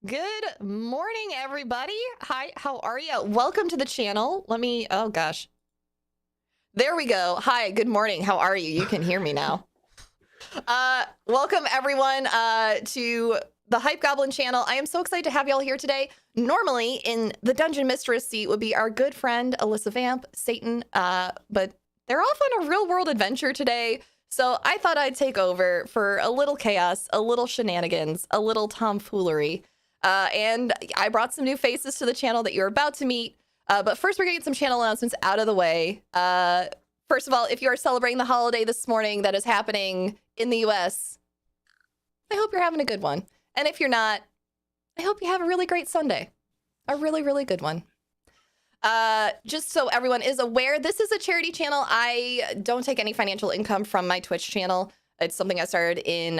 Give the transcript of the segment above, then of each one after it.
Good morning, everybody. Hi, how are you? Welcome to the channel. Oh gosh. There we go. Hi, good morning. How are you? You can hear me now. Welcome everyone to the Hype Goblin channel. I am so excited to have y'all here today. Normally in the Dungeon Mistress seat would be our good friend Alyssa Vamp, Satan, but they're off on a real world adventure today. So I thought I'd take over for a little chaos, a little shenanigans, a little tomfoolery. And I brought some new faces to the channel that you're about to meet. But first, we're going to get some channel announcements out of the way. First of all, if you are celebrating the holiday this morning that is happening in the US, I hope you're having a good one. And if you're not, I hope you have a really great Sunday. A really, really good one. Just so everyone is aware, this is a charity channel. I don't take any financial income from my Twitch channel. It's something I started in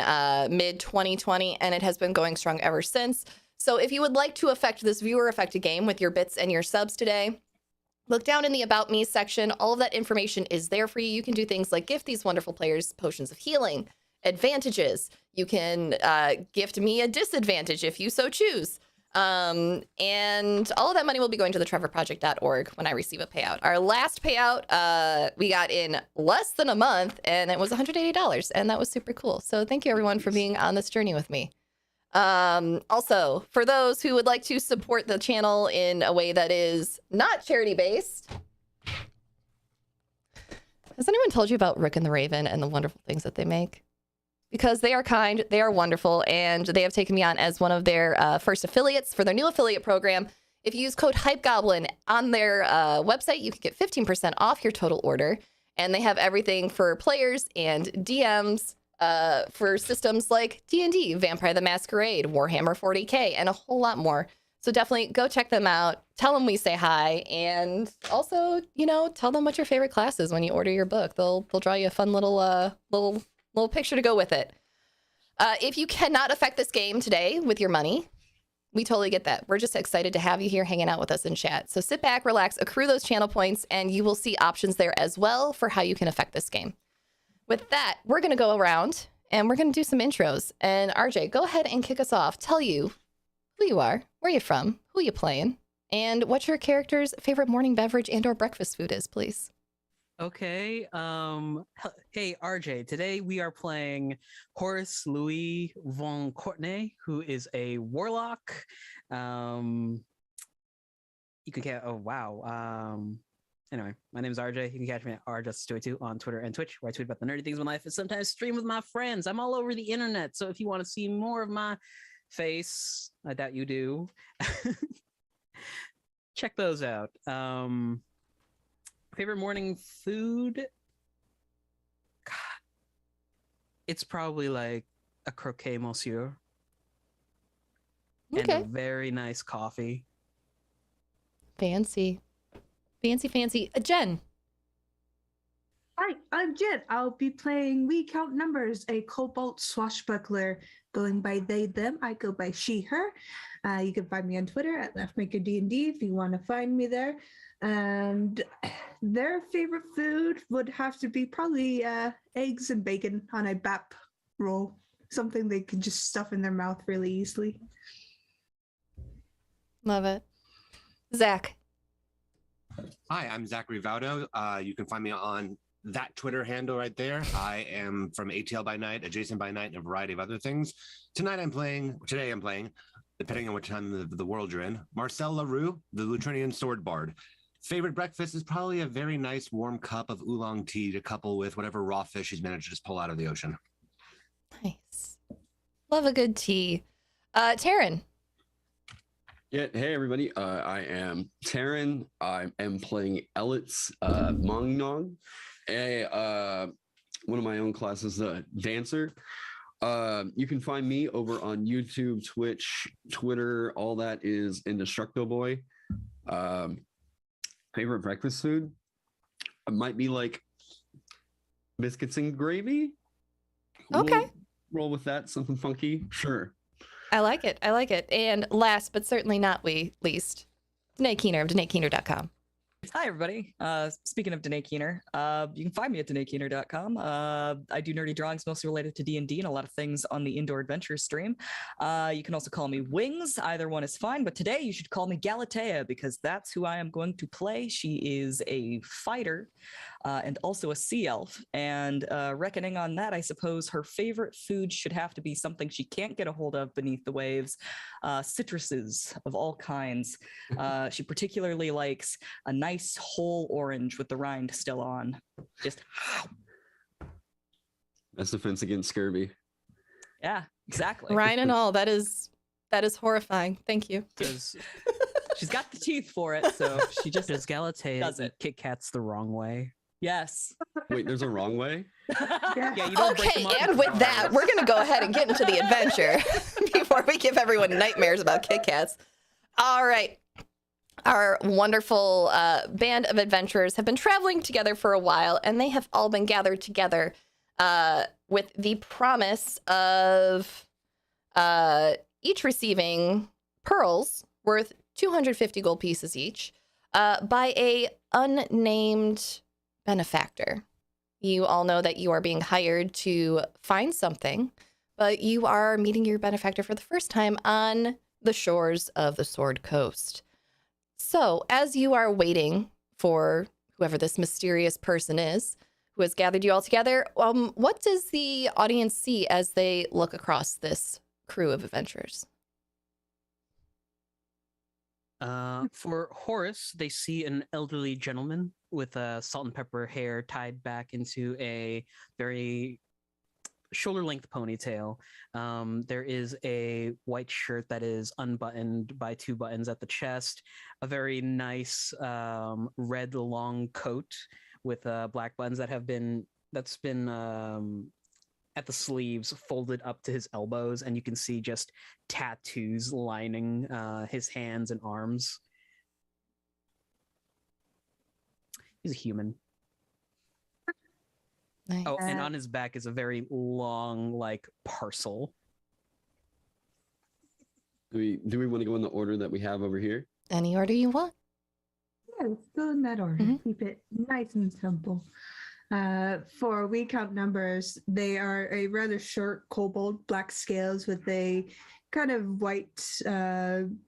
mid-2020, and it has been going strong ever since. So if you would like to affect this viewer-affected game with your bits and your subs today, look down in the About Me section. All of that information is there for you. You can do things like gift these wonderful players potions of healing, advantages. You can gift me a disadvantage if you so choose. And all of that money will be going to the trevorproject.org when I receive a payout. Our last payout, we got in less than a month, and it was $180, and that was super cool. So thank you everyone for being on this journey with me. Also, for those who would like to support the channel in a way that is not charity-based, has anyone told you about Rook and the Raven and the wonderful things that they make? Because they are kind, they are wonderful, and they have taken me on as one of their first affiliates for their new affiliate program. If you use code HYPEGOBLIN on their website, you can get 15% off your total order. And they have everything for players and DMs for systems like D&D, Vampire the Masquerade, Warhammer 40K, and a whole lot more. So definitely go check them out. Tell them we say hi, and also, you know, tell them what your favorite class is when you order your book. They'll draw you a fun little picture to go with it. If you cannot affect this game today with your money, we totally get that. We're just excited to have you here hanging out with us in chat. So sit back, relax, accrue those channel points, and you will see options there as well for how you can affect this game. With that, we're going to go around and we're going to do some intros. And RJ, go ahead and kick us off. Tell you who you are, where you're from, who you playing, and what your character's favorite morning beverage and or breakfast food is, please. Okay. Hey, RJ. Today we are playing Horace Louis von Courtenay, who is a warlock. You can get. Oh wow. Anyway, my name is RJ. You can catch me at rjustice282 on Twitter and Twitch, where I tweet about the nerdy things in my life and sometimes stream with my friends. I'm all over the internet, so if you want to see more of my face, I doubt you do, check those out. Favorite morning food? God, it's probably like a croquet monsieur. Okay. And a very nice coffee. Fancy. Fancy. Jen. Hi, I'm Jade. I'll be playing We Count Numbers, a cobalt swashbuckler going by they, them. I go by she, her. You can find me on Twitter at LeftMakerDND if you want to find me there. And their favorite food would have to be probably eggs and bacon on a bap roll. Something they can just stuff in their mouth really easily. Love it. Zach. Hi, I'm Zachary Vaudo. You can find me on that Twitter handle right there. I am from ATL by night, Adjacent by night, and a variety of other things. Today I'm playing, depending on what time of the world you're in, Marcel LaRue, the Lutrinian sword bard. Favorite breakfast is probably a very nice warm cup of oolong tea to couple with whatever raw fish he's managed to just pull out of the ocean. Nice. Love a good tea. Taron. Yeah, hey everybody. I am Taron. I am playing Elyts Mongnog, one of my own classes, dancer. You can find me over on YouTube, Twitch, Twitter. All that is Indestructible Boy. Favorite breakfast food? It might be like biscuits and gravy. Okay. Roll with that. Something funky. Sure. I like it. And last but certainly not least, Danae Keener of DanaeKeener.com. Hi, everybody. Speaking of Danae Keener, you can find me at DanaeKeener.com. I do nerdy drawings mostly related to D&D and a lot of things on the Indoor Adventures stream. You can also call me Wings. Either one is fine, but today you should call me Galatea because that's who I am going to play. She is a fighter and also a sea elf. And reckoning on that, I suppose her favorite food should have to be something she can't get a hold of beneath the waves, citruses of all kinds. She particularly likes a nice whole orange with the rind still on. Just That's defense against scurvy. yeah, exactly. Ryan and all, that is horrifying. Thank you. Does She's got the teeth for it, so she just does Galatea does it. eat Kit Kats the wrong way? Yes. Wait, there's a wrong way? Yeah, you don't break Okay, them up and into with that, bars. we're going to go ahead and get into the adventure before we give everyone nightmares about Kit Kats. All right. Our wonderful band of adventurers have been traveling together for a while, and they have all been gathered together with the promise of each receiving pearls worth 250 gold pieces each by a unnamed benefactor. You all know that you are being hired to find something, but you are meeting your benefactor for the first time on the shores of the Sword Coast. So, as you are waiting for whoever this mysterious person is who has gathered you all together, what does the audience see as they look across this crew of adventurers? For Horace, they see an elderly gentleman with salt and pepper hair tied back into a very shoulder-length ponytail. There is a white shirt that is unbuttoned by two buttons at the chest, a very nice red long coat with black buttons that's been at the sleeves folded up to his elbows, and you can see just tattoos lining his hands and arms. He's a human. Nice. Oh, and on his back is a very long, like, parcel. Do we want to go in the order that we have over here? Any order you want. Yeah, let's go in that order. Mhm. Keep it nice and simple. For we count numbers, they are a rather short kobold, black scales with a kind of white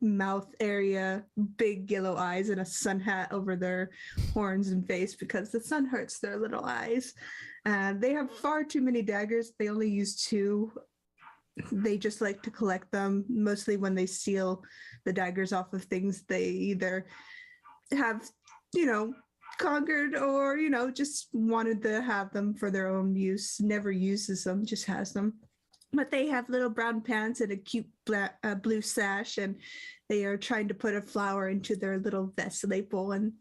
mouth area, big yellow eyes, and a sun hat over their horns and face because the sun hurts their little eyes. They have far too many daggers. They only use 2. They just like to collect them, mostly when they steal the daggers off of things they either have, conquered or, just wanted to have them for their own use. Never uses them, just has them. But they have little brown pants and a cute blue sash, and they are trying to put a flower into their little vest label, and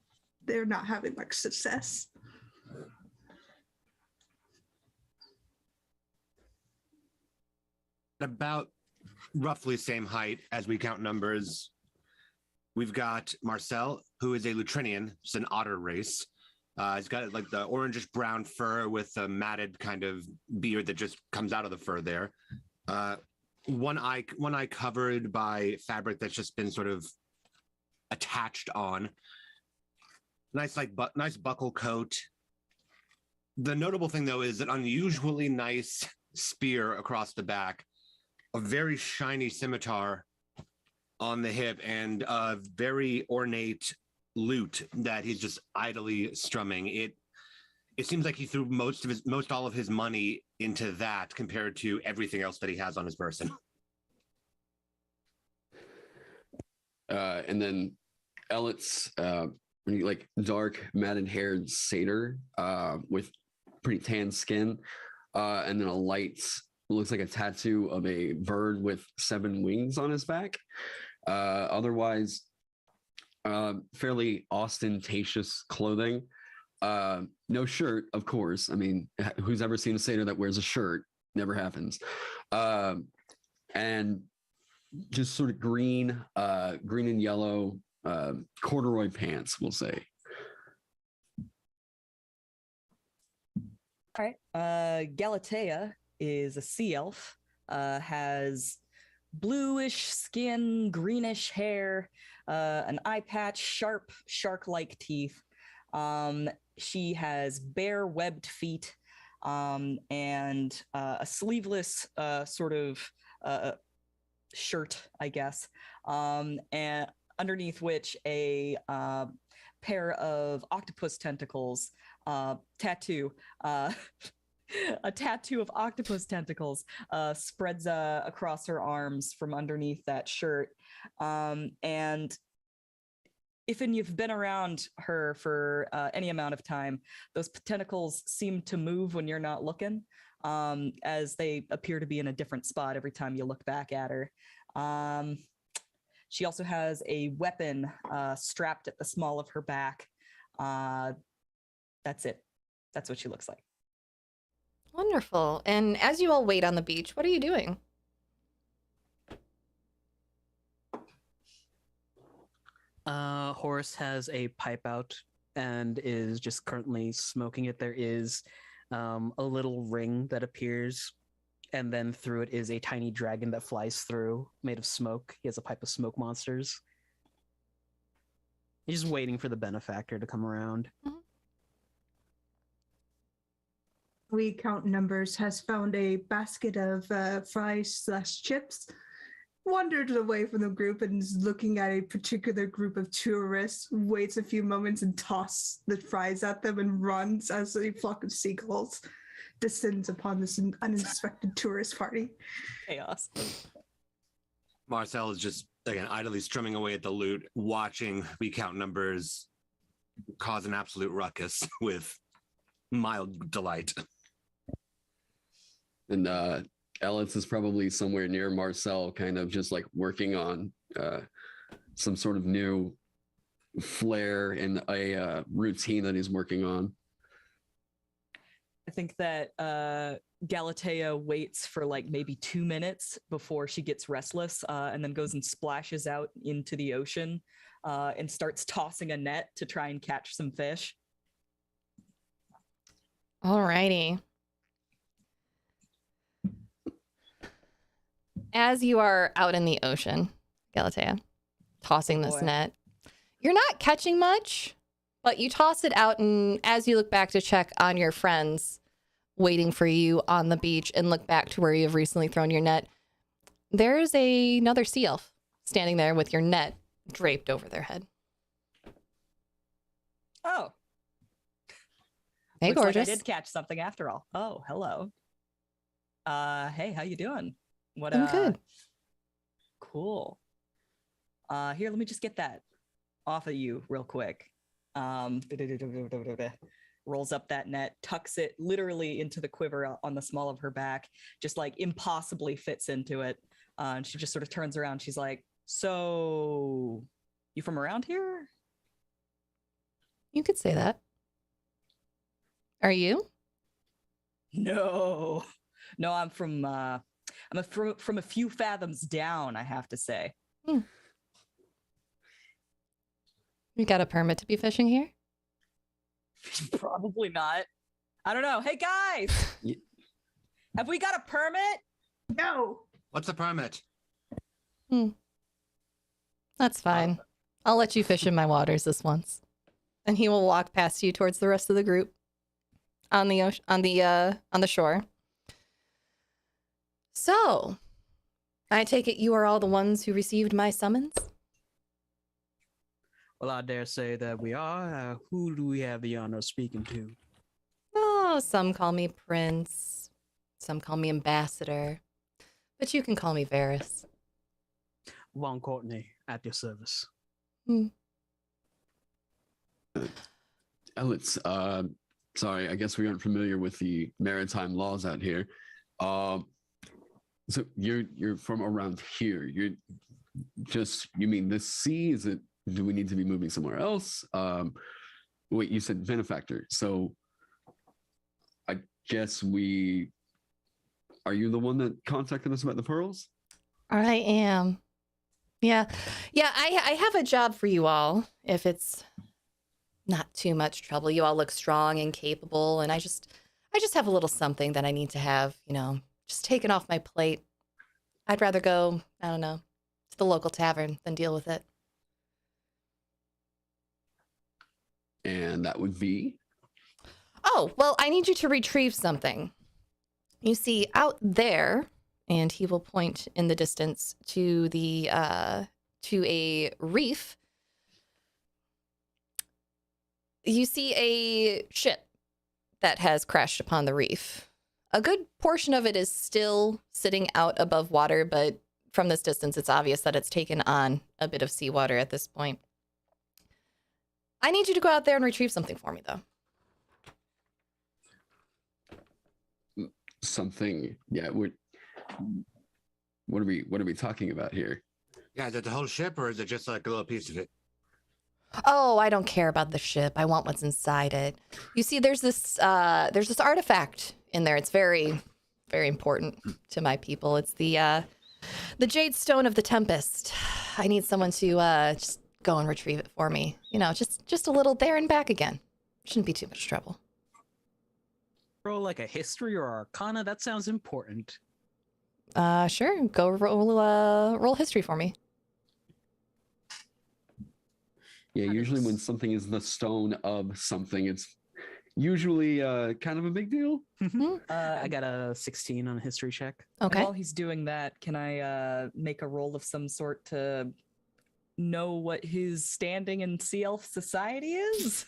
they're not having much success. About roughly same height as we count numbers. We've got Marcel, who is a Lutrinian, it's an otter race. He's got like the orangish brown fur with a matted kind of beard that just comes out of the fur there. One eye covered by fabric that's just been sort of attached on. Nice buckle coat. The notable thing though is an unusually nice spear across the back, a very shiny scimitar on the hip, and a very ornate lute that he's just idly strumming. It seems like he threw most all of his money into that compared to everything else that he has on his person. And then Elyts, like dark matted-haired satyr with pretty tan skin, and then a light, looks like a tattoo of a bird with 7 wings on his back. Otherwise, fairly ostentatious clothing. No shirt, of course. I mean, who's ever seen a satyr that wears a shirt? Never happens. And just sort of green and yellow corduroy pants, we'll say. All right. Galatea is a sea elf, has bluish skin, greenish hair, an eye patch, sharp shark-like teeth, She has bare webbed feet and a sleeveless sort of shirt, I guess, and underneath which a pair of octopus tentacles tattoo. A tattoo of octopus tentacles spreads across her arms from underneath that shirt. And if you've been around her for any amount of time, those tentacles seem to move when you're not looking, as they appear to be in a different spot every time you look back at her. She also has a weapon strapped at the small of her back. That's it. That's what she looks like. Wonderful. And as you all wait on the beach, what are you doing? Horace has a pipe out and is just currently smoking it. There is a little ring that appears, and then through it is a tiny dragon that flies through, made of smoke. He has a pipe of smoke monsters. He's just waiting for the benefactor to come around. We Count Numbers has found a basket of fries/chips, wandered away from the group and is looking at a particular group of tourists, waits a few moments and tosses the fries at them and runs as a flock of seagulls descends upon this uninspected tourist party. Chaos. Marcel is just, again, idly strumming away at the loot, watching We Count Numbers cause an absolute ruckus with mild delight. And Elyts is probably somewhere near Marcel, kind of just like working on some sort of new flair and a routine that he's working on. I think that Galatea waits for like maybe 2 minutes before she gets restless, and then goes and splashes out into the ocean and starts tossing a net to try and catch some fish. Alrighty. As you are out in the ocean, Galatea, tossing this boy. net, you're not catching much, but you toss it out, and as you look back to check on your friends waiting for you on the beach and look back to where you have recently thrown your net, there's another sea elf standing there with your net draped over their head. Oh. Hey, Looks gorgeous. like I did catch something after all. Oh, hello. Hey, how you doing? What? I'm good. Cool. Here, let me just get that off of you real quick. Rolls up that net, tucks it literally into the quiver on the small of her back, just like impossibly fits into it. And she just sort of turns around. She's like, "So, you from around here?" You could say that. Are you? No, I'm from from a few fathoms down, I have to say. You got a permit to be fishing here? Probably not. I don't know. Hey guys, have we got a permit? No. What's the permit? That's fine. I'll let you fish in my waters this once. And he will walk past you towards the rest of the group on the shore. So, I take it you are all the ones who received my summons? Well, I dare say that we are. Who do we have the honor of speaking to? Oh, some call me Prince. Some call me Ambassador. But you can call me Varys. Von Courtney, at your service. Elyts, sorry, I guess we aren't familiar with the maritime laws out here. So you're from around here. You mean this sea? Do we need to be moving somewhere else? Wait, you said benefactor. So I guess are you the one that contacted us about the pearls? I am. Yeah, I have a job for you all, if it's not too much trouble. You all look strong and capable, and I just have a little something that I need to have, just taken off my plate. I'd rather go, I don't know, to the local tavern than deal with it. And that would be? Oh, well, I need you to retrieve something. You see out there, and he will point in the distance to the to a reef. You see a ship that has crashed upon the reef. A good portion of it is still sitting out above water, but from this distance, it's obvious that it's taken on a bit of seawater at this point. I need you to go out there and retrieve something for me, though. Something, yeah. What are we talking about here? Yeah, is it the whole ship or is it just like a little piece of it? Oh, I don't care about the ship. I want what's inside it. You see, there's this artifact in there. It's very, very important to my people. It's the Jade Stone of the Tempest. I need someone to just go and retrieve it for me. You know, just a little there and back again. Shouldn't be too much trouble. Roll like a history or arcana. That sounds important. Sure. Go roll history for me. Yeah, usually when something is the stone of something, it's usually kind of a big deal. I got a 16 on a history check. Okay. While he's doing that, can I make a roll of some sort to know what his standing in Sea Elf society is?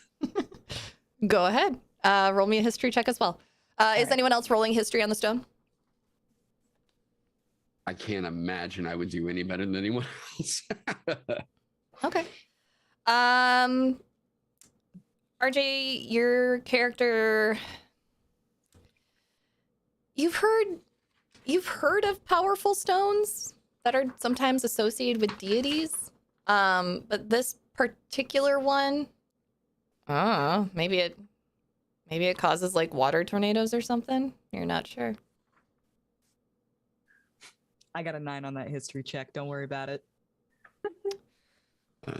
Go ahead. Roll me a history check as well. Is anyone else rolling history on the stone? I can't imagine I would do any better than anyone else. Okay. RJ, your character, you've heard of powerful stones that are sometimes associated with deities. But this particular one, maybe it causes like water tornadoes or something. You're not sure. I got a 9 on that history check. Don't worry about it.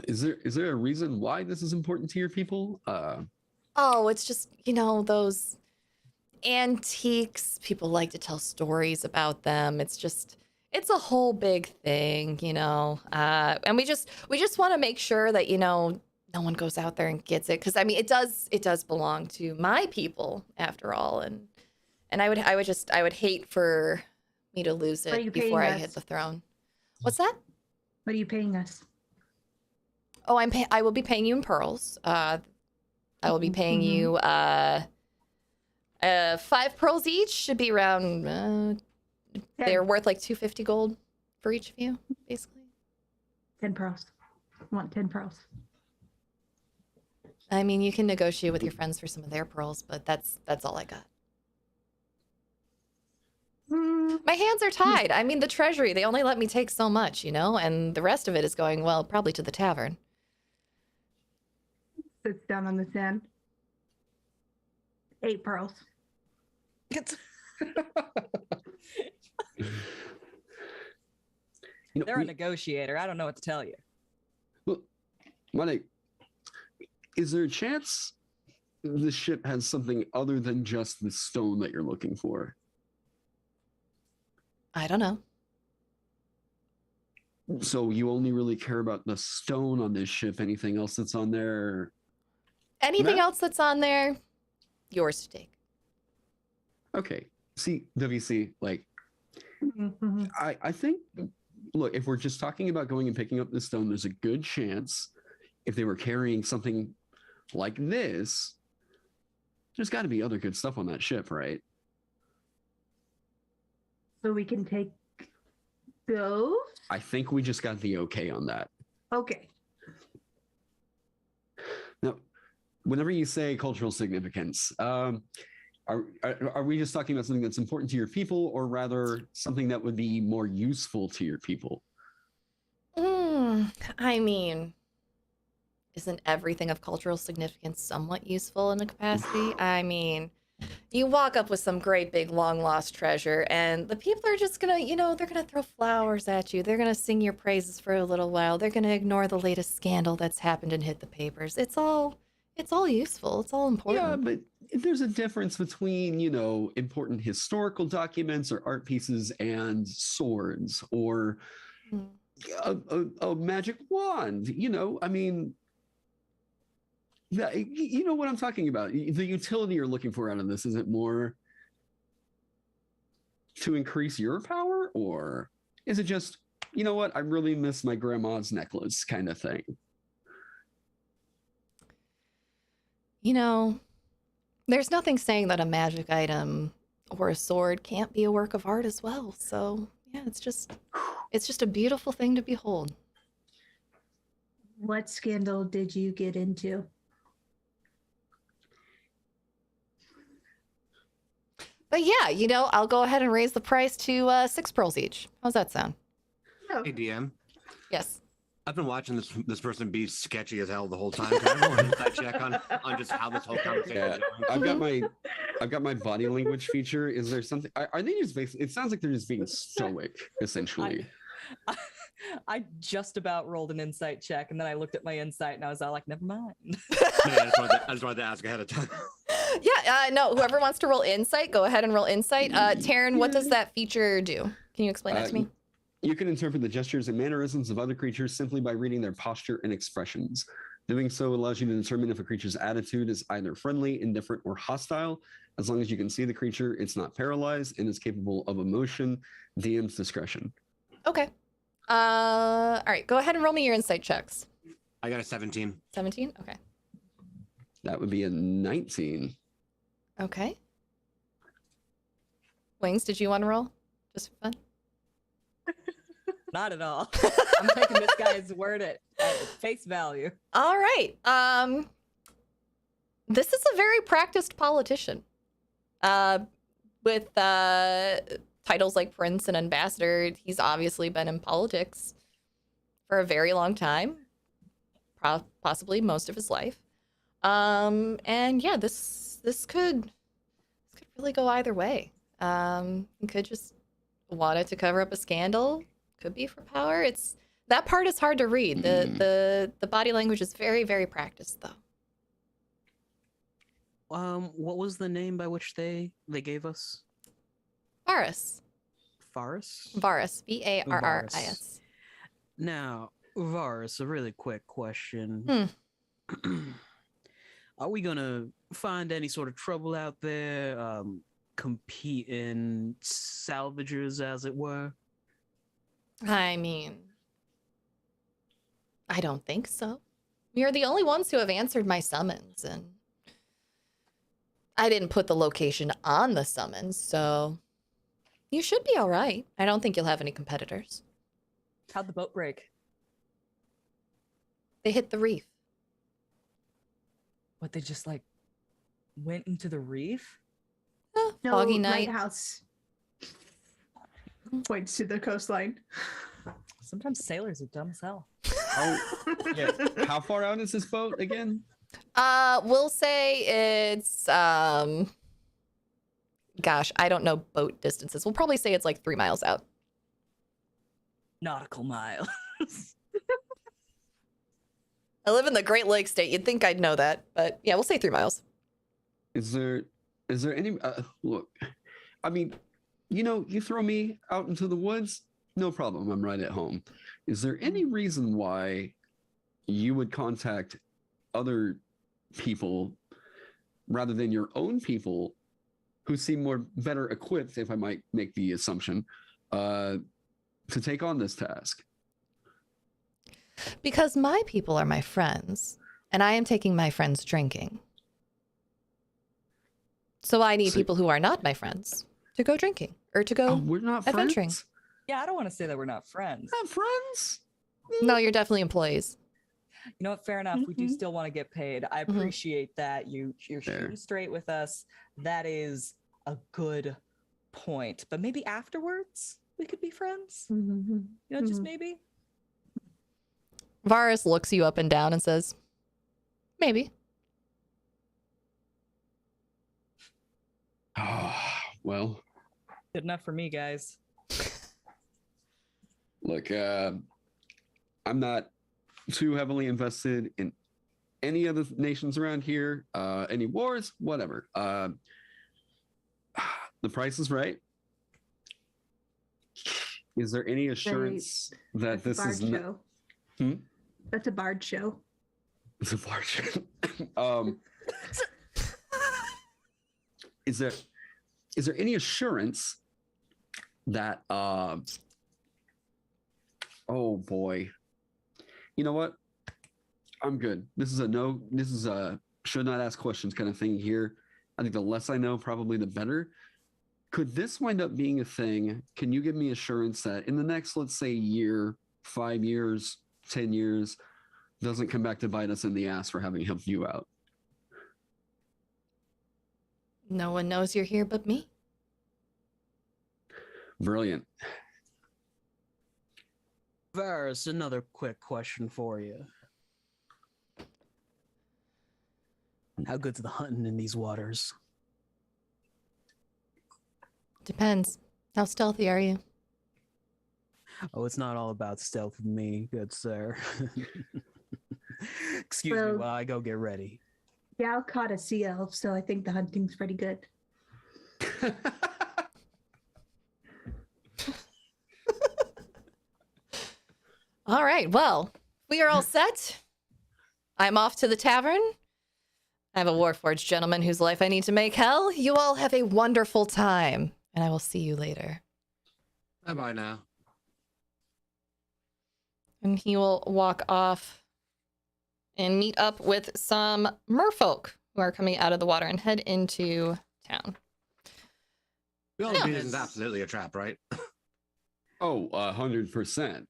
Is there a reason why this is important to your people? Oh, it's just, you know, those antiques. People like to tell stories about them. It's a whole big thing, you know. And we just want to make sure that, you know, no one goes out there and gets it, because I mean, it does belong to my people after all, and I would hate for me to lose it before I hit the throne. What's that? What are you paying us? Oh, I will be paying you in pearls. I will be paying you 5 pearls each. Should be around. They're worth like 250 gold for each of you, basically. 10 pearls. I want 10 pearls. I mean, you can negotiate with your friends for some of their pearls, but that's all I got. My hands are tied. I mean, the treasury, they only let me take so much, you know, and the rest of it is going, well, probably to the tavern. Sits down on the sand. 8 pearls. They're a negotiator. I don't know what to tell you. Well, Mike, is there a chance the ship has something other than just the stone that you're looking for? I don't know. So you only really care about the stone on this ship? Anything else that's on there? Anything else that's on there, yours to take. Okay. See, WC, like, I think, look, if we're just talking about going and picking up the stone, there's a good chance if they were carrying something like this, there's got to be other good stuff on that ship, right? So we can take those? I think we just got the okay on that. Okay. Now, whenever you say cultural significance, are we just talking about something that's important to your people, or rather something that would be more useful to your people? I mean, isn't everything of cultural significance somewhat useful in a capacity? I mean, you walk up with some great big long lost treasure and the people are just gonna, you know, they're gonna throw flowers at you. They're gonna sing your praises for a little while. They're gonna ignore the latest scandal that's happened and hit the papers. It's all useful. It's all important. Yeah, but there's a difference between, you know, important historical documents or art pieces and swords or a magic wand. You know, I mean, You know what I'm talking about. The utility you're looking for out of this, is it more to increase your power, or is it just, you know what, I really miss my grandma's necklace kind of thing? You know, there's nothing saying that a magic item or a sword can't be a work of art as well. So yeah, it's just a beautiful thing to behold. What scandal did you get into? But yeah, you know, I'll go ahead and raise the price to 6 pearls each. How's that sound? Oh, Hey, DM. Yes. I've been watching this person be sketchy as hell the whole time. Can I roll an insight check on just how this whole conversation is going? I've got my body language feature. Is there something? Are they just basically? It sounds like they're just being stoic, essentially. I just about rolled an insight check, and then I looked at my insight, and I was all like, "Never mind." Yeah, I just wanted to ask ahead of time. Yeah, no, whoever wants to roll insight, go ahead and roll insight. Taron, what does that feature do? Can you explain that to me? You can interpret the gestures and mannerisms of other creatures simply by reading their posture and expressions. Doing so allows you to determine if a creature's attitude is either friendly, indifferent, or hostile. As long as you can see the creature, it's not paralyzed and is capable of emotion. DM's discretion. Okay. All right, go ahead and roll me your insight checks. I got a 17. 17? Okay. That would be a 19. Okay. Wings, did you want to roll? Just for fun? Not at all. I'm taking this guy's word at face value. All right. This is a very practiced politician. With titles like Prince and Ambassador, he's obviously been in politics for a very long time, possibly most of his life. And yeah, this could really go either way. He could just want it to cover up a scandal. Could be for power. That part is hard to read. The body language is very, very practiced, though. What was the name by which they gave us? Varus. Varus? Varus. Varris. Now, Varus, a really quick question. Are we gonna find any sort of trouble out there? Competing salvagers, as it were? I mean, I don't think so. You're the only ones who have answered my summons, and I didn't put the location on the summons, so you should be all right. I don't think you'll have any competitors. How'd the boat break? They hit the reef. What, they just like went into the reef? no, Foggy night. lighthouse. Points to the coastline. Sometimes sailors are dumb as hell. Oh, yeah. How far out is this boat again? We'll say it's gosh, I don't know boat distances. We'll probably say it's like 3 miles out. Nautical miles. I live in the Great Lakes state. You'd think I'd know that, but yeah, we'll say 3 miles. Is there any look? I mean, you know, you throw me out into the woods, no problem. I'm right at home. Is there any reason why you would contact other people rather than your own people who seem better equipped, if I might make the assumption, to take on this task? Because my people are my friends, and I am taking my friends drinking. So I need people who are not my friends to go drinking or to go we're not adventuring. friends. Yeah, I don't want to say that we're not friends. Not friends. No, you're definitely employees. You know what? Fair enough. We do still want to get paid. I appreciate that. You're shooting straight with us. That is a good point. But maybe afterwards we could be friends. You know, just maybe. Varus looks you up and down and says, maybe. Well, Good enough for me, guys. look, I'm not too heavily invested in any of the nations around here, any wars, whatever. The price is right. Is there any assurance that this is not? That's a bard show. It's a fortune. Is there any assurance that oh boy. You know what? I'm good. This is a should not ask questions kind of thing here. I think the less I know, probably the better. Could this wind up being a thing? Can you give me assurance that in the next, let's say, year, 5 years, 10 years, doesn't come back to bite us in the ass for having helped you out? No one knows you're here but me. Brilliant. Varus, another quick question for you. How good's the hunting in these waters? Depends. How stealthy are you? Oh, it's not all about stealth with me, good sir. Excuse me Well- while I go get ready. Gal caught a sea elf, so I think the hunting's pretty good. All right. Well, we are all set. I'm off to the tavern. I have a Warforged gentleman whose life I need to make hell. You all have a wonderful time, and I will see you later. Bye-bye now. And he will walk off and meet up with some merfolk who are coming out of the water and head into town. We all Yeah. agree this is absolutely a trap, right? Oh, 100%.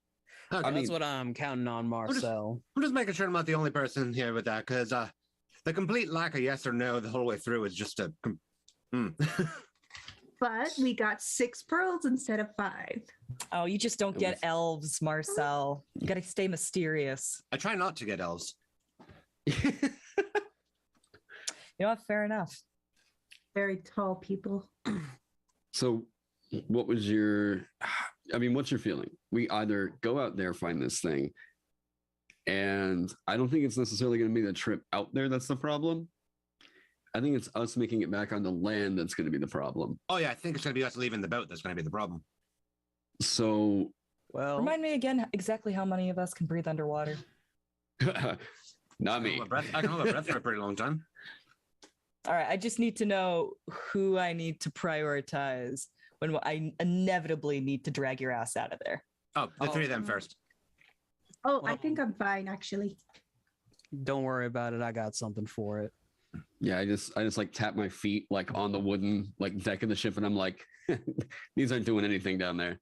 Okay. I mean- That's what I'm counting on, Marcel. I'm just making sure I'm not the only person here with that, because the complete lack of yes or no the whole way through is just a. But we got 6 pearls instead of 5. Oh, you just don't It get was- elves, Marcel. You gotta stay mysterious. I try not to get elves. You know what? Fair enough. Very tall people. So, what was your? I mean, what's your feeling? We either go out there, find this thing, and I don't think it's necessarily going to be the trip out there that's the problem. I think it's us making it back on the land that's going to be the problem. Oh yeah, I think it's gonna be us leaving the boat that's gonna be the problem. So, Well, Remind me again exactly how many of us can breathe underwater. not me. I can hold my breath for a pretty long time. All right, I just need to know who I need to prioritize when I inevitably need to drag your ass out of there. Oh, the 3 of them first. Oh, I Well- think I'm fine actually. don't worry about it. I got something for it. Yeah, I just like tap my feet like on the wooden like deck of the ship, and I'm like, these aren't doing anything down there.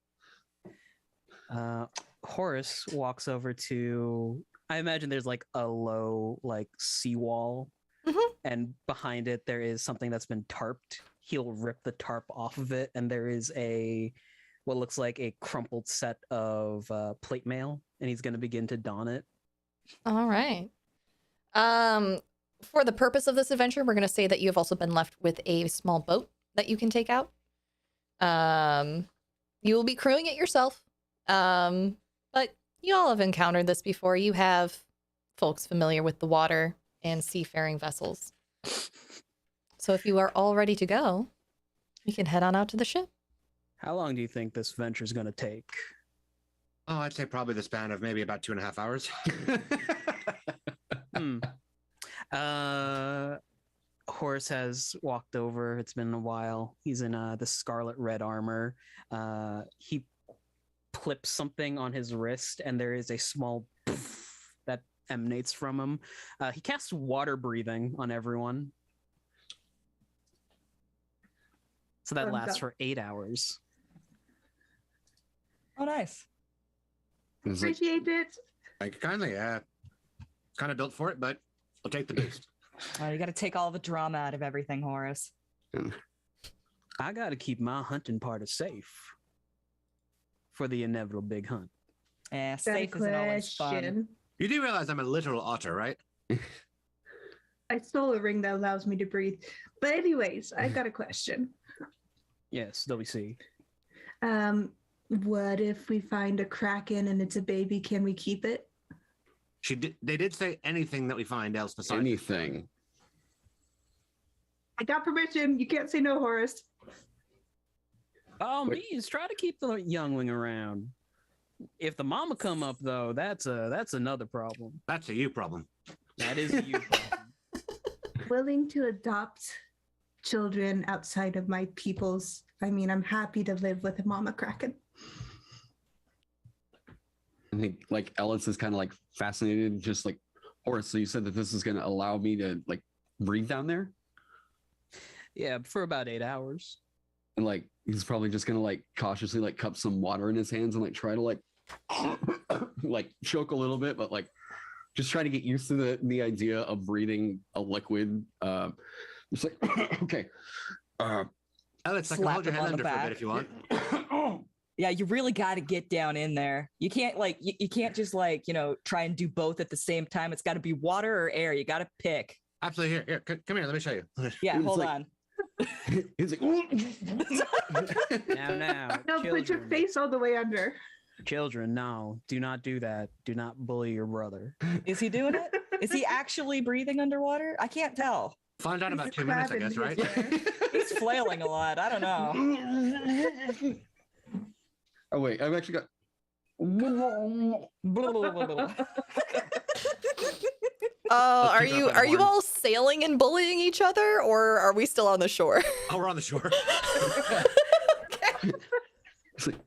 Horace walks over to. I imagine there's like a low like seawall, Mhm. and behind it there is something that's been tarped. He'll rip the tarp off of it, and there is what looks like a crumpled set of plate mail, and he's going to begin to don it. All right. For the purpose of this adventure, we're going to say that you have also been left with a small boat that you can take out. You will be crewing it yourself. But you all have encountered this before. You have folks familiar with the water and seafaring vessels. So if you are all ready to go, we can head on out to the ship. How long do you think this venture is going to take? Oh, I'd say probably the span of maybe about 2.5 hours. Horace has walked over. It's been a while. He's in the scarlet red armor. He clips something on his wrist, and there is a small poof that emanates from him. He casts water breathing on everyone. So that Thumbs lasts up. for 8 hours. Oh, nice. It's like, Appreciate it. Like kind of built for it, but I'll take the boost. You got to take all the drama out of everything, Horace. I got to keep my hunting party safe for the inevitable big hunt. Yeah, Got a safe isn't always fun. question. You do realize I'm a literal otter, right? I stole a ring that allows me to breathe. But anyways, I got a question. Yes, WC. What if we find a kraken and it's a baby? Can we keep it? They did say anything that we find else besides anything. I got permission. You can't say no, Horace. Oh, Wait. means try to keep the youngling around. If the mama come up though, that's another problem. That's a you problem. That is you. Willing to adopt children outside of my peoples. I mean, I'm happy to live with a mama kraken. I think like Elyts is kind of like fascinated, just like Horace. So you said that this is going to allow me to like breathe down there, Yeah, for about 8 hours. and like he's probably just going to like cautiously like cup some water in his hands and like try to like like choke a little bit, but like just try to get used to the idea of breathing a liquid. It's like okay. Alex, I can Slap hold your him hand on the under for a back. bit if you want. Yeah, you really got to get down in there. You can't like you can't just like try and do both at the same time. It's got to be water or air. You got to pick. Absolutely. Here, come here. Let me show you. Yeah, It's hold like- on. He's like, Now, No, put your children, face all the way under. children, no, do not do that. Do not bully your brother. Is he doing it? Is he actually breathing underwater? I can't tell. Find out in There's about a 2 minutes, I crab in guess, right? his hair. He's flailing a lot. I don't know. oh wait, I've actually got. Are pick it you up on are you one. all sailing and bullying each other, or are we still on the shore? Oh, we're on the shore. It's like,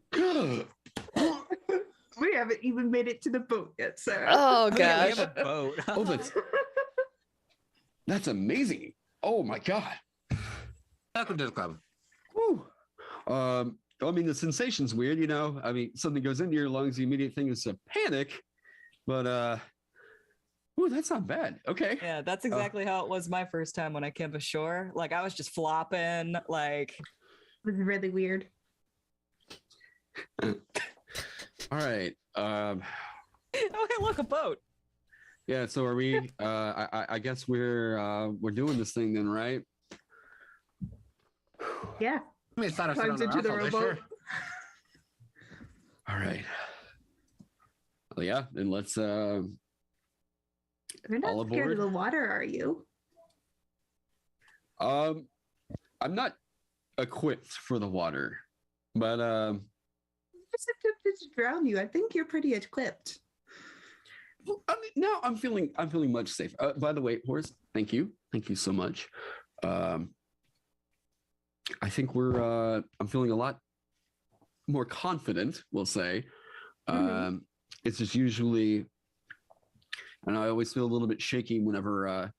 We haven't even made it to the boat yet, Sarah. Oh Yeah, we gosh. have a boat. oh, that's amazing. Oh my god. Welcome to the club. Whew. I mean, the sensation's weird, you know. I mean, something goes into your lungs, the immediate thing is a panic, but ooh, that's not bad. Okay. Yeah, that's exactly how it was my first time when I came ashore. Like I was just flopping. Like It was really weird. All right. oh hey, look, a boat. Yeah. So are we? I guess we're doing this thing then, right? Yeah. I mean, it's not Climbs on into the our asshole, rowboat. sure. All right. Well, yeah. Then let's. You're not All scared aboard? of the water, are you? I'm not equipped for the water, but Just attempted to drown you. I think you're pretty equipped. I mean, no, I'm feeling much safe. By the way, Horace, thank you so much. I think I'm feeling a lot more confident, we'll say. Mhm. It's just usually, and I always feel a little bit shaky whenever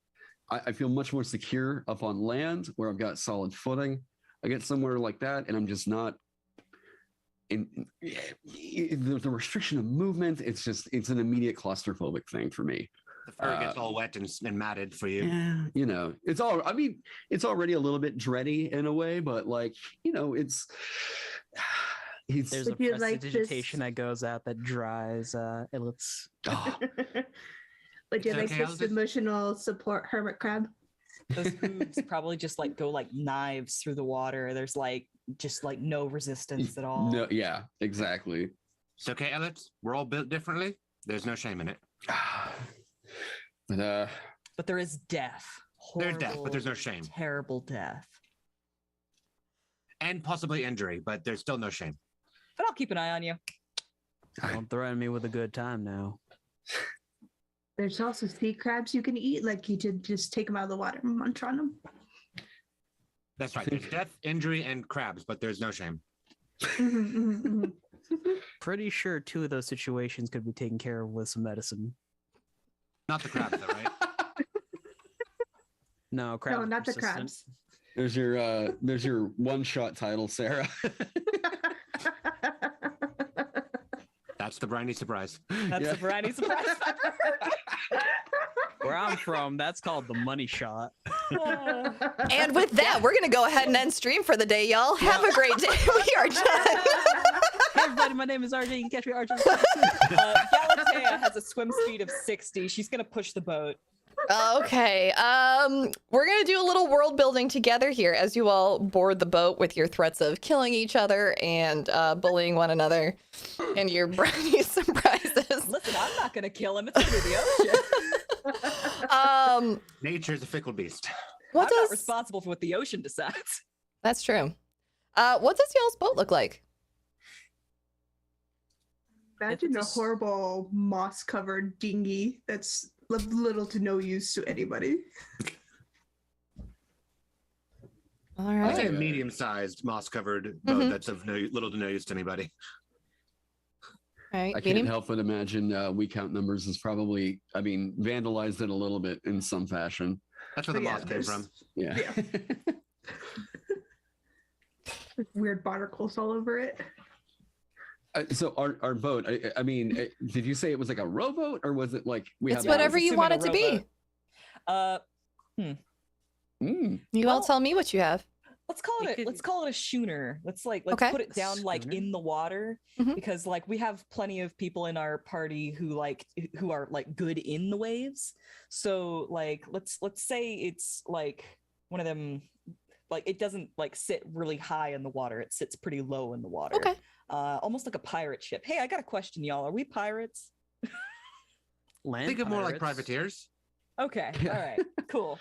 I feel much more secure up on land where I've got solid footing. I get somewhere like that, and I'm just not in the restriction of movement. It's an immediate claustrophobic thing for me. The fur gets all wet and matted for you. Yeah, you know, it's already a little bit dready in a way, but like, you know, it's There's a Would you like prestidigitation this- that goes out that dries Elyts. oh, Would you Is it like okay, this Alice? emotional support hermit crab? Those hooves probably just like go like knives through the water. There's like just like no resistance at all. no, yeah, exactly. It's okay, Alex. We're all built differently. There's no shame in it. But But there is death. There's death, but there's no Horrible, shame. Terrible death. And possibly injury, but there's still no shame. But I'll keep an eye on you. Don't threaten me with a good time now. There's also sea crabs you can eat, like you did just take them out of the water and munch on them. That's right. There's death, injury, and crabs, but there's no shame. Pretty sure 2 of those situations could be taken care of with some medicine. Not the crabs, though, right? No, crabs. No, are not the persistent. crabs. there's your one-shot title, Sarah. That's the Briny surprise. That's Yeah. a variety surprise. Where I'm from, that's called the money shot. And with that, we're gonna go ahead and end stream for the day, y'all. Have a great day. We are done. Hey everybody, my name is RJ. You can catch me RJ. Galatea has a swim speed of 60. She's gonna push the boat. Okay. We're gonna do a little world building together here as you all board the boat with your threats of killing each other and bullying one another and your briny surprises. Listen, I'm not gonna kill him. It's gonna be the ocean. Nature's a fickle beast. What I'm not does responsible for what the ocean decides. That's true. What does y'all's boat look like? Imagine a It's a s- horrible moss-covered dinghy that's of little to no use to anybody. All I'd right. say a Okay. medium-sized moss-covered boat Mhm. that's of little to no use to anybody. All right. I can't Medium. help but imagine we count numbers is probably, I mean, vandalized it a little bit in some fashion. That's where the But yeah, moss came there's from. Yeah. weird barnacles all over it. So our boat, I mean, did you say it was like a rowboat or was it like we It's have whatever was you want it assuming to a be. rowboat. You all Well- tell me what you have. Let's call We it could- let's call it a schooner. Let's Okay. put it down like Schooner? in the water Mhm. because like we have plenty of people in our party who are like good in the waves. So like let's say it's like one of them, like it doesn't like sit really high in the water. It sits pretty low in the water. Okay. Almost like a pirate ship. Hey, I got a question, y'all. Are we pirates? Land Think of more like pirates. privateers. Okay. All right. Cool.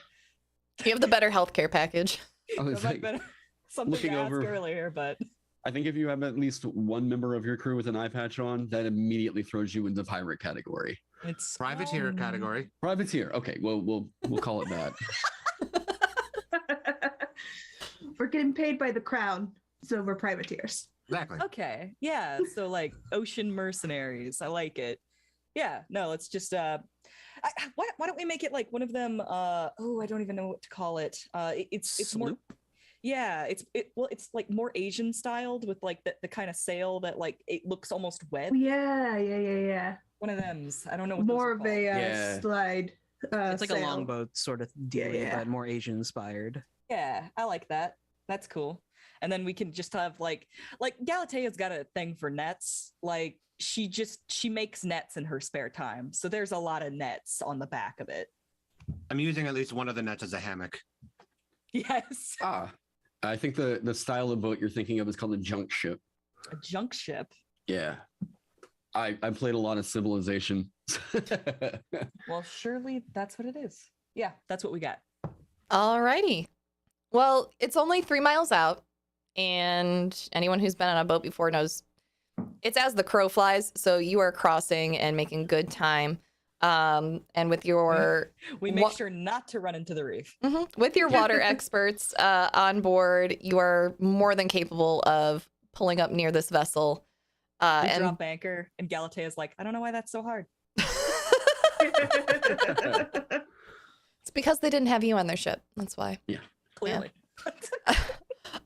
You have the better healthcare package. I was That might like, have been something looking to ask over- earlier, but I think if you have at least one member of your crew with an eye patch on, that immediately throws you into pirate category. it's Privateer category. Privateer. Okay, well we'll call it that. We're getting paid by the crown, so we're privateers. Exactly. Okay. Yeah. So like ocean mercenaries. I like it. Yeah. No, let's just why don't we make it like one of them oh, I don't even know what to call it. It's more Sloop? yeah, it's like more Asian styled with like the kind of sail that like it looks almost web. Yeah. One of them's. I don't know what those More are of a called. Yeah. slide. It's like a sail. longboat sort of deal, yeah. but more Asian inspired. Yeah, I like that. That's cool. And then we can just have like Galatea's got a thing for nets. Like she makes nets in her spare time. So there's a lot of nets on the back of it. I'm using at least one of the nets as a hammock. Yes. I think the style of boat you're thinking of is called a junk ship. A junk ship. Yeah. I played a lot of Civilization. Well, surely that's what it is. Yeah, that's what we got. Alrighty. Well, it's only 3 miles out, and anyone who's been on a boat before knows it's as the crow flies. So you are crossing and making good time. And with your We make Wha- sure not to run into the reef. with your water experts on board, you are more than capable of pulling up near this vessel. We And drop anchor, and Galatea's like, I don't know why that's so hard. it's because they didn't have you on their ship. That's why. Clearly.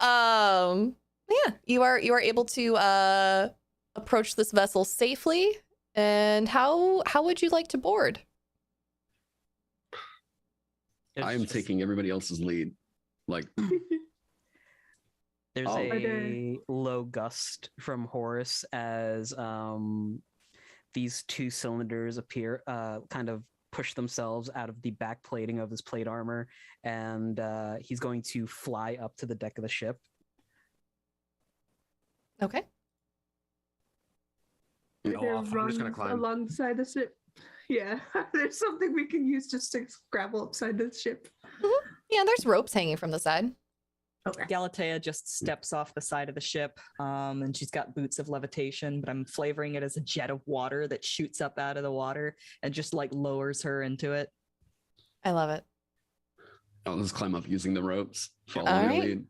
Yeah, you are able to approach this vessel safely. And how would you like to board? I am taking everybody else's lead. Like, There's Oh. a low gust from Horace as these two cylinders appear, kind of push themselves out of the back plating of his plate armor, and he's going to fly up to the deck of the ship. Okay. Go There are off. I'm just gonna rungs climb. alongside the ship. Yeah, there's something we can use just to scrabble upside the ship. Yeah, there's ropes hanging from the side. Okay. Galatea just steps off the side of the ship, and she's got boots of levitation, but I'm flavoring it as a jet of water that shoots up out of the water and just like lowers her into it. I love it. I'll just climb up using the ropes. Follow All your right. lead.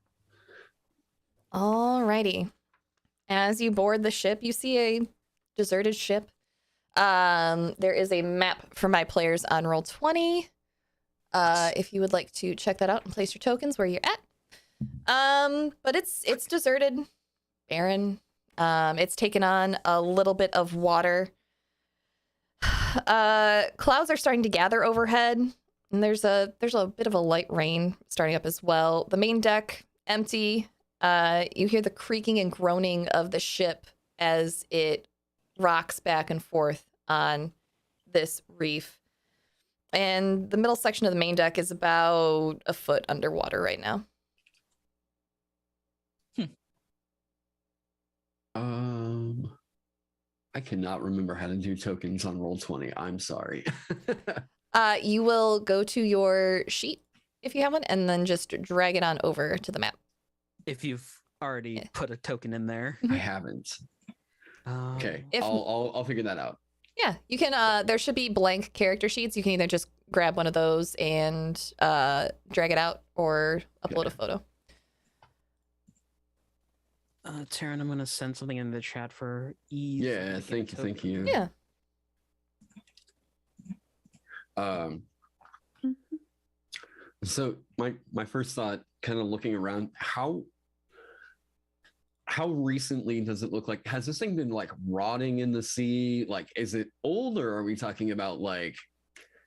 Alrighty. As you board the ship, you see a deserted ship. There is a map for my players on Roll20. If you would like to check that out and place your tokens where you're at. But it's deserted, barren. It's taken on a little bit of water. Clouds are starting to gather overhead, and there's a bit of a light rain starting up as well. The main deck empty. You hear the creaking and groaning of the ship as it rocks back and forth on this reef. And the middle section of the main deck is about a foot underwater right now. I cannot remember how to do tokens on Roll20. I'm sorry. You will go to your sheet if you have one, and then just drag it on over to the map. If you've already Yeah. put a token in there. I haven't. Okay, If- I'll figure that out. Yeah, you can. There should be blank character sheets. You can either just grab one of those and drag it out, or upload a photo. Taron, I'm gonna send something in the chat for ease. Yeah, thank you. Yeah. So my first thought, kind of looking around, how recently does it look like? Has this thing been like rotting in the sea? Like, is it old, or are we talking about like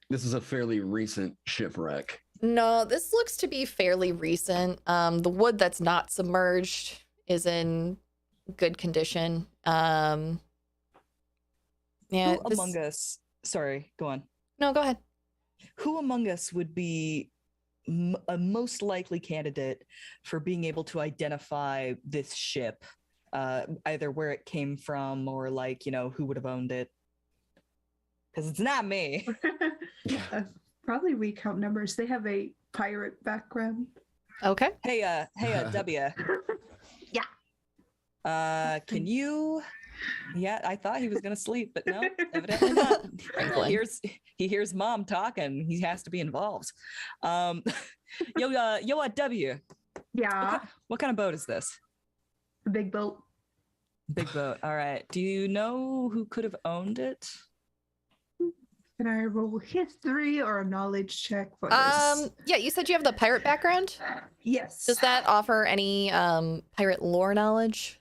this is a fairly recent shipwreck? No, this looks to be fairly recent. The wood that's not submerged is in good condition. Yeah. Who among us? Sorry, go on. No, go ahead. Who among us would be a most likely candidate for being able to identify this ship, either where it came from or like, you know, who would have owned it? Because it's not me. Probably recount numbers. They have a pirate background. Okay. Hey, W. Yeah. Can you? Yeah, I thought he was gonna sleep, but no, evidently not. Franklin. He hears mom talking. He has to be involved. Yo, W. Yeah. What kind of boat is this? A big boat. Big boat. All right. Do you know who could have owned it? Can I roll history or a knowledge check for this? Yeah, you said you have the pirate background. Yes. Does that offer any pirate lore knowledge?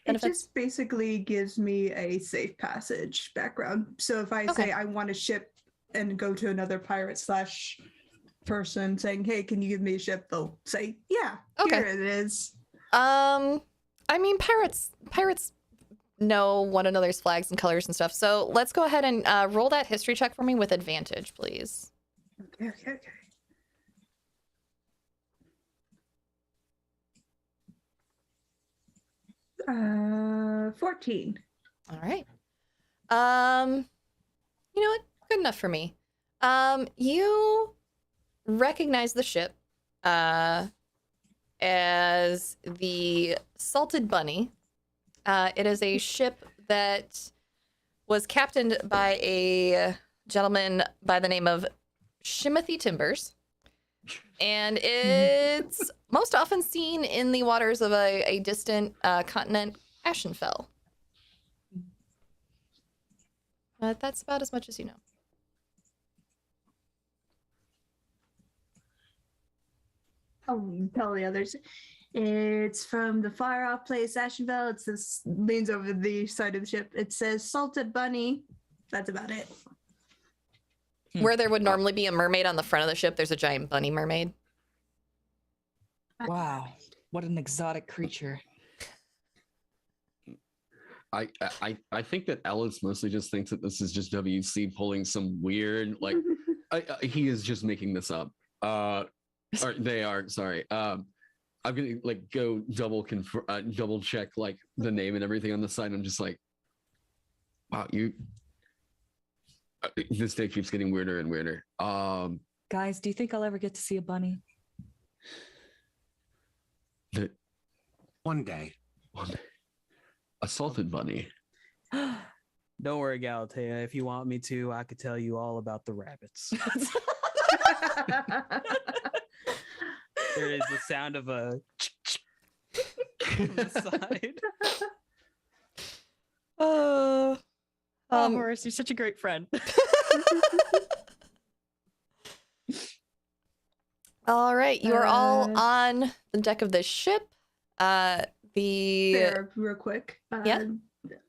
It benefits? just basically gives me a safe passage background. So if I Okay. say I want a ship and go to another pirate slash person saying, hey, can you give me a ship? They'll say, yeah, Okay. here it is. I mean, pirates know one another's flags and colors and stuff. So let's go ahead and roll that history check for me with advantage, please. Okay. 14. All right. You know what? Good enough for me. You recognize the ship as the Salted Bunny. It is a ship that was captained by a gentleman by the name of Shimothy Timbers. And it's most often seen in the waters of a distant continent, Ashenfell. That's about as much as you know. I'll tell the others. It's from the far off place, Ashenville. It says, leans over the side of the ship. It says Salted Bunny. That's about it. Where there would normally be a mermaid on the front of the ship, there's a giant bunny mermaid. Wow, what an exotic creature. I think that Elyts mostly just thinks that this is just WC pulling some weird, like, he is just making this up. Or they are, sorry. I'm gonna like go double check like the name and everything on the side. I'm just like, wow, this day keeps getting weirder and weirder. Guys, do you think I'll ever get to see a bunny? One day. A salted bunny. Don't worry, Galatea. If you want me to, I could tell you all about the rabbits. There is the sound of a on the side. Oh, Horace, you're such a great friend. All right, you are all on the deck of the ship. There, real quick. Yeah.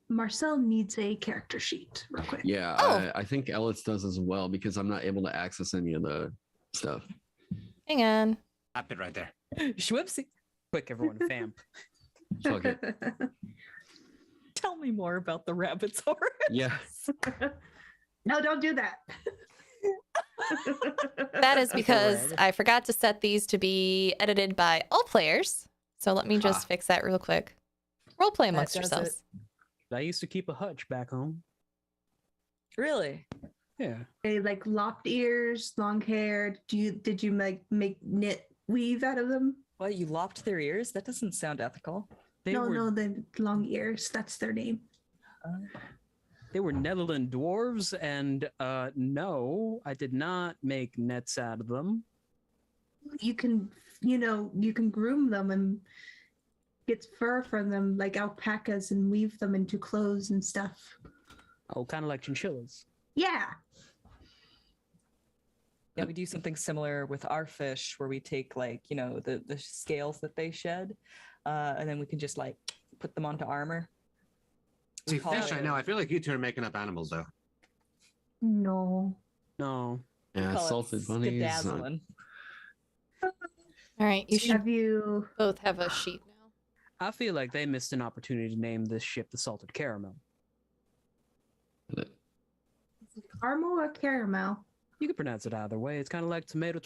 Marcel needs a character sheet, real quick. Yeah, Oh. I think Elyts does as well because I'm not able to access any of the stuff. Hang on. Tap it right there. Schwipsy. Quick, everyone, fam. Fuck it. Tell me more about the rabbits, Horace. Yeah. No, don't do that. That is because I forgot to set these to be edited by all players. So let me just fix that real quick. Role play amongst That does yourselves. I used to keep a hutch back home. Really? Yeah. They like locked ears, long hair. Did you make knit weave out of them? What, you lopped their ears? That doesn't sound ethical. They No, were the long ears. That's their name. They were Netherland dwarves, and no, I did not make nets out of them. You can, you can groom them and get fur from them like alpacas and weave them into clothes and stuff. Oh, kind of like chinchillas. Yeah. Yeah, we do something similar with our fish where we take like, the scales that they shed, and then we can just like put them onto armor. See, call fish, it- I know. I feel like you two are making up animals, though. No. No. Yeah, Call it salted bunnies. skedazzling. All right, you should Have you? both have a sheet now. I feel like they missed an opportunity to name this ship the Salted Caramel. Caramel or caramel? You could pronounce it either way. It's kind of like tomato.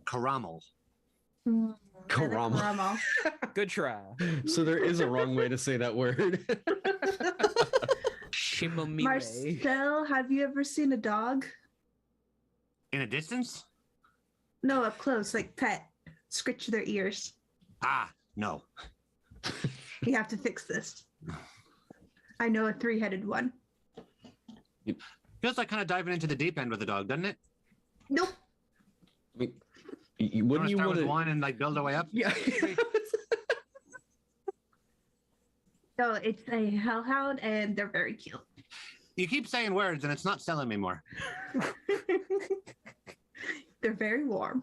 Caramel. Caramel. Caramel. Good try. So there is a wrong way to say that word. Shimomire. Marcel, have you ever seen a dog? In a distance? No, up close, like pet. Scratch their ears. Ah, no. You have to fix this. I know a 3-headed one. Feels like kind of diving into the deep end with a dog, doesn't it? Nope. I mean, You wouldn't you start want with to? one and like build our way up? Yeah. So it's a hellhound, and they're very cute. You keep saying words and it's not selling me more. They're very warm.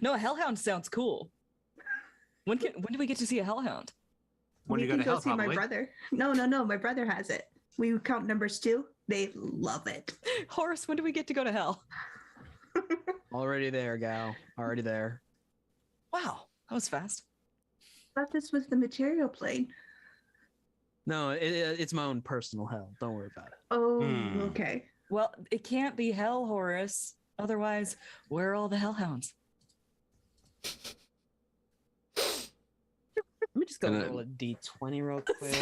No, a hellhound sounds cool. When do we get to see a hellhound? When you you go can to hell, see probably. my brother. No. My brother has it. We count numbers too. They love it. Horace, when do we get to go to hell? Already there, gal. Already there. Wow, that was fast. Thought this was the material plane. No, it's my own personal hell. Don't worry about it. Oh, Hmm. okay. Well, it can't be hell, Horace. Otherwise, where are all the hellhounds? Let me just go And roll a d20 real quick.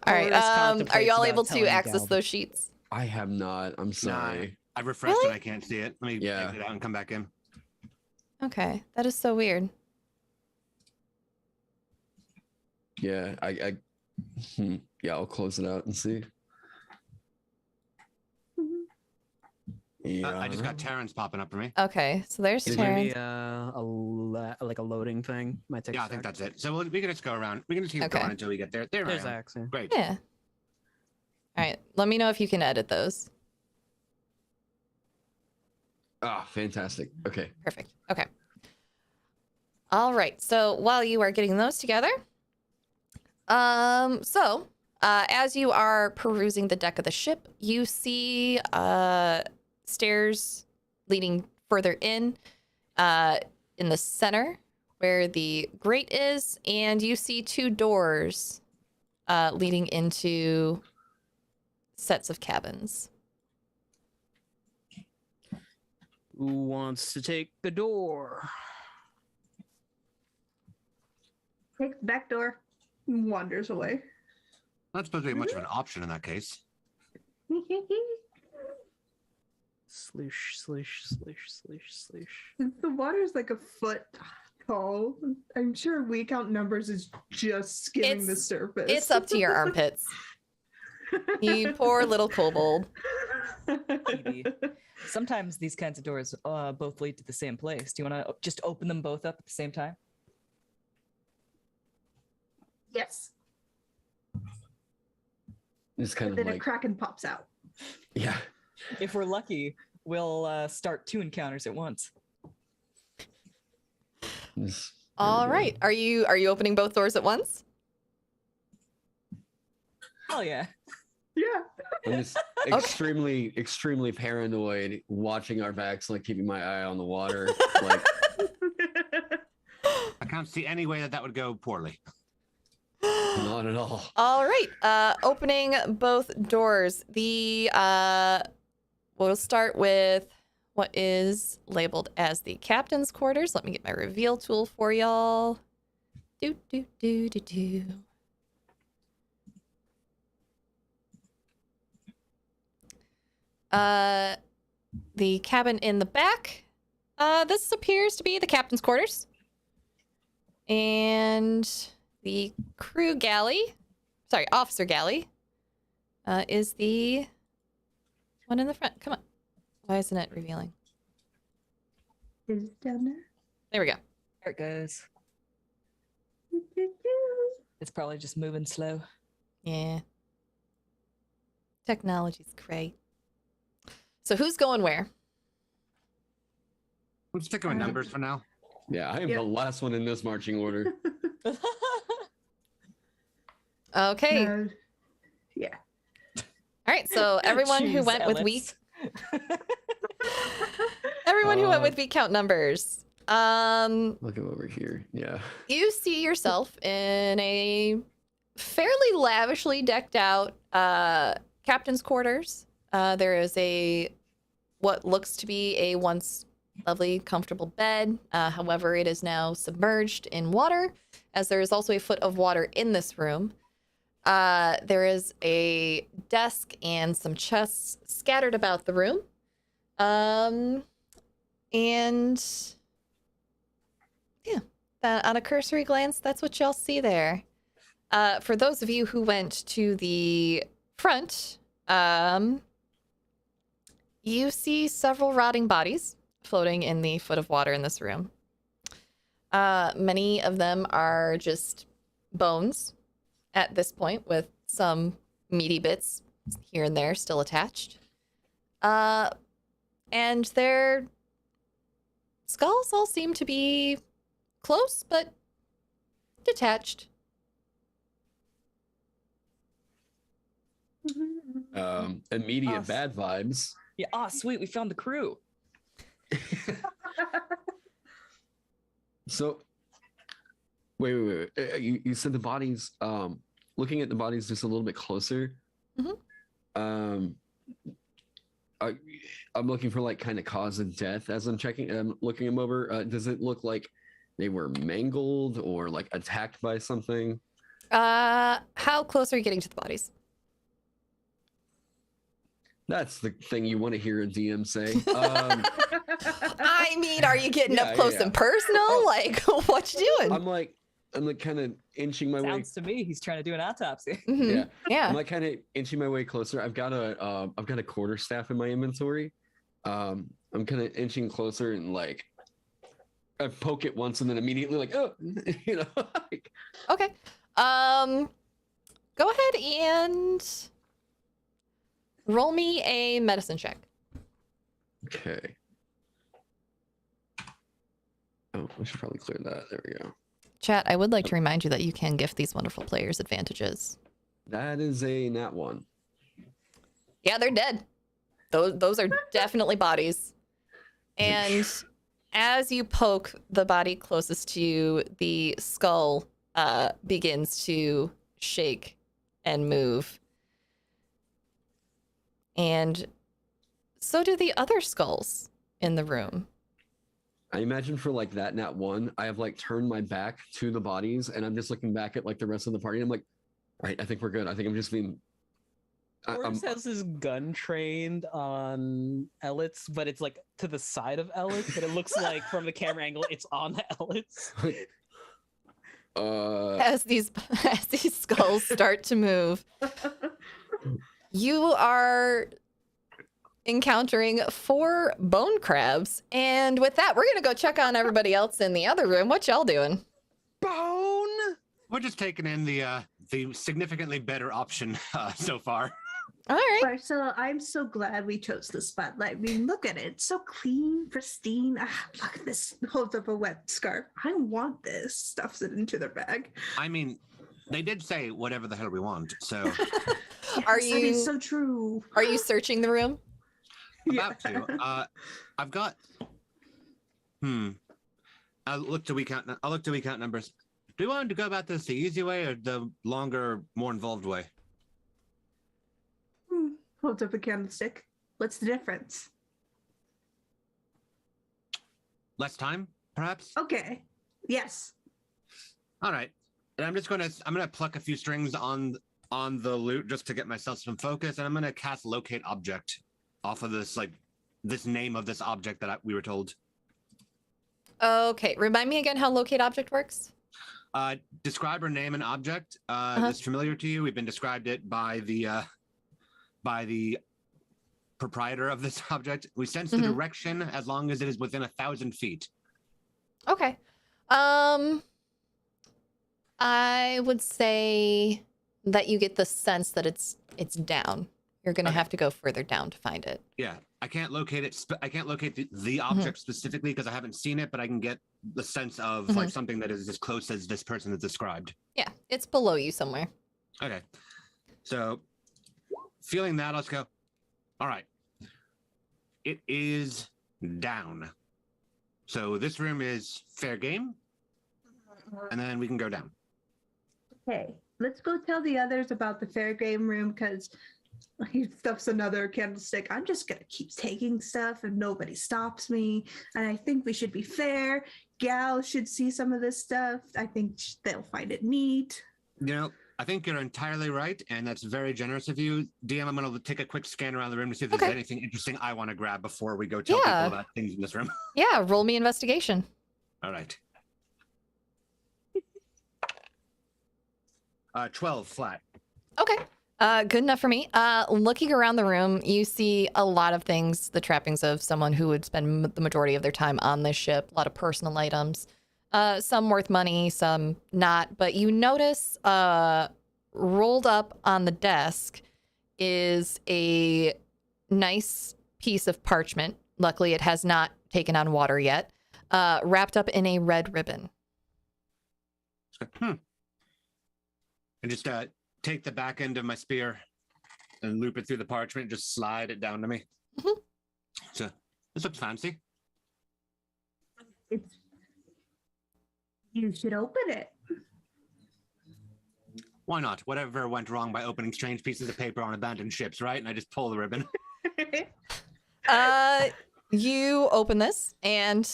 All right. Horace Are contemplates y'all about able to telling access Gal. those sheets? I have not. I'm sorry. I refreshed Really? and I can't see it. Let me Yeah. exit out and come back in. Okay, that is so weird. Yeah, yeah, I'll close it out and see. Yeah, I just got Taron's popping up for me. Okay, so there's It might be Terrence. like a loading thing. Might take. Yeah, a I think sec. that's it. So we can just go around. We can just keep Okay. going until we get there. There I There's am. Axe. Yeah. Great. Yeah. All right, let me know if you can edit those. fantastic. Okay. Perfect. Okay. All right. So while you are getting those together, as you are perusing the deck of the ship, you see stairs leading further in the center where the grate is, and you see 2 doors leading into sets of cabins. Who wants to take the door? Takes the back door, wanders away. Not supposed to be much of an option in that case. Sloosh, sloosh, sloosh, sloosh, sloosh. The water's like a foot tall. I'm sure we count numbers is just skimming the It's- surface. It's up to your armpits. You poor little kobold. Maybe. Sometimes these kinds of doors both lead to the same place. Do you want to just open them both up at the same time? Yes. It's kind And of then a like, kraken pops out. yeah. If we're lucky, we'll start 2 encounters at once. All right. Are you opening both doors at once? Hell yeah. Yeah. I'm just extremely paranoid, watching our backs, like keeping my eye on the water. Like, I can't see any way that would go poorly. not at all. All right. Opening both doors. We'll start with what is labeled as the captain's quarters. Let me get my reveal tool for y'all. Do do do do do. The cabin in the back. This appears to be the captain's quarters. And the crew galley sorry, Officer Galley is the one in the front. Come on. Why isn't it revealing? Is it down there? There we go. There it goes. It's probably just moving slow. Yeah. Technology's great. So who's going where? I'm sticking with numbers for now. Yeah, I am the last one in this marching order. Okay. Yeah. All right. So everyone who Choose went with Elyts. weak, everyone who went with weak count numbers. Look over here. Yeah. You see yourself in a fairly lavishly decked out captain's quarters. There is what looks to be a once lovely, comfortable bed. However, it is now submerged in water, as there is also a foot of water in this room. There is a desk and some chests scattered about the room. And yeah, on a cursory glance, that's what y'all see there. For those of you who went to the front, you see several rotting bodies floating in the foot of water in this room. Many of them are just bones at this point, with some meaty bits here and there still attached. And their skulls all seem to be close, but detached. Immediate Oh, bad vibes. Yeah. Oh, sweet. We found the crew. So, wait. You said the bodies. Looking at the bodies just a little bit closer. Mhm. I'm looking for like kind of cause of death as I'm looking them over. Does it look like they were mangled or like attacked by something? How close are you getting to the bodies? That's the thing you want to hear a DM say. I mean, are you getting Yeah, up close yeah. and personal? Oh. Like, what you doing? I'm like kind of inching my way. Sounds to me he's trying to do an autopsy. Mhm. Yeah. Yeah. I'm like kind of inching my way closer. I've got a quarterstaff in my inventory. I'm kind of inching closer and like I poke it once and then immediately like like, Okay. Go ahead and roll me a medicine check. okay. Oh, I should probably clear that. There we go. Chat, I would like to remind you that you can gift these wonderful players advantages. That is a nat one. Yeah, they're dead. Those are definitely bodies. And as you poke the body closest to you, the skull begins to shake and move. And so do the other skulls in the room. I imagine for like that nat one, I have like turned my back to the bodies and I'm just looking back at like the rest of the party. And I'm like, all right, I think we're good. I think I'm just being. Horace has his gun trained on Elyts, but it's like to the side of Elyts, but it looks like from the camera angle it's on the Elyts. As these skulls start to move, you are encountering 4 bone crabs. And with that, we're gonna go check on everybody else in the other room. What y'all doing? Bone. We're just taking in the significantly better option so far. All right. Marcel, I'm so glad we chose this spotlight. I mean, look at it. It's so clean, pristine. Look at this. Holds up a wet scarf. I want this. Stuffs it into their bag. I mean, they did say whatever the hell we want, so Are Yes, that is you- so true? Are you searching the room? about to. I've got. I'll look to weak count numbers. Do you want to go about this the easy way or the longer, more involved way? Holds up a candlestick. What's the difference? Less time, perhaps? Okay. Yes. All right. And I'm gonna pluck a few strings on the loot just to get myself some focus, and I'm gonna cast locate object off of this name of this object that we were told. Okay. Remind me again how locate object works. Describe or name an object that's familiar to you. We've been described it by the proprietor of this object. We sense the direction as long as it is within 1,000 feet. Okay. I would say that you get the sense that it's down. You're gonna have to go further down to find it. Yeah, I can't locate it. I can't locate the object specifically because I haven't seen it, but I can get the sense of like something that is as close as this person has described. Yeah, it's below you somewhere. Okay, so feeling that, let's go. All right, it is down. So this room is fair game, and then we can go down. Okay, let's go tell the others about the fair game room because he stuffs another candlestick. I'm just gonna keep taking stuff and nobody stops me. And I think we should be fair. Gal should see some of this stuff. I think they'll find it neat. You know, I think you're entirely right, and that's very generous of you. DM, I'm going to take a quick scan around the room to see if there's anything interesting I want to grab before we go tell people about things in this room. Yeah, roll me investigation. All right. 12 flat. Okay. Good enough for me. Looking around the room, you see a lot of things, the trappings of someone who would spend the majority of their time on this ship, a lot of personal items, some worth money, some not. But you notice rolled up on the desk is a nice piece of parchment. Luckily, it has not taken on water yet, wrapped up in a red ribbon. And just take the back end of my spear and loop it through the parchment, just slide it down to me. So this looks fancy. You should open it. Why not? Whatever went wrong by opening strange pieces of paper on abandoned ships, right? And I just pull the ribbon. You open this and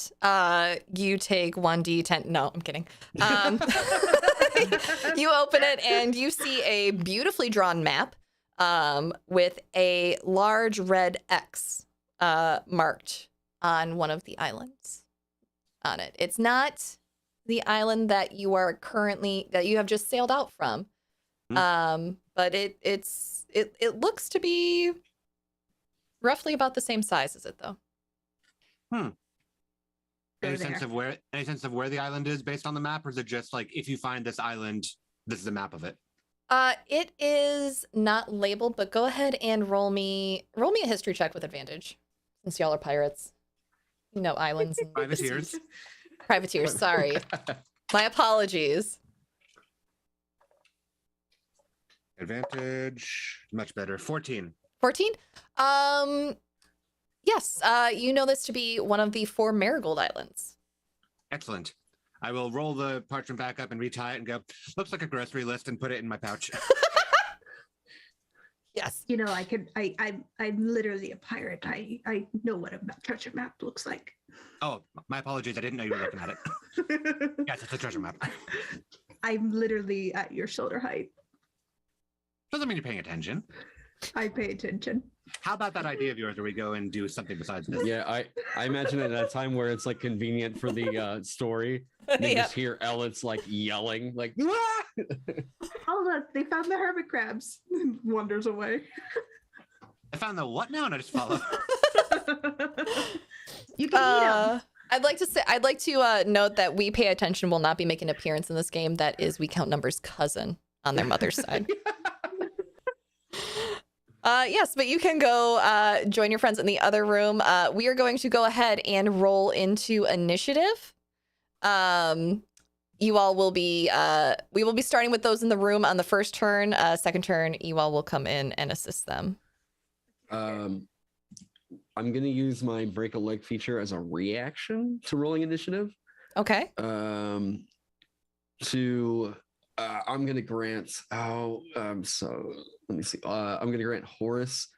you take 1d10. No, I'm kidding. You open it and you see a beautifully drawn map with a large red X marked on one of the islands on it. It's not the island that you have just sailed out from, but it looks to be roughly about the same size as it, though. Any sense of where the island is based on the map, or is it just like if you find this island, this is a map of it? It is not labeled, but go ahead and roll me a history check with advantage, since y'all are pirates. You know, islands and Privateers. Privateers, sorry. My apologies. Advantage, much better. 14. 14? Yes, you know this to be one of the 4 Marigold Islands. Excellent. I will roll the parchment back up and retie it and go, looks like a grocery list, and put it in my pouch. Yes. You know, I'm literally a pirate. I know what a treasure map looks like. Oh, my apologies. I didn't know you were looking at it. Yes, it's a treasure map. I'm literally at your shoulder height. Doesn't mean you're paying attention. I pay attention. How about that idea of yours where we go and do something besides this? Yeah, I imagine at that time where it's like convenient for the story. You just hear Elyts like yelling, like, "Ah!" Oh look, they found the hermit crabs. Wanders away. I found the what now? And I just follow. You can eat them. I'd like to note that We Pay Attention will not be making an appearance in this game. That is We Count Numbers' cousin on their mother's side. Yes, but you can go join your friends in the other room. We are going to go ahead and roll into initiative. You all will be, we will be starting with those in the room on the first turn. Second turn, you all will come in and assist them. I'm going to use my break a leg feature as a reaction to rolling initiative. Okay. I'm going to grant, so let me see. I'm going to grant Horace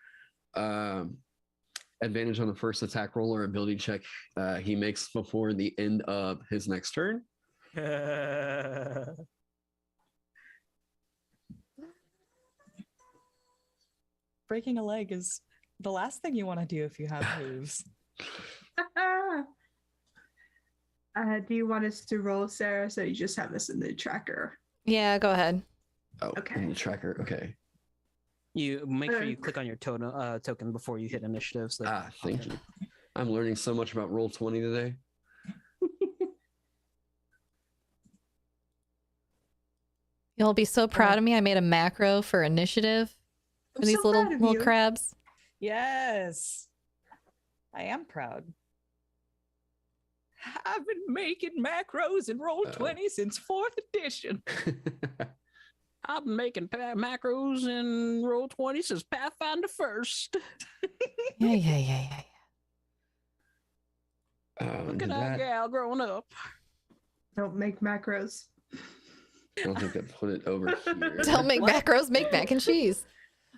advantage on the first attack roll or ability check he makes before the end of his next turn. Breaking a leg is the last thing you want to do if you have moves. Do you want us to roll, Sarah? So you just have this in the tracker. Yeah, go ahead. Oh, Okay. in the tracker. Okay. You make sure you click on your token before you hit initiative. So that Thank you. I'm learning so much about Roll20 today. You'll be so proud of me. I made a macro for initiative for I'm these so proud of little you. crabs. Yes. I am proud. I've been making macros in Roll20 since 4th edition. I've been making macros in Roll20 since Pathfinder first. Yeah. Look at Did that gal growing up. Don't make macros. I don't think I put it over here. Don't make What? macros, make mac and cheese.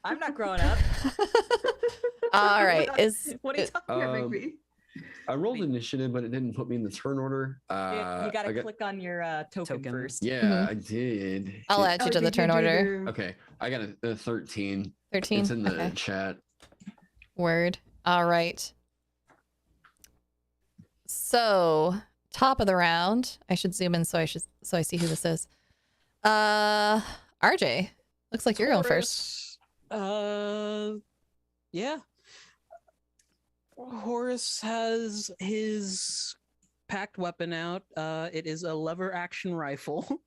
I'm not growing up. All right. What are you talking Yeah, Um, make me. I rolled initiative, but it didn't put me in the turn order. You gotta I got- click on your token Token. first. Yeah, I did. I'll It- add you to the turn order. Okay, I got a 13. 13. It's in the Okay. chat. Word. All right. So, top of the round. I should zoom in so I see who this is. RJ. Looks like you're going first. Yeah. Horace has his packed weapon out. It is a lever action rifle.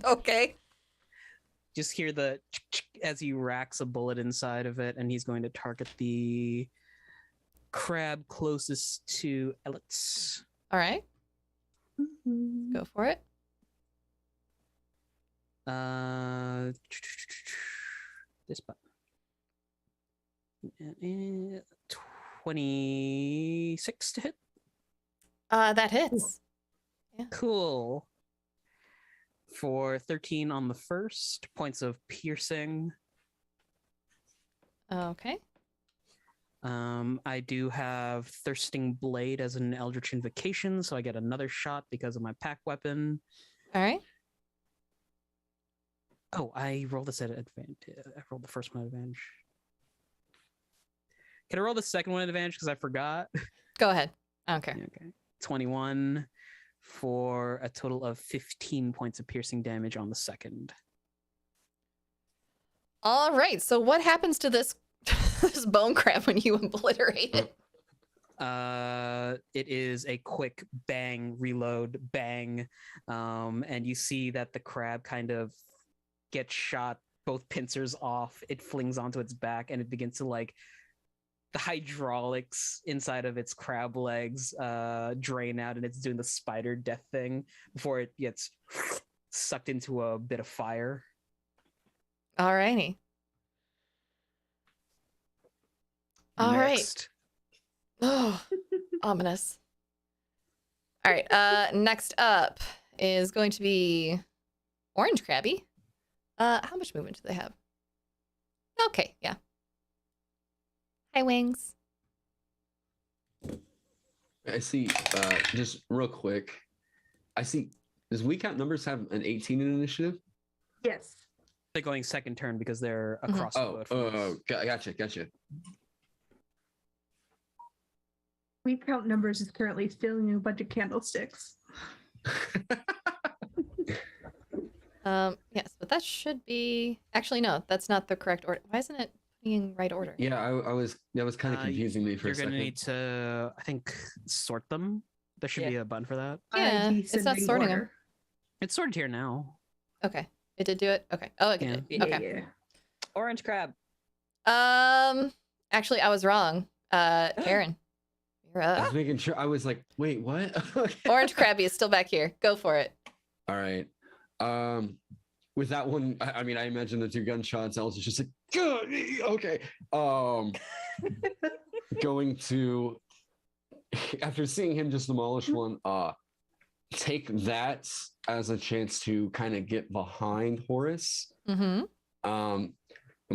Okay. Just hear the as he racks a bullet inside of it, and he's going to target the crab closest to Elyts. All right. Go for it. This button. 26 to hit. That hits. Cool. For 13 on the first, points of piercing. Okay. I do have Thirsting Blade as an Eldritch Invocation, so I get another shot because of my pack weapon. All right. Oh, I rolled this at advantage. I rolled the first one at advantage. Can I roll the second one at advantage because I forgot? Go ahead. I don't care. Okay. 21 for a total of 15 points of piercing damage on the second. All right. So what happens to this this bone crab when you obliterate it? It is a quick bang, reload, bang, and you see that the crab kind of gets shot, both pincers off. It flings onto its back, and it begins to like the hydraulics inside of its crab legs drain out, and it's doing the spider death thing before it gets sucked into a bit of fire. All righty. All right. Next. Oh, ominous. All right. Next up is going to be Orange Crabby. How much movement do they have? Okay, yeah. Hi, Wings. I see, just real quick, I see, does We Count Numbers have an 18 in initiative? Yes. They're going second turn because they're across the boat. from us. Gotcha. We Count Numbers is currently stealing a bunch of candlesticks. Yes, but that should be actually no, that's not the correct order. Why isn't it in right order? Yeah, I was, that was kind of confusing me for You're a second. gonna need to, I think, sort them. There should be a button for that. Yeah, it's not Descending sorting 'em. order. It's sorted here now. Okay. It did do it? Okay. Oh, it did. Yeah, Okay. yeah. Orange crab. Actually I was wrong. Taron. You're I up. was making sure, I was like, wait, what? Okay. Orange Crabby is still back here. Go for it. All right. With that one, I mean, I imagine the two gunshots. I was just like, "Good, okay. Going to, after seeing him just demolish one, take that as a chance to kind of get behind Horace. Mm-hmm. And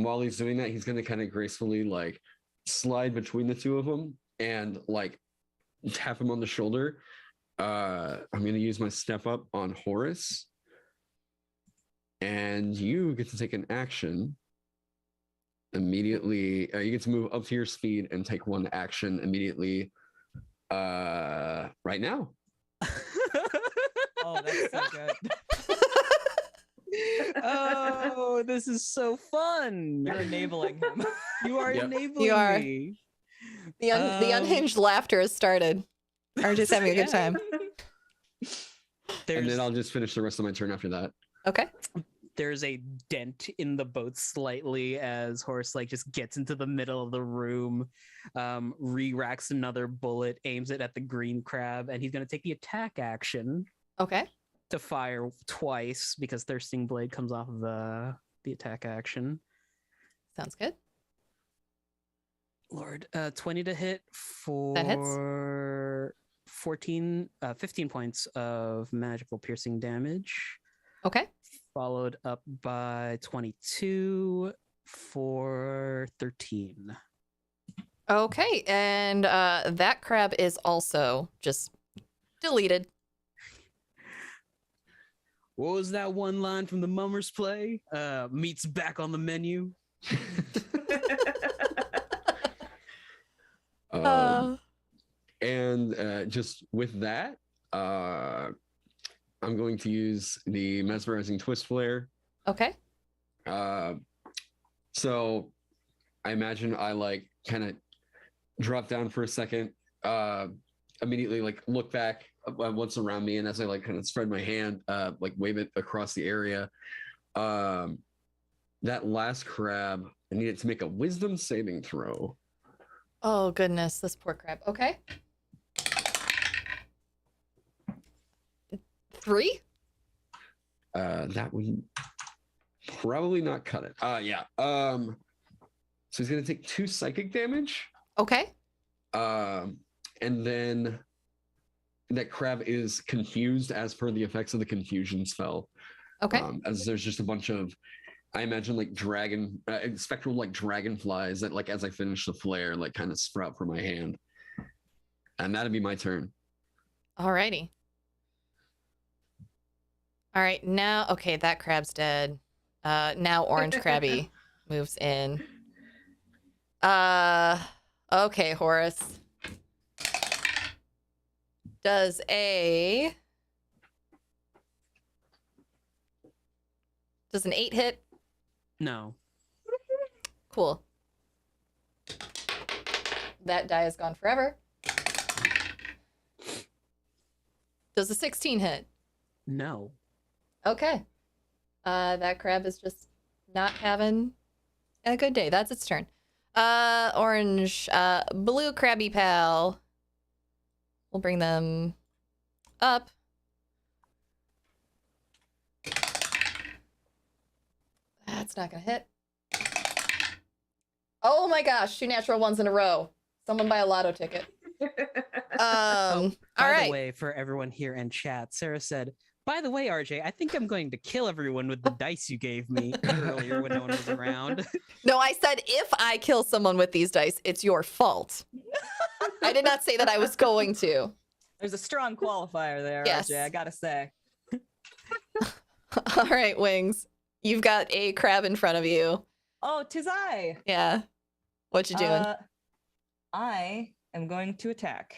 while he's doing that, he's going to kind of gracefully like slide between the two of them and like tap him on the shoulder. I'm going to use my step up on Horace. And you get to take an action immediately. You get to move up to your speed and take one action immediately Right now. Oh, that's so good. Oh, this is so fun. You're enabling him. You are Yep. enabling You are. me. The unhinged laughter has started. RJ's having a good Yeah. time. And There's then I'll just finish the rest of my turn after that. Okay. there's a dent in the boat slightly as Horace like just gets into the middle of the room, re-racks another bullet, aims it at the green crab, and he's gonna take the attack action Okay. to fire twice because Thirsting Blade comes off of the attack action. Sounds good. Lord, 20 to hit That hits. for 15 points of magical piercing damage, Okay. followed up by 22 for 13. Okay. And that crab is also just deleted. What was that one line from the Mummers play? Meat's back on the menu. And just with that, I'm going to use the mesmerizing twist flare. Okay. So I imagine I like kind of drop down for a second, immediately like look back at what's around me, and as I like kind of spread my hand, like wave it across the area. That last crab, I need it to make a wisdom saving throw. Oh, goodness. This poor crab. Okay. 3? That would probably not cut it. Yeah. So he's gonna take 2 psychic damage. Okay. And then that crab is confused as per the effects of the confusion spell. Okay. As there's just a bunch of, I imagine like spectral like dragonflies that like as I finish the flare like kind of sprout from my hand. And that'd be my turn. Alrighty. All right, now, okay, that crab's dead. Now Orange Crabby moves in. Okay, Horace. Does an 8 hit? No. Cool. That die is gone forever. Does a 16 hit? No. Okay. That crab is just not having a good day. That's its turn. Orange, blue crabby pal. We'll bring them up. That's not gonna hit. Oh my gosh, 2 natural ones in a row. Someone buy a lotto ticket. All By right. the way, for everyone here in chat, Sara said, by the way, RJ, I think I'm going to kill everyone with the dice you gave me earlier when no one was around. No, I said if I kill someone with these dice, it's your fault. I did not say that I was going to. There's a strong qualifier there, Yes. RJ, I gotta say. All right, Wings. You've got a crab in front of you. Oh, 'tis I. Yeah. What you doing? I am going to attack.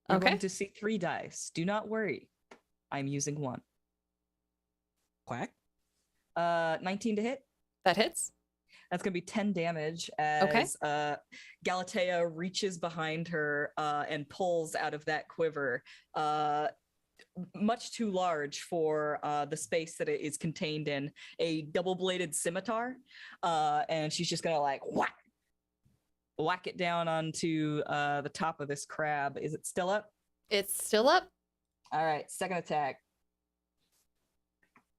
You're Okay. going to see 3 dice. Do not worry. I'm using 1. Quack. 19 to hit. That hits. That's going to be 10 damage as Galatea reaches behind her and pulls out of that quiver, much too large for the space that it is contained in, a double-bladed scimitar. And she's just going to like whack it down onto the top of this crab. Is it still up? It's still up. All right, second attack.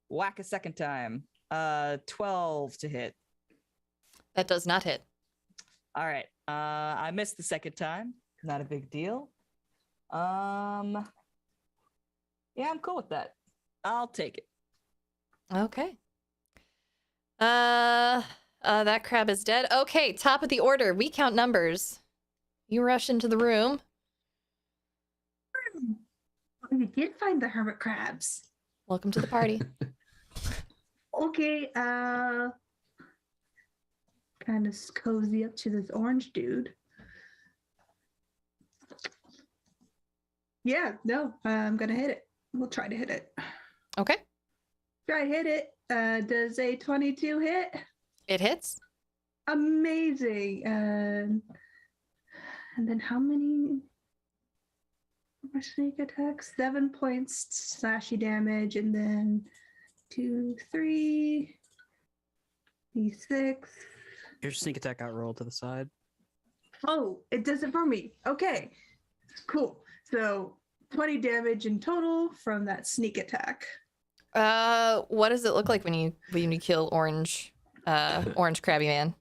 Whack a second time. 12 to hit. That does not hit. All right. I missed the second time. Not a big deal. Yeah, I'm cool with that. I'll take it. Okay. That crab is dead. Okay, top of the order. We count numbers. You rush into the room. We did find the hermit crabs. Welcome to the party. Okay, kind of cozy up to this orange dude. Yeah, no, I'm gonna hit it. We'll try to hit it. Okay. Try to hit it. Does a 22 hit? It hits. Amazing. And then how many more sneak attacks? 7 points slashy damage, and then 2, 3, D6. Your sneak attack got rolled to the side. Oh, it does it for me. Okay, cool. So 20 damage in total from that sneak attack. What does it look like when you kill orange crabby man?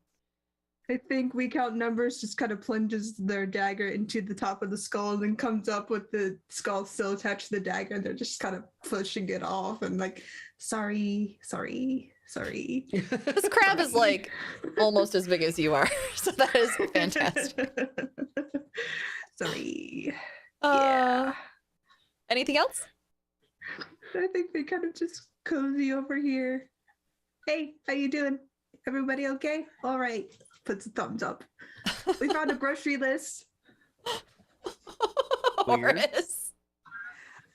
I think we count numbers just kind of plunges their dagger into the top of the skull and then comes up with the skull still attached to the dagger, and they're just kind of pushing it off and like, sorry. This crab is like almost as big as you are, so that is fantastic. Sorry. Yeah. Anything else? I think they kind of just cozy over here. Hey, how you doing? Everybody okay? All right. Puts a thumbs up. We found a grocery list. Horace.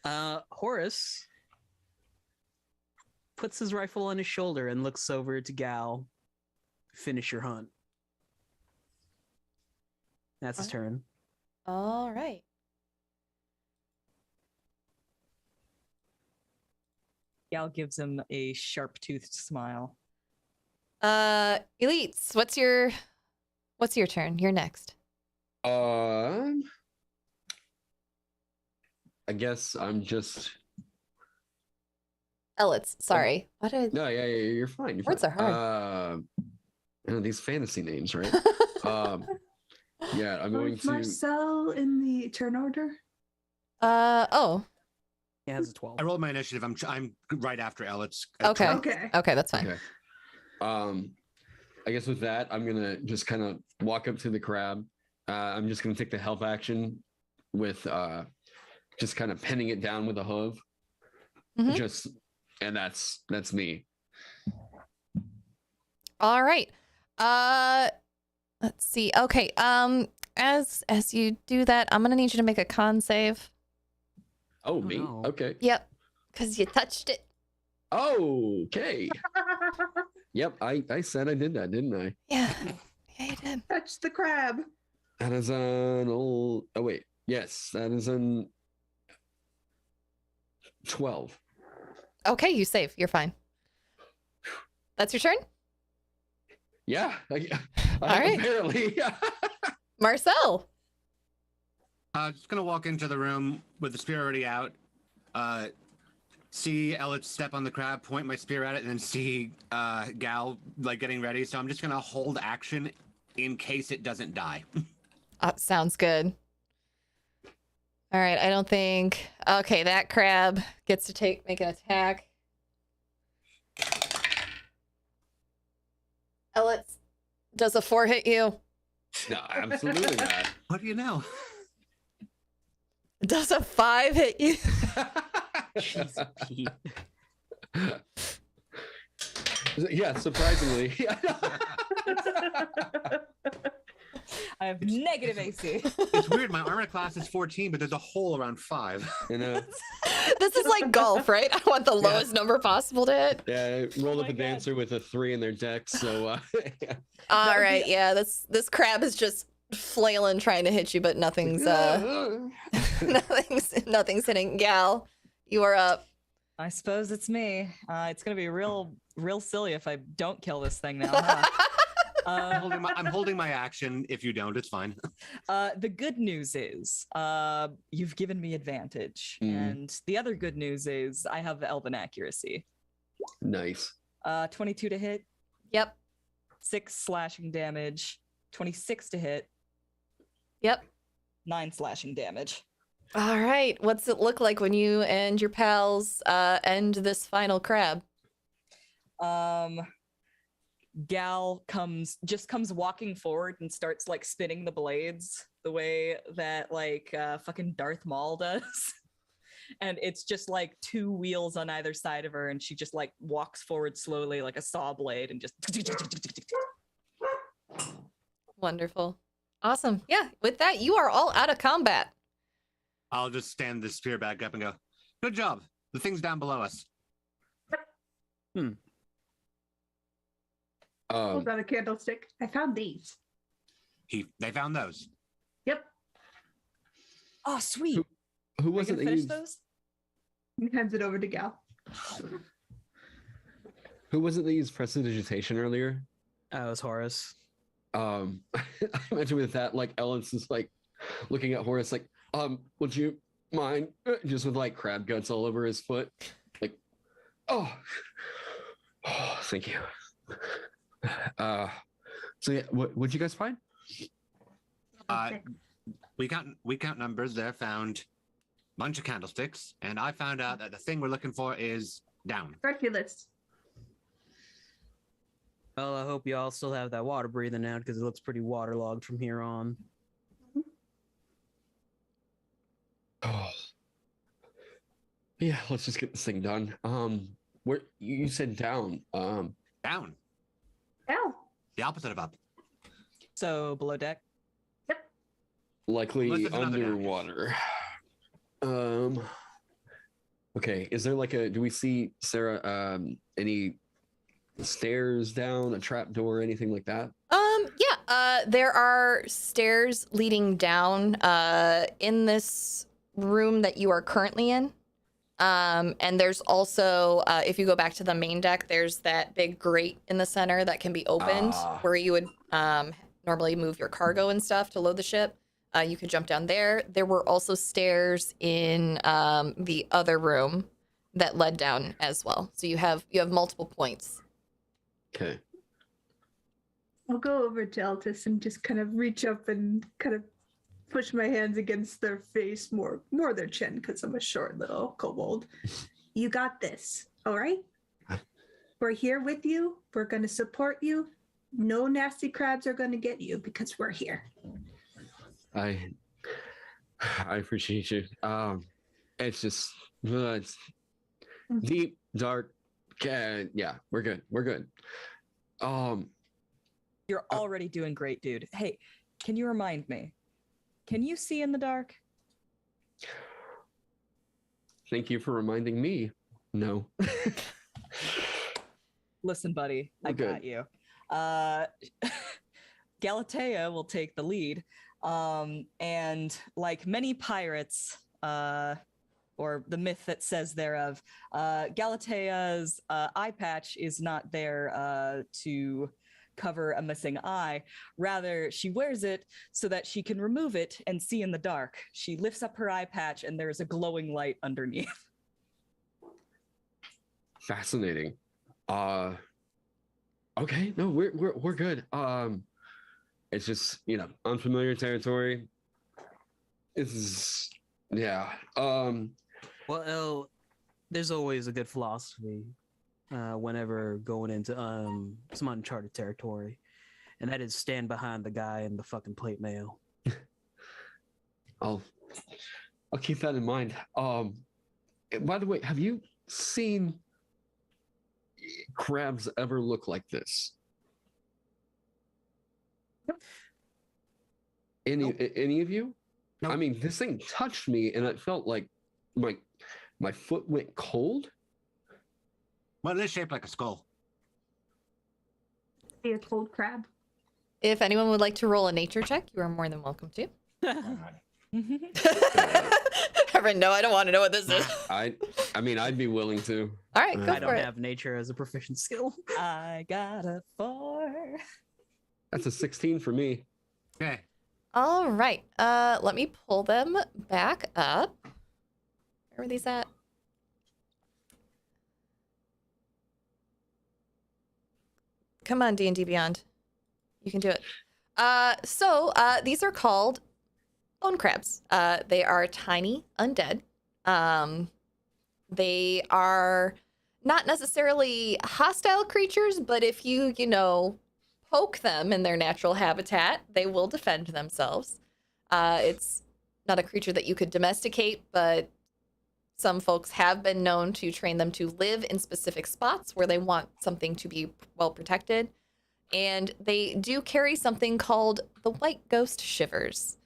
Horace puts his rifle on his shoulder and looks over to Gal. Finish your hunt. That's his turn. All right. Gal gives him a sharp-toothed smile. Elyts, what's your turn? You're next. I guess I'm just. Elyts, sorry. What did No, yeah, you're fine. Words fine. are hard. These fantasy names, right? Yeah, I'm going Was to. Marcel in the turn order? Oh, He has a 12. I rolled my initiative. I'm right after Elyts. okay. Okay. Okay, that's fine. Okay. I guess with that, I'm gonna just kind of walk up to the crab. I'm just gonna take the help action with just kind of pinning it down with a hoof. Mhm. And that's me. All right. Let's see. Okay. As you do that, I'm gonna need you to make a con save. Oh, Oh, me? no. Okay. Yep, because you touched it. Okay. Yep, I said I did that, didn't I? Yeah. Yeah, you did. Touch the crab. That is an old. Oh wait, yes, that is an 12. Okay, you save. You're fine. That's your turn, Yeah. All right. Apparently. Marcel. Just gonna walk into the room with the spear already out. See Elyts step on the crab, point my spear at it, and then see Gal like getting ready. So I'm just gonna hold action in case it doesn't die. Sounds good. All right, I don't think. Okay, that crab gets to make an attack. Elyts, does a 4 hit you? No, absolutely not. What do you know? Does a 5 hit you? Jeez, Pete. Yeah, surprisingly. I have negative AC. It's weird. My armor class is 14, but there's a hole around 5. You know, This is like golf, right? I want the lowest number possible to hit. yeah, I rolled Oh up my a God. dancer with a 3 in their deck, so All would right, be- yeah, this crab is just flailing trying to hit you, but nothing's nothing's hitting. Gal, you are up. I suppose it's me. It's gonna be real silly if I don't kill this thing now. Huh? I'm holding my action. If you don't, it's fine. The good news is you've given me advantage, and the other good news is I have elven accuracy. Nice. 22 to hit, Yep. 6 slashing damage. 26 to hit, Yep. 9 slashing damage. All right. What's it look like when you and your pals end this final crab? Gal comes walking forward and starts like spinning the blades the way that like fucking Darth Maul does. And it's just like 2 wheels on either side of her, and she just like walks forward slowly like a saw blade and just Wonderful. Awesome. Yeah. With that, you are all out of combat. I'll just stand the spear back up and go, good job. The thing's down below us. Hold on a candlestick. I found these. They found those. Yep. Oh, sweet. Who Are you was it gonna that finish used? those? He hands it over to Gal. Who was it that used prestidigitation earlier? It was Horace. I imagine with that, like Elyts is like looking at Horace, like, would you mind? Just with like crab guts all over his foot, like, oh, thank you. So yeah, what'd you guys find? We count numbers there, found a bunch of candlesticks, and I found out that the thing we're looking for is down. Hercules. Well, I hope you all still have that water breathing out because it looks pretty waterlogged from here on. Oh. Yeah, let's just get this thing done. Where you said down? Down. Gal. The opposite of up. So below deck. Likely Unless there's another down. underwater. Okay, is there like do we see, Sara, any stairs down, a trap door, anything like that? Yeah, there are stairs leading down in this room that you are currently in. And there's also, if you go back to the main deck, there's that big grate in the center that can be opened where you would normally move your cargo and stuff to load the ship. You could jump down there. There were also stairs in the other room that led down as well. So you have multiple points. Okay. I'll go over to Altus and just kind of reach up and kind of push my hands against their face, more their chin, because I'm a short little kobold. You got this, all right? We're here with you. We're going to support you. No nasty crabs are going to get you because we're here. I appreciate you. It's just it's deep, dark. Yeah, we're good. We're good. You're already doing great, dude. Hey, can you remind me? Can you see in the dark? Thank you for reminding me. No. Listen, buddy, We're I good. got you. Galatea will take the lead. And like many pirates, or the myth that says thereof, Galatea's eye patch is not there to cover a missing eye. Rather, she wears it so that she can remove it and see in the dark. She lifts up her eye patch and there's a glowing light underneath. Fascinating. Okay, no, we're good. It's just, unfamiliar territory. Yeah. Well, there's always a good philosophy whenever going into some uncharted territory, and that is stand behind the guy in the fucking plate mail. I'll keep that in mind. By the way, have you seen crabs ever look like this? Any of you? Nope. I mean, this thing touched me and it felt like my foot went cold. Well, it is shaped like a skull. Be a cold crab. If anyone would like to roll a nature check, you are more than welcome to. Everyone, no, I don't want to know what this is. I mean, I'd be willing to. All right, go I for don't it. have nature as a proficient skill. I got a 4. That's a 16 for me. Okay. All right. Let me pull them back up. Where are these at? Come on, D&D Beyond. You can do it. So these are called bone crabs. They are tiny undead. They are not necessarily hostile creatures, but if you poke them in their natural habitat, they will defend themselves. It's not a creature that you could domesticate, but some folks have been known to train them to live in specific spots where they want something to be well protected. And they do carry something called the white ghost shivers.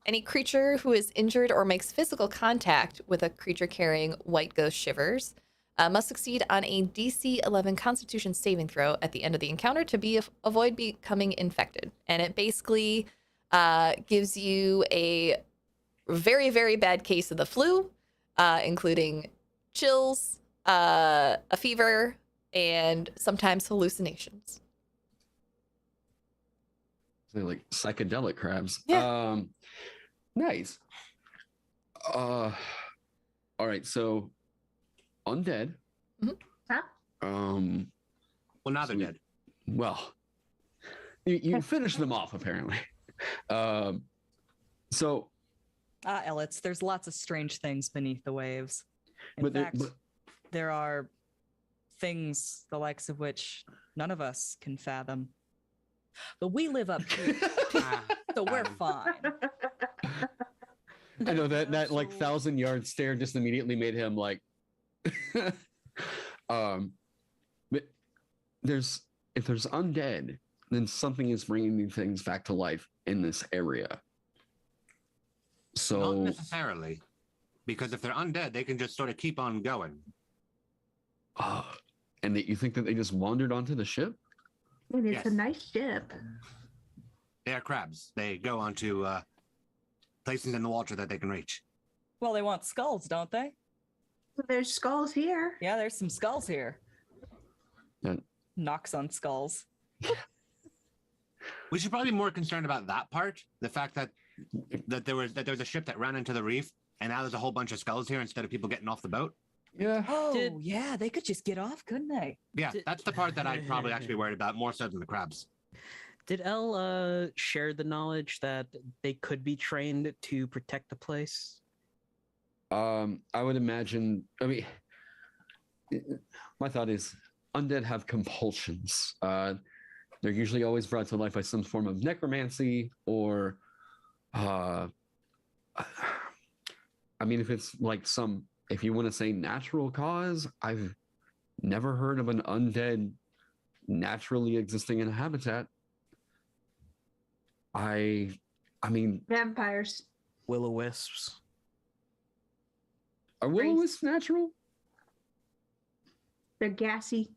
Any creature who is injured or makes physical contact with a creature carrying white ghost shivers must succeed on a DC 11 Constitution saving throw at the end of the encounter to avoid becoming infected. And it basically gives you a very, very bad case of the flu, including chills, a fever, and sometimes hallucinations. They're like psychedelic crabs. Yeah. Nice. All right, so undead. Huh? Well, now they're Sweet. dead. Well, you finish them off apparently. So, Elyts, there's lots of strange things beneath the waves. In But there- fact, but- there are things the likes of which none of us can fathom. But we live up here, so we're fine. I know that like 1,000-yard stare just immediately made him like. But if there's undead, then something is bringing things back to life in this area. Not So necessarily, because if they're undead, they can just sort of keep on going. and that you think that they just wandered onto the ship? And it's a Yes. nice ship. They are crabs. They go onto places in the water that they can reach. Well, they want skulls, don't they? There's skulls here. Yeah, there's some skulls here. Yeah. Knocks on skulls. We should probably be more concerned about that part. The fact that there was a ship that ran into the reef, and now there's a whole bunch of skulls here instead of people getting off the boat. Yeah. Oh, Did- yeah, they could just get off, couldn't they? Yeah, Did- that's the part that I'd probably actually be worried about more so than the crabs. Did Elle share the knowledge that they could be trained to protect the place? I would imagine. I mean, my thought is undead have compulsions. They're usually always brought to life by some form of necromancy or, I mean, if it's like if you want to say natural cause, I've never heard of an undead naturally existing in a habitat. I mean, Vampires. Will-o-wisps. are will-o-wisps natural? They're gassy.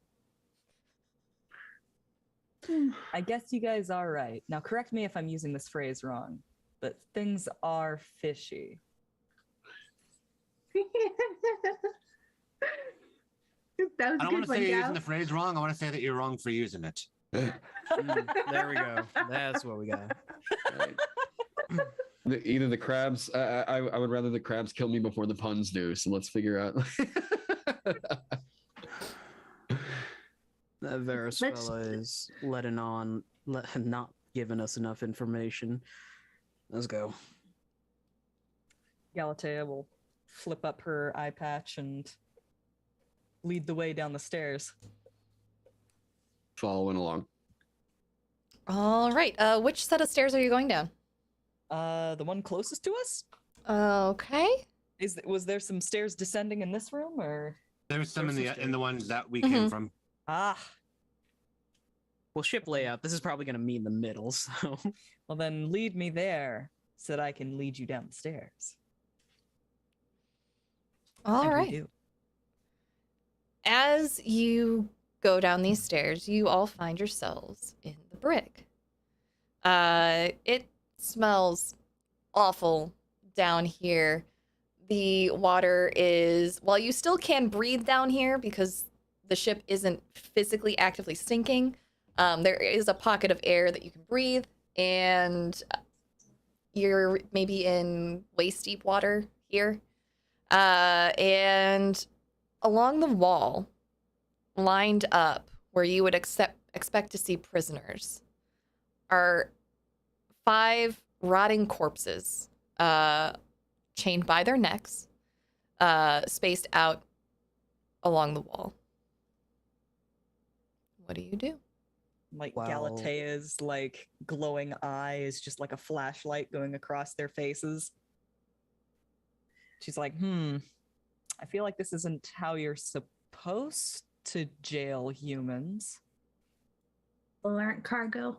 I guess you guys are right. Now, correct me if I'm using this phrase wrong, but things are fishy. That was I a don't good want to one, say you're Gal. using the phrase wrong. I want to say that you're wrong for using it. There we go. That's what we got. Right. Either the crabs. I would rather the crabs kill me before the puns do. So let's figure out. That Varus Let's- fella is not giving us enough information. Let's go. Galatea will flip up her eye patch and lead the way down the stairs. Following along. All right. Which set of stairs are you going down? The one closest to us? Okay. Was there some stairs descending in this room, or? There's some in There's some the ones that we Mhm. came from. Ah, Well, ship layout. This is probably going to meet in the middle. So well then lead me there so that I can lead you down the stairs. All And we right. do. As you go down these stairs, you all find yourselves in the brig. It smells awful down here. The water is, while you still can breathe down here because the ship isn't physically actively sinking, there is a pocket of air that you can breathe, and you're maybe in waist deep water here. And along the wall, lined up where you would expect to see prisoners, are 5 rotting corpses, chained by their necks, spaced out along the wall. What do you do? Like Wow. Galatea's like glowing eye is just like a flashlight going across their faces. She's like, I feel like this isn't how you're supposed to jail humans. Well, aren't cargo.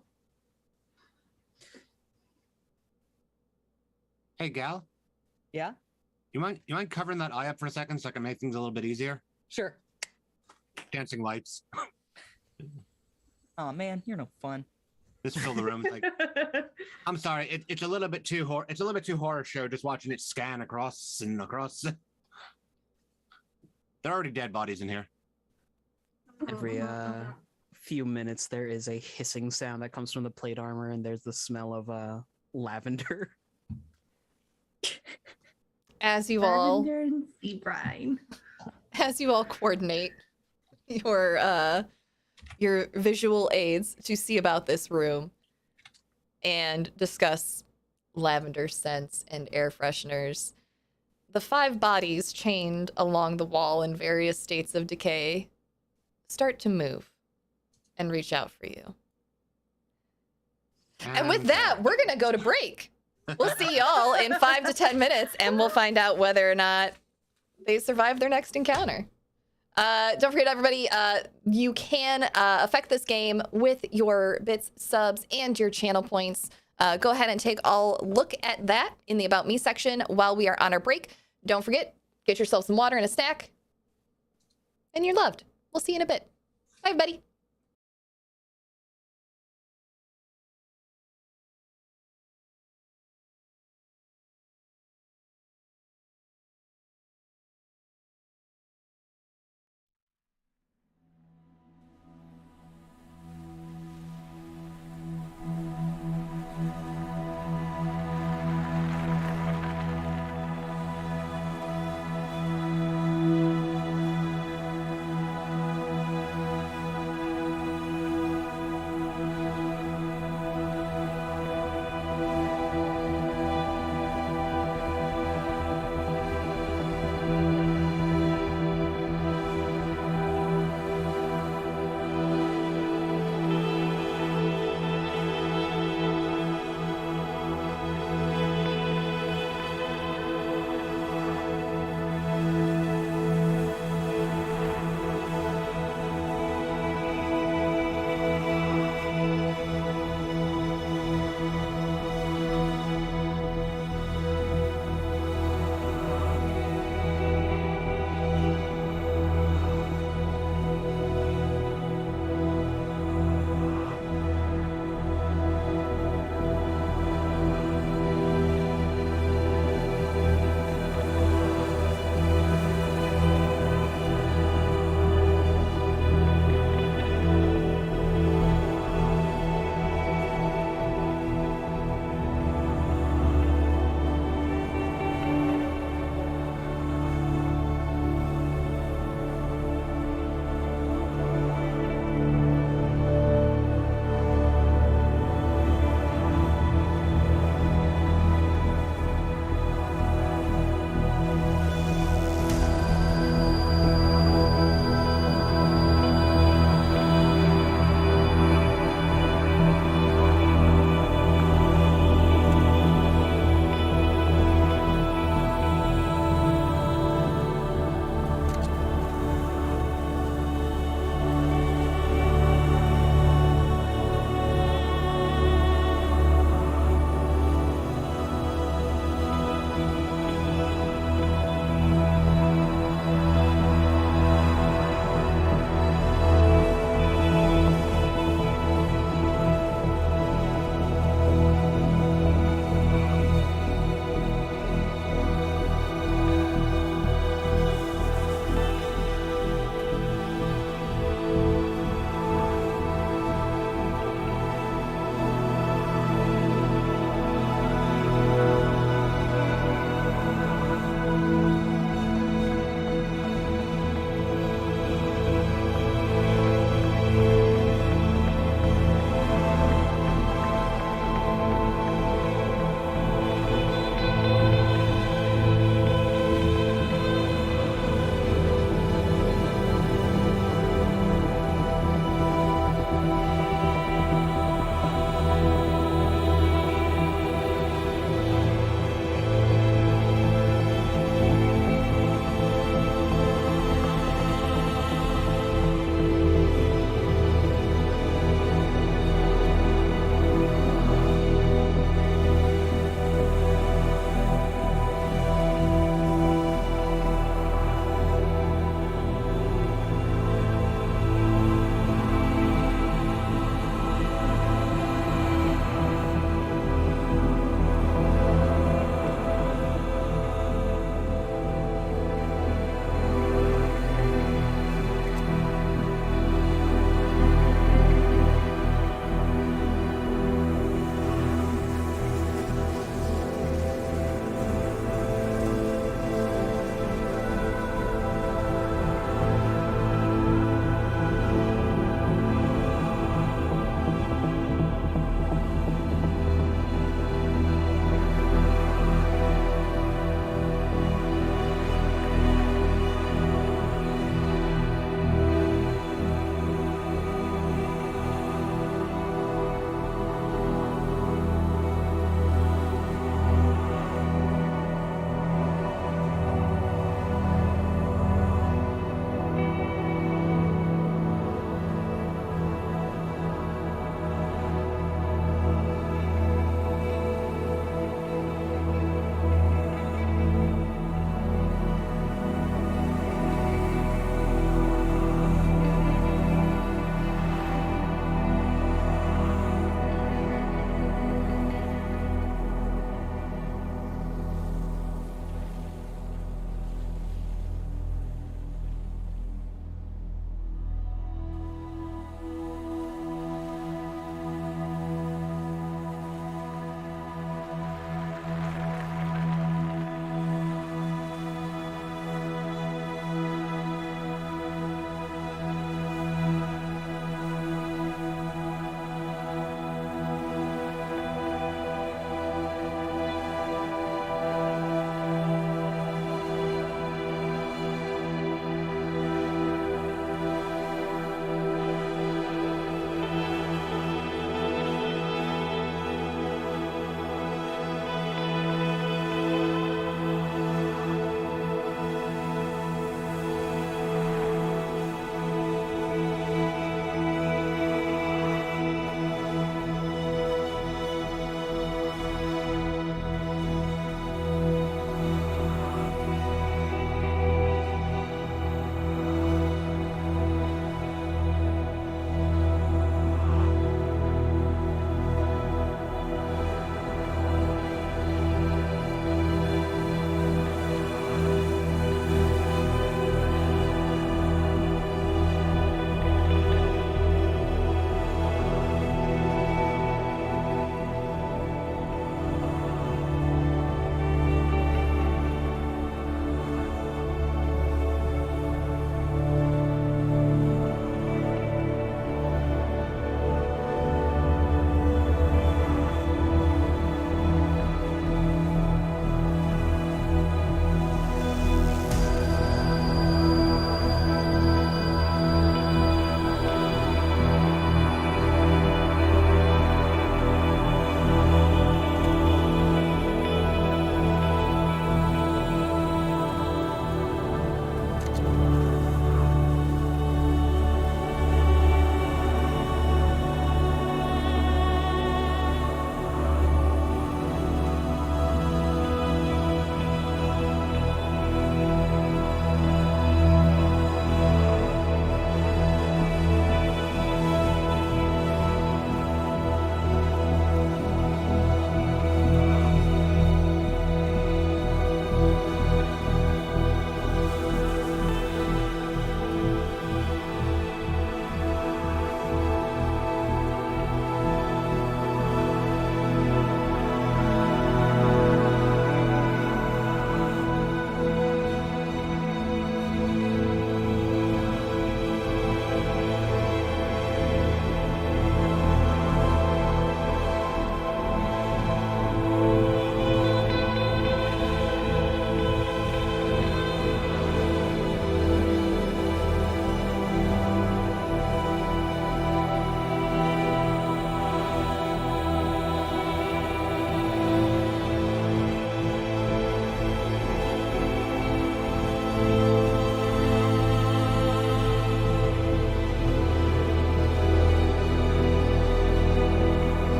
Hey, gal, Yeah, you mind covering that eye up for a second so I can make things a little bit easier? sure. Dancing lights. Oh man, you're no fun. Just fill the room. Like, I'm sorry, it's a little bit too horror show just watching it scan across and across. There are already dead bodies in here. Every few minutes, there is a hissing sound that comes from the plate armor, and there's the smell of lavender. As you all Lavender and sea brine. coordinate your visual aids to see about this room and discuss lavender scents and air fresheners, the 5 bodies chained along the wall in various states of decay start to move and reach out for you. And with that, we're going to go to break. We'll see y'all in 5 to 10 minutes, and we'll find out whether or not they survive their next encounter. Don't forget, everybody, you can affect this game with your bits, subs, and your channel points. Go ahead and take a look at that in the About Me section while we are on our break. Don't forget, get yourself some water and a snack. And you're loved. We'll see you in a bit. Bye, everybody.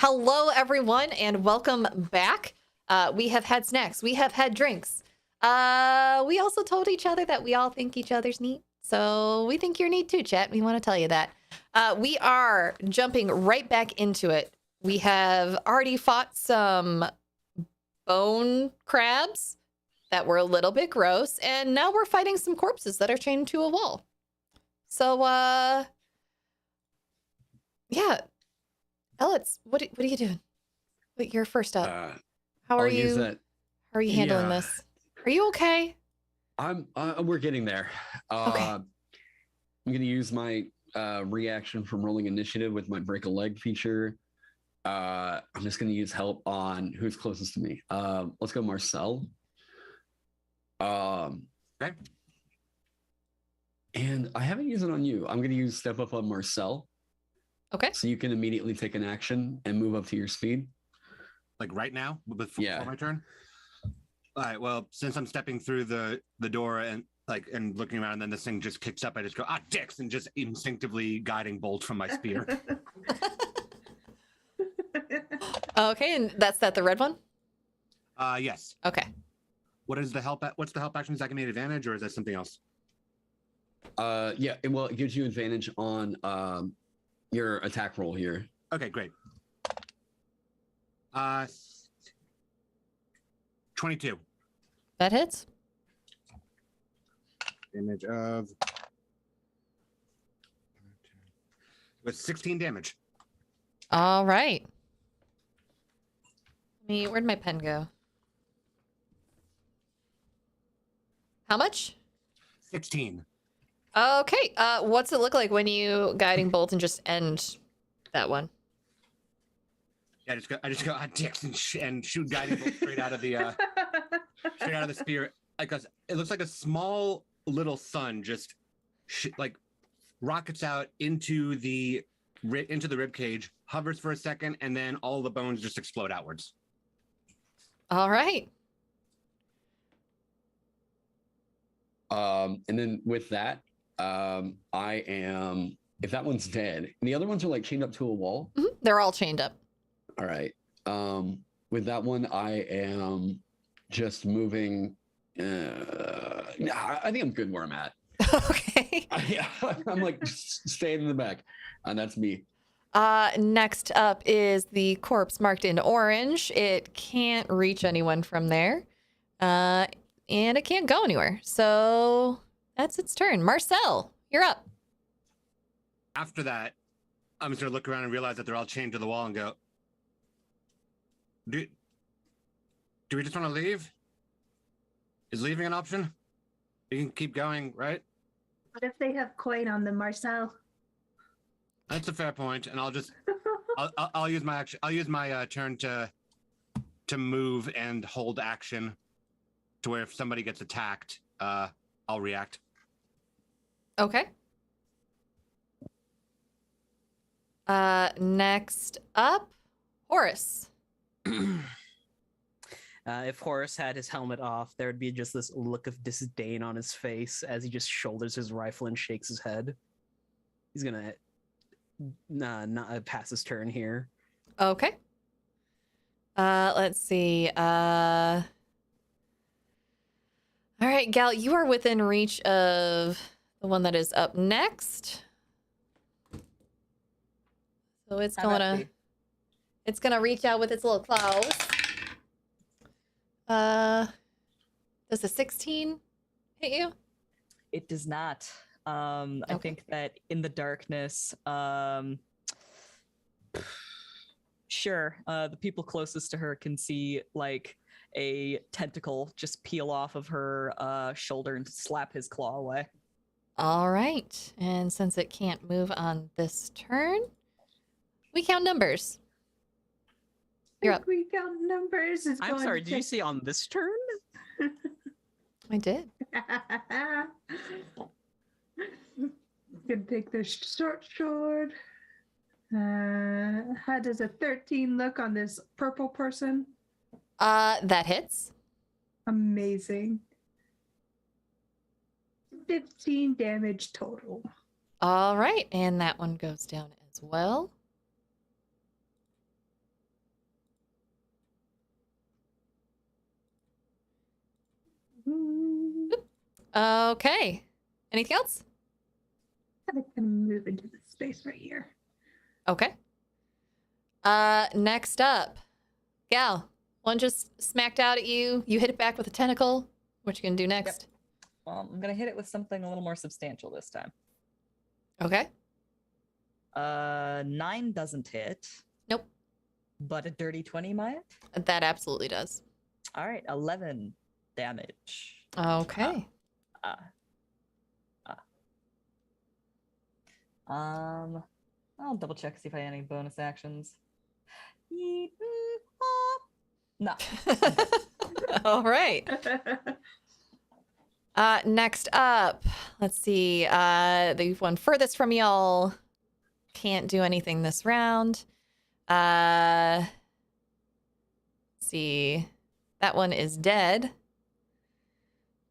Hello, everyone, and welcome back. We have had snacks. We have had drinks. We also told each other that we all think each other's neat. So we think you're neat too, chat. We want to tell you that. We are jumping right back into it. We have already fought some bone crabs that were a little bit gross, and now we're fighting some corpses that are chained to a wall. So, yeah. Elyts, what are you doing? Wait, you're first up. How are I'll use you? that. How are you handling Yeah. this? Are you okay? We're getting there. Okay. I'm gonna use my reaction from rolling initiative with my break a leg feature. I'm just gonna use help on who's closest to me. Let's go Marcel. Okay. And I haven't used it on you. I'm gonna use step up on Marcel. Okay. So you can immediately take an action and move up to your speed. Like right now, before Yeah. my turn. All right. Well, since I'm stepping through the door and looking around, and then this thing just kicks up, I just go dicks, and just instinctively guiding bolt from my spear. Okay, and that's the red one? Yes. Okay. What's the help action? Is that gonna be an advantage, or is that something else? Yeah. Well, it gives you advantage on your attack roll here. Okay, great. 22. That hits. Damage of with 16 damage. All right. Where'd my pen go? How much? 16. Okay. What's it look like when you guiding bolt and just end that one? Yeah, I just go dicks and shoot guiding bolt straight out of the spear. It looks like a small little sun just rockets out into the rib cage, hovers for a second, and then all the bones just explode outwards. All right. And then with that, I am, if that one's dead, and the other ones are like chained up to a wall. Mhm. They're all chained up. All right. With that one, I am just moving. I think I'm good where I'm at. Okay. I'm like staying in the back, and that's me. Next up is the corpse marked in orange. It can't reach anyone from there. And it can't go anywhere. So that's its turn. Marcel, you're up. After that, I'm just gonna look around and realize that they're all chained to the wall and go, Do we just want to leave? Is leaving an option? We can keep going, right? What if they have coin on them, Marcel? That's a fair point, and I'll use my action. I'll use my turn to move and hold action, to where if somebody gets attacked, I'll react. Okay. Next up, Horace. If Horace had his helmet off, there would be just this look of disdain on his face as he just shoulders his rifle and shakes his head. He's gonna not pass his turn here. Okay. Let's see. All right, Gal, you are within reach of the one that is up next. So it's gonna reach out with its little claws. Does a 16 hit you? It does not. I Okay. think that in the darkness, sure, the people closest to her can see like a tentacle just peel off of her shoulder and slap his claw away. All right. And since it can't move on this turn, we count numbers. You're up. We count numbers. It's I'm going sorry, to did you say on this turn? I did. Gonna take this short sword. How does a 13 look on this purple person? That hits. Amazing. 15 damage total. All right. And that one goes down as well. Okay. Anything else? I'm gonna move into this space right here. Okay. Next up, Gal. One just smacked out at you. You hit it back with a tentacle. What you gonna do next? I'm gonna hit it with something a little more substantial this time. Okay. 9 doesn't hit. Nope. But a dirty 20 might. That absolutely does. All right, 11 damage. Okay. I'll double check see if I have any bonus actions. No. All right. Next up, let's see. The one furthest from y'all can't do anything this round. Let's see. That one is dead.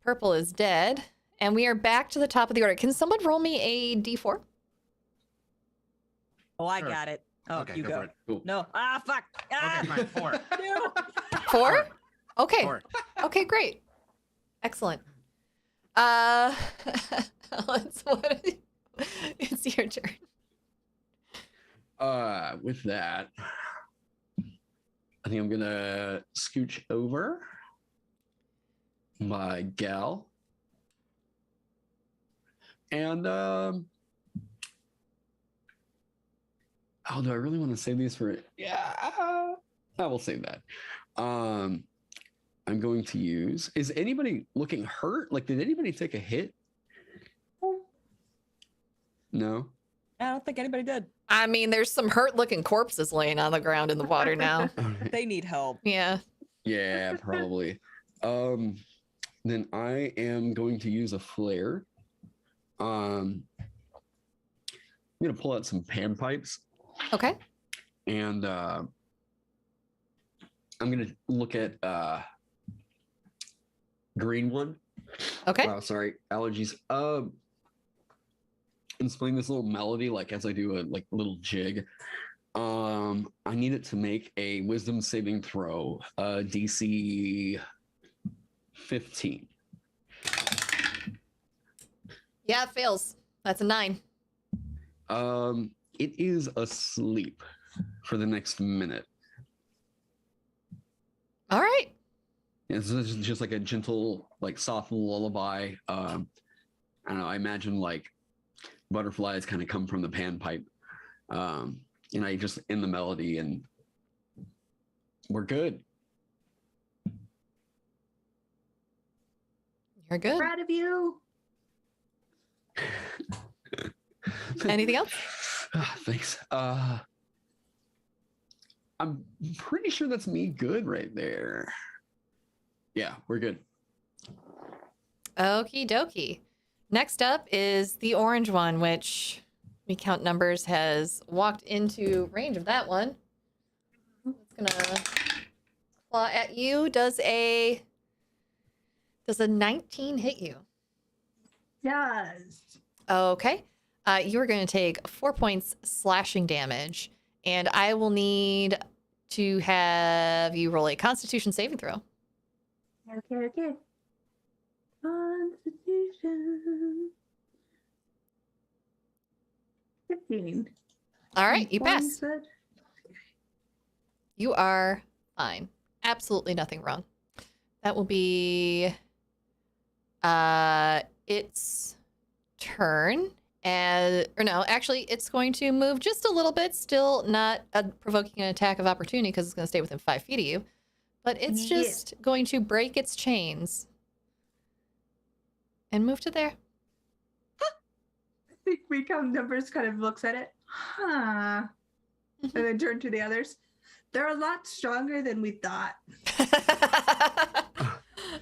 Purple is dead. And we are back to the top of the order. Can someone roll me a d4? Oh, I Sure. got it. Oh, Okay, you go go. for it. Cool. No. Fuck. Okay, fine. 4. No. 4? Okay. 4. Okay, great. Excellent. It's your turn. With that, I think I'm gonna scooch over my gal. And oh, do I really want to save these for yeah, I will save that. I'm going to use, is anybody looking hurt? Like, did anybody take a hit? No. I don't think anybody did. I mean, there's some hurt-looking corpses laying on the ground in the water now. They need help. Yeah. Yeah, probably. Then I am going to use a flare. I'm gonna pull out some panpipes Okay. and I'm gonna look at green one. Okay. Wow, sorry, allergies. And playing this little melody like as I do a like little jig. I need it to make a wisdom saving throw, DC 15. Yeah, it fails. That's a 9. It is asleep for the next minute. All right. It's just like a gentle, like soft lullaby. I don't know. I imagine like butterflies kind of come from the panpipe. And I just in the melody, and we're good. You're good. Proud of you. Anything else? Thanks. I'm pretty sure that's me good right there. Yeah, we're good. Okie dokie. Next up is the orange one, which we count numbers has walked into range of that one. It's gonna claw at you. Does a 19 hit you? Yes. Okay. You are going to take 4 points slashing damage, and I will need to have you roll a Constitution saving throw. Okay. Constitution. 15. All right, you One pass. said- You are fine. Absolutely nothing wrong. That will be its turn. Or no, actually, it's going to move just a little bit. Still not provoking an attack of opportunity because it's going to stay within 5 feet of you. But it's Yeah. just going to break its chains and move to there. I think Recount Numbers kind of looks at it. Huh. And then turn to the others. They're a lot stronger than we thought.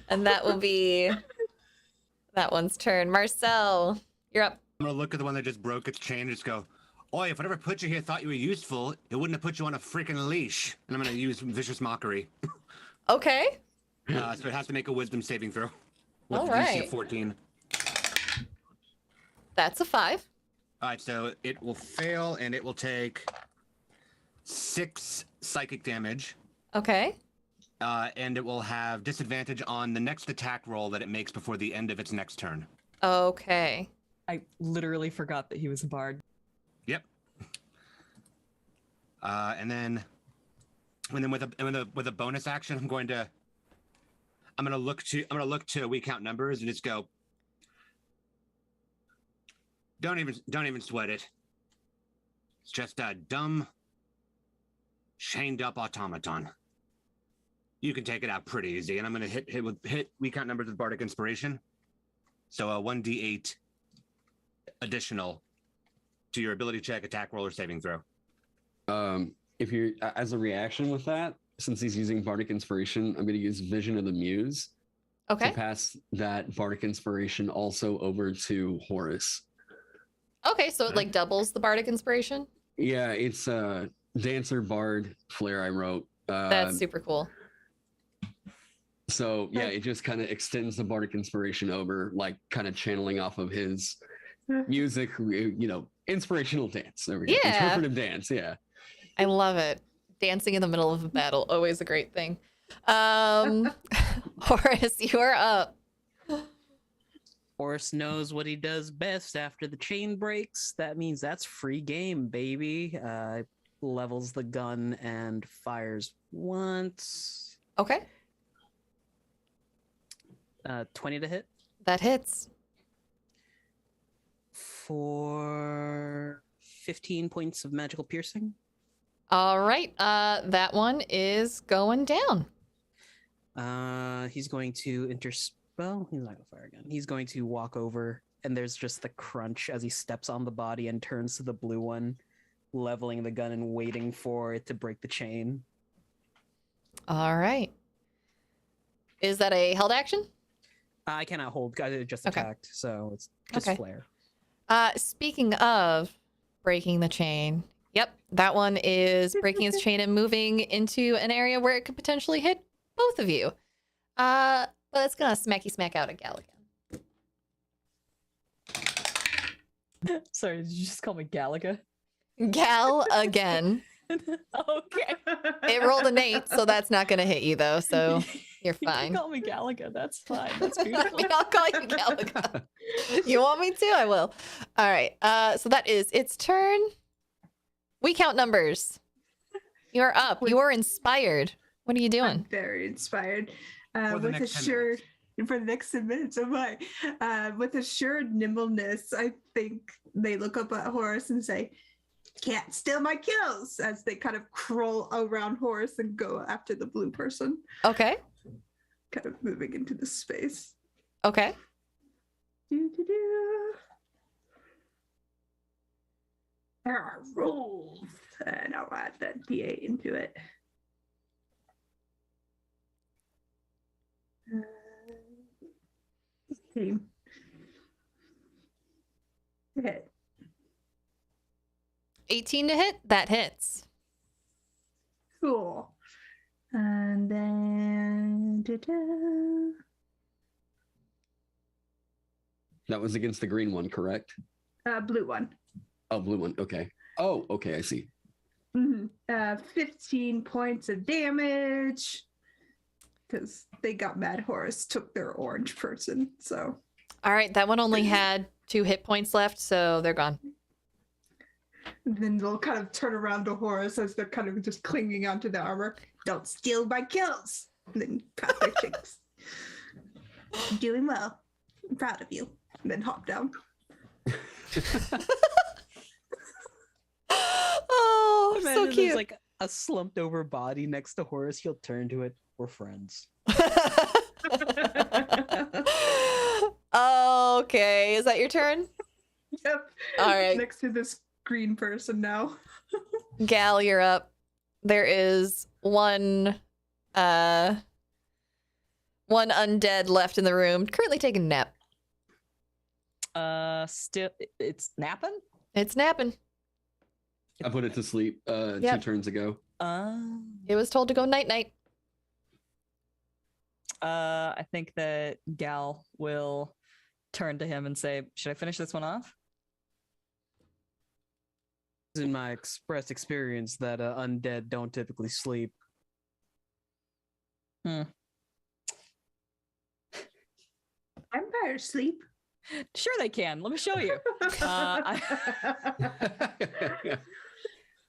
And that will be that one's turn. Marcel, you're up. I'm gonna look at the one that just broke its chain and just go, "Oi, if whatever put you here thought you were useful, it wouldn't have put you on a freaking leash." And I'm gonna use vicious mockery. Okay. So it has to make a wisdom saving throw. With All the DC right. of 14. That's a 5. All right, so it will fail and it will take 6 psychic damage. Okay. and it will have disadvantage on the next attack roll that it makes before the end of its next turn. Okay. I literally forgot that he was a bard. Yep. And then with a bonus action, I'm gonna look to we count numbers and just go. Don't even sweat it. It's just a dumb, chained up automaton. You can take it out pretty easy, and I'm gonna hit we count numbers with Bardic Inspiration. So a 1d8 additional to your ability check, attack roll, or saving throw. If you're as a reaction with that, since he's using Bardic Inspiration, I'm going to use Vision of the Muse Okay. to pass that Bardic Inspiration also over to Horace. Okay, so it like doubles the bardic inspiration. Yeah, it's a Dancer Bard Flare I wrote. That's super cool. So yeah, it just kind of extends the Bardic Inspiration over, like kind of channeling off of his music, inspirational dance. There we go. Yeah. Interpretive dance. Yeah. I love it. Dancing in the middle of a battle, always a great thing. Horace, you are up. Horace knows what he does best after the chain breaks. That means that's free game, baby. Levels the gun and fires once. Okay. 20 to hit. That hits. For 15 points of magical piercing. All right. That one is going down. He's going to well, he's not gonna fire again. He's going to walk over, and there's just the crunch as he steps on the body and turns to the blue one, leveling the gun and waiting for it to break the chain. All right. Is that a held action? I cannot hold. I just Okay. attacked, so it's just Okay. flare. Speaking of breaking the chain, yep, that one is breaking its chain and moving into an area where it could potentially hit both of you. But it's gonna smack out at Gal again. Sorry, did you just call me Galaga? Gal again. Okay. It rolled an 8, so that's not gonna hit you though. So you're You fine. can call me Galaga. That's fine. That's I beautiful. mean, I'll call you Galaga. You want me to? I will. All right. So that is its turn. We count numbers. You're up. You are inspired. What are you I'm doing? very inspired. For the With next 10 assured for the next 10 minutes, oh my. With assured nimbleness, I think they look up at Horace and say, "Can't steal my kills," as they kind of crawl around Horace and go after the blue person, Okay. kind of moving into the space. Okay. Doo-doo-doo. There are rules, and I'll add that D8 into it. Team. Hit. 18 to hit. That hits. Cool. And then That was against the green one, correct? blue one. Oh, blue one. Okay. Oh, okay. I see. 15 points of damage. Because they got mad. Horace took their orange person. So All right. That one only had 2 hit points left, so they're gone. then they'll kind of turn around to Horace as they're kind of just clinging onto the armor. "Don't steal my kills." And then pat their cheeks. "You're doing well. I'm proud of you." And then hop down. Oh, so Imagine cute. there's like a slumped over body next to Horace. He'll turn to it. We're friends. Okay. Is that your turn? Yep. All right. Next to this green person now. Gal, you're up. There is one undead left in the room, currently taking a nap. Still, it's napping. It's napping. I put it to sleep 2 Yep. turns ago. It was told to go night night. I think that Gal will turn to him and say, "Should I finish this one off?" In my express experience, that undead don't typically sleep. Vampires sleep. Sure, they can. Let me show you.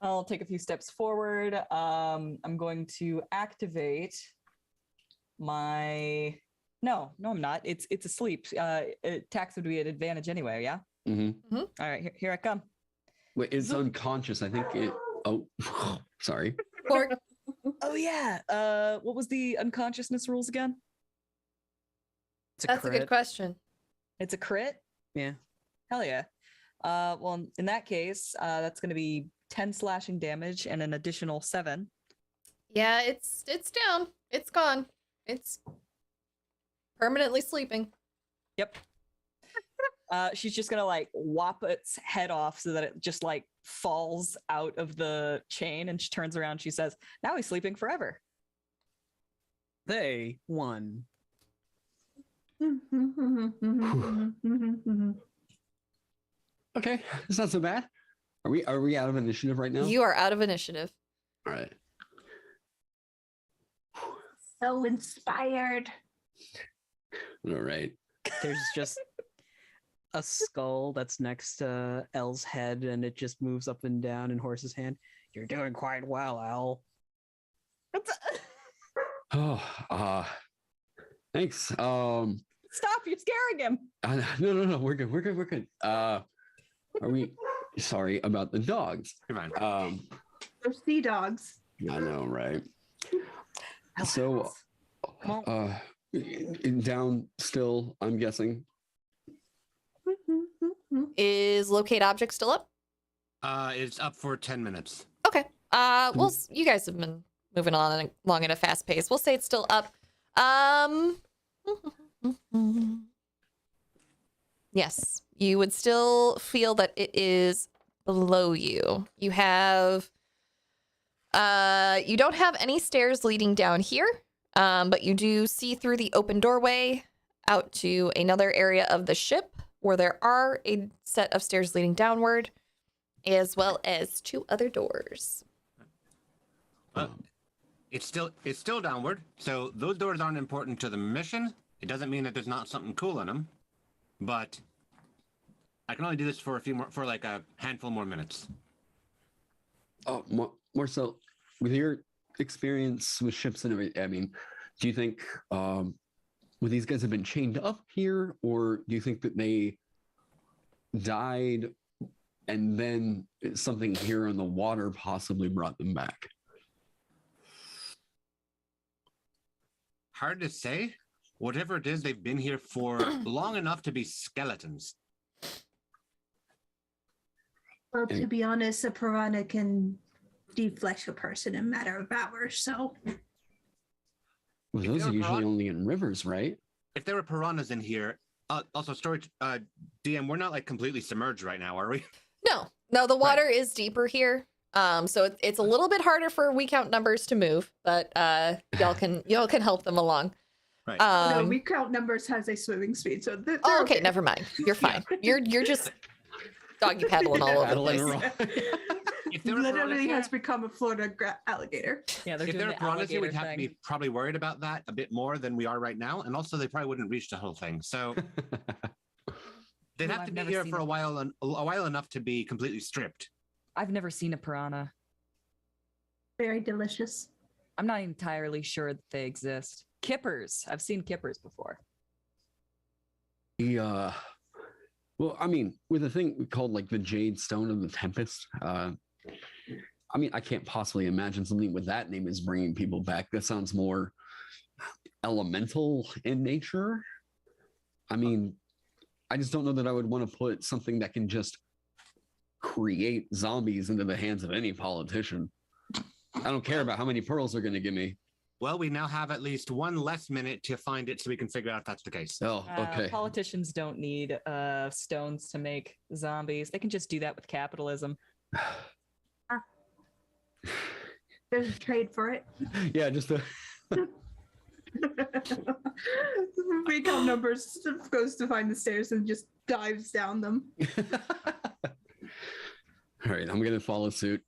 I'll take a few steps forward. I'm going to activate my. No, I'm not. It's asleep. Attacks would be at advantage anyway. Yeah. Mm-hmm. All right, here I come. Wait, it's unconscious. I think it. Oh, sorry. Oh yeah. What was the unconsciousness rules again? It's a That's a crit. good question. It's a crit. Yeah. Hell yeah. Well, in that case, that's going to be 10 slashing damage and an additional 7. Yeah, it's down. It's gone. It's permanently sleeping. Yep. She's just gonna like whop its head off so that it just like falls out of the chain, and she turns around. She says, "Now he's sleeping forever." They won. Okay, it's not so bad. Are we out of initiative right now? You are out of initiative. All right. So inspired. All right. There's just a skull that's next to Elle's head, and it just moves up and down in Horse's hand. You're doing quite well, Elle. Oh, thanks. Stop! You're scaring him. No. We're good. Are we? Sorry about the dogs. Come on. They're sea dogs. I know, right? So, down still, I'm guessing. Is locate object still up? It's up for 10 minutes. Okay. You guys have been moving along at a fast pace. We'll say it's still up. Yes, you would still feel that it is below you. You have, you don't have any stairs leading down here, but you do see through the open doorway out to another area of the ship where there are a set of stairs leading downward, as well as 2 other doors. It's still downward, so those doors aren't important to the mission. It doesn't mean that there's not something cool in them, but I can only do this for like a handful more minutes. Oh, Marcel, with your experience with ships and everything, I mean, do you think would these guys have been chained up here, or do you think that they died and then something here in the water possibly brought them back? Hard to say. Whatever it is, they've been here for long enough to be skeletons. Well, to be honest, a piranha can deflesh a person in a matter of hours, so. Well, those are usually only in rivers, right? If there were piranhas in here, also storage, DM, we're not like completely submerged right now, are we? No, the water is deeper here. So it's a little bit harder for we count numbers to move, but y'all can help them along. Right. No, we count numbers has a swimming speed, so they're Okay, never mind. You're fine. You're just doggy paddling all over the place. If there were Literally piranhas has here, become a Florida alligator. Yeah, they're if doing there were the piranhas here, we'd alligator have to thing. be probably worried about that a bit more than we are right now, and also they probably wouldn't reach the whole thing. So they'd Ooh, have I've to be never here seen for it. a while enough to be completely stripped. I've never seen a piranha. Very delicious. I'm not entirely sure that they exist. Kippers. I've seen kippers before. Well, I mean, with a thing called like the Jade Stone of the Tempest, I mean, I can't possibly imagine something with that name is bringing people back. That sounds more elemental in nature. I mean, I just don't know that I would want to put something that can just create zombies into the hands of any politician. I don't care about how many pearls they're going to give me. Well, we now have at least one less minute to find it so we can figure out if that's the case. Oh, okay. Politicians don't need stones to make zombies. They can just do that with capitalism. There's a trade for it. Yeah, just a... We count numbers, goes to find the stairs and just dives down them. All right, I'm going to follow suit.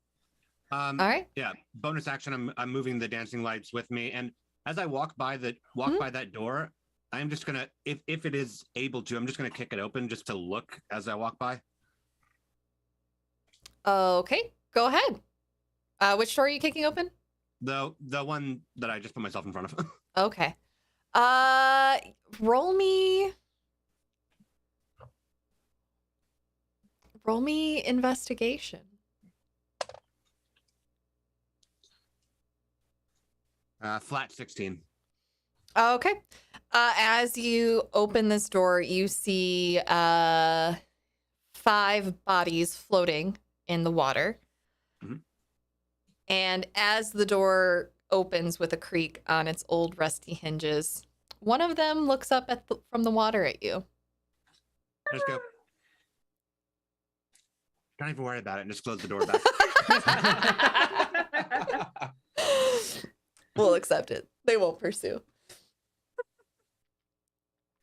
All right. Yeah, bonus action. I'm moving the dancing lights with me, and As I walk by that door, I'm just gonna, if it is able to, I'm just gonna kick it open just to look as I walk by. Okay, go ahead. Which door are you kicking open? The one that I just put myself in front of. Okay. Roll me investigation. Flat 16. Okay. As you open this door, you see 5 bodies floating in the water. Mhm. And as the door opens with a creak on its old rusty hinges, one of them looks up from the water at you. Let's go. Don't even worry about it and just close the door back. We'll accept it. They won't pursue.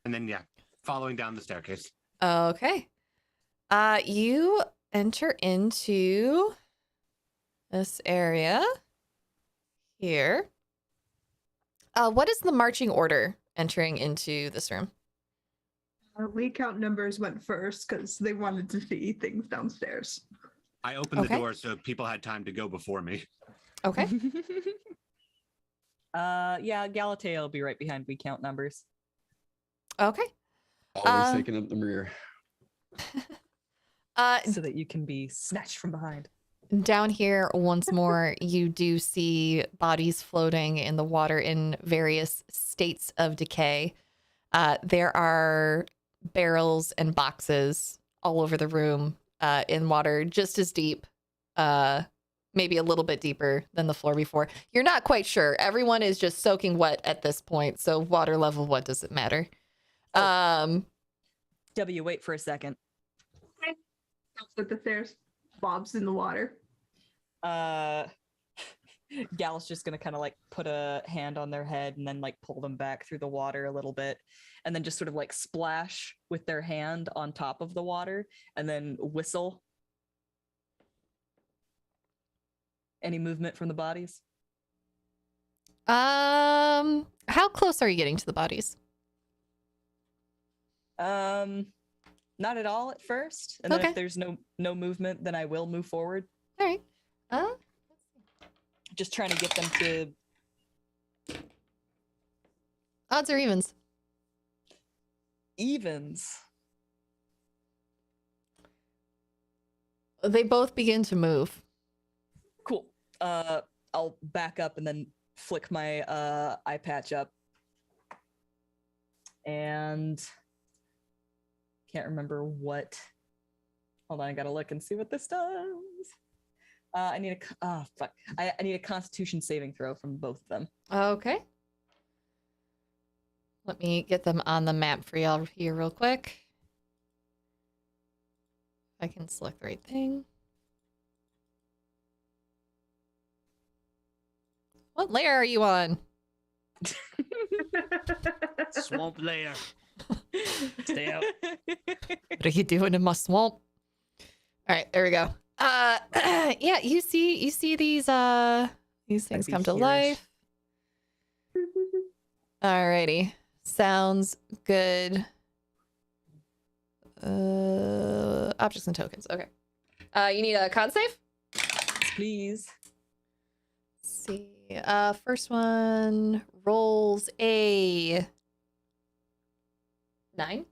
And then, yeah, following down the staircase. Okay. You enter into this area here. What is the marching order entering into this room? We count numbers went first because they wanted to see things downstairs. I opened Okay. the door so people had time to go before me. Okay. Yeah, Galatea will be right behind We Count Numbers. Okay. Always taking up the rear. So that you can be snatched from behind. Down here, once more, you do see bodies floating in the water in various states of decay. There are barrels and boxes all over the room in water just as deep, maybe a little bit deeper than the floor before. You're not quite sure. Everyone is just soaking wet at this point, so water level, what does it matter? W, wait for a second. Helps with the stairs. Bob's in the water. Gal's just gonna kind of like put a hand on their head and then like pull them back through the water a little bit, and then just sort of like splash with their hand on top of the water and then whistle. Any movement from the bodies? How close are you getting to the bodies? Not at all at first, and then Okay. if there's no movement, then I will move forward. All right. Just trying to get them to Odds or evens? evens. They both begin to move. Cool. I'll back up and then flick my eye patch up. And can't remember what. Hold on, I gotta look and see what this does. I need a fuck. I need a Constitution saving throw from both of them. Okay. Let me get them on the map for y'all here real quick. I can select the right thing. What layer are you on? Swamp layer. Stay out. What are you doing in my swamp? All right, there we go. Yeah, you see these things be come to hereish. life. Alrighty. Sounds good. Objects and tokens. Okay. You need a con save? Please. Let's see. First one rolls a 9.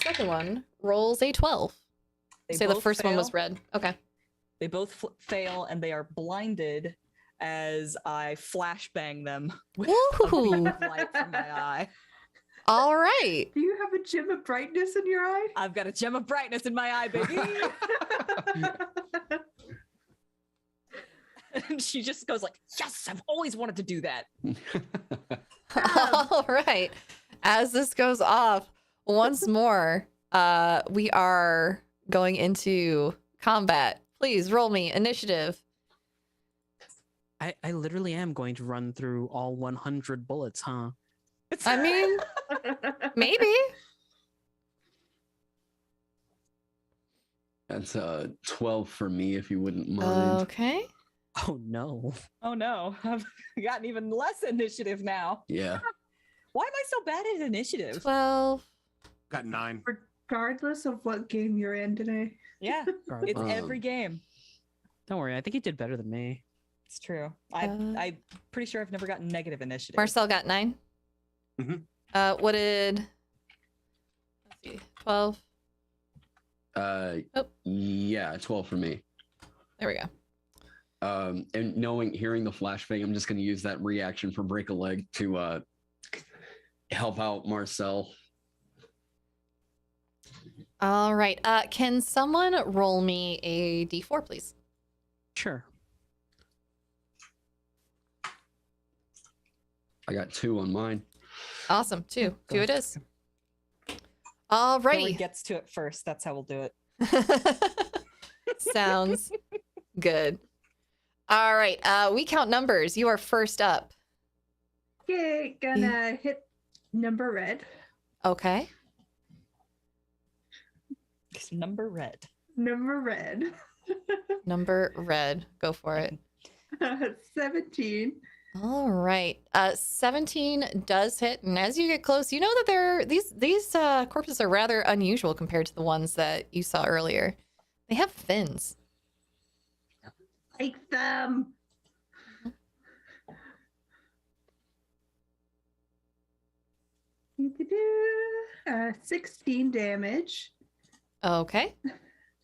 Second one rolls a 12. They Say the both first one was fail. red. Okay. They both fail, and they are blinded as I flashbang them with a beam Woohoo! of light from my eye. All right. Do you have a gem of brightness in your eye? I've got a gem of brightness in my eye, baby. And she just goes like, "Yes, I've always wanted to do that." All right. As this goes off, once more, we are going into combat. Please roll me initiative. I literally am going to run through all 100 bullets, huh? I mean, maybe. That's 12 for me, if you wouldn't mind. Okay. Oh no. Oh no, I've gotten even less initiative now. Yeah. Why am I so bad at initiative? 12. Got 9. Regardless of what game you're in today. Yeah, it's every game. Don't worry, I think he did better than me. It's true. I'm pretty sure I've never gotten negative initiative. Marcel got 9. What did... Let's see. 12. Yeah, 12 for me. There we go. And hearing the flashbang, I'm just going to use that reaction for break a leg to help out Marcel. All right. Can someone roll me a d4, please? Sure. I got 2 on mine. Awesome. 2. 2 it is. Whoever Alrighty. gets to it first, that's how we'll do it. Sounds good. All right. We count numbers. You are first up. Okay, gonna hit number red. Okay. It's number red. Number red. Number red. Go for it. 17. All right. 17 does hit, and as you get close, you know that these corpses are rather unusual compared to the ones that you saw earlier. They have fins. Like them. 16 damage. Okay.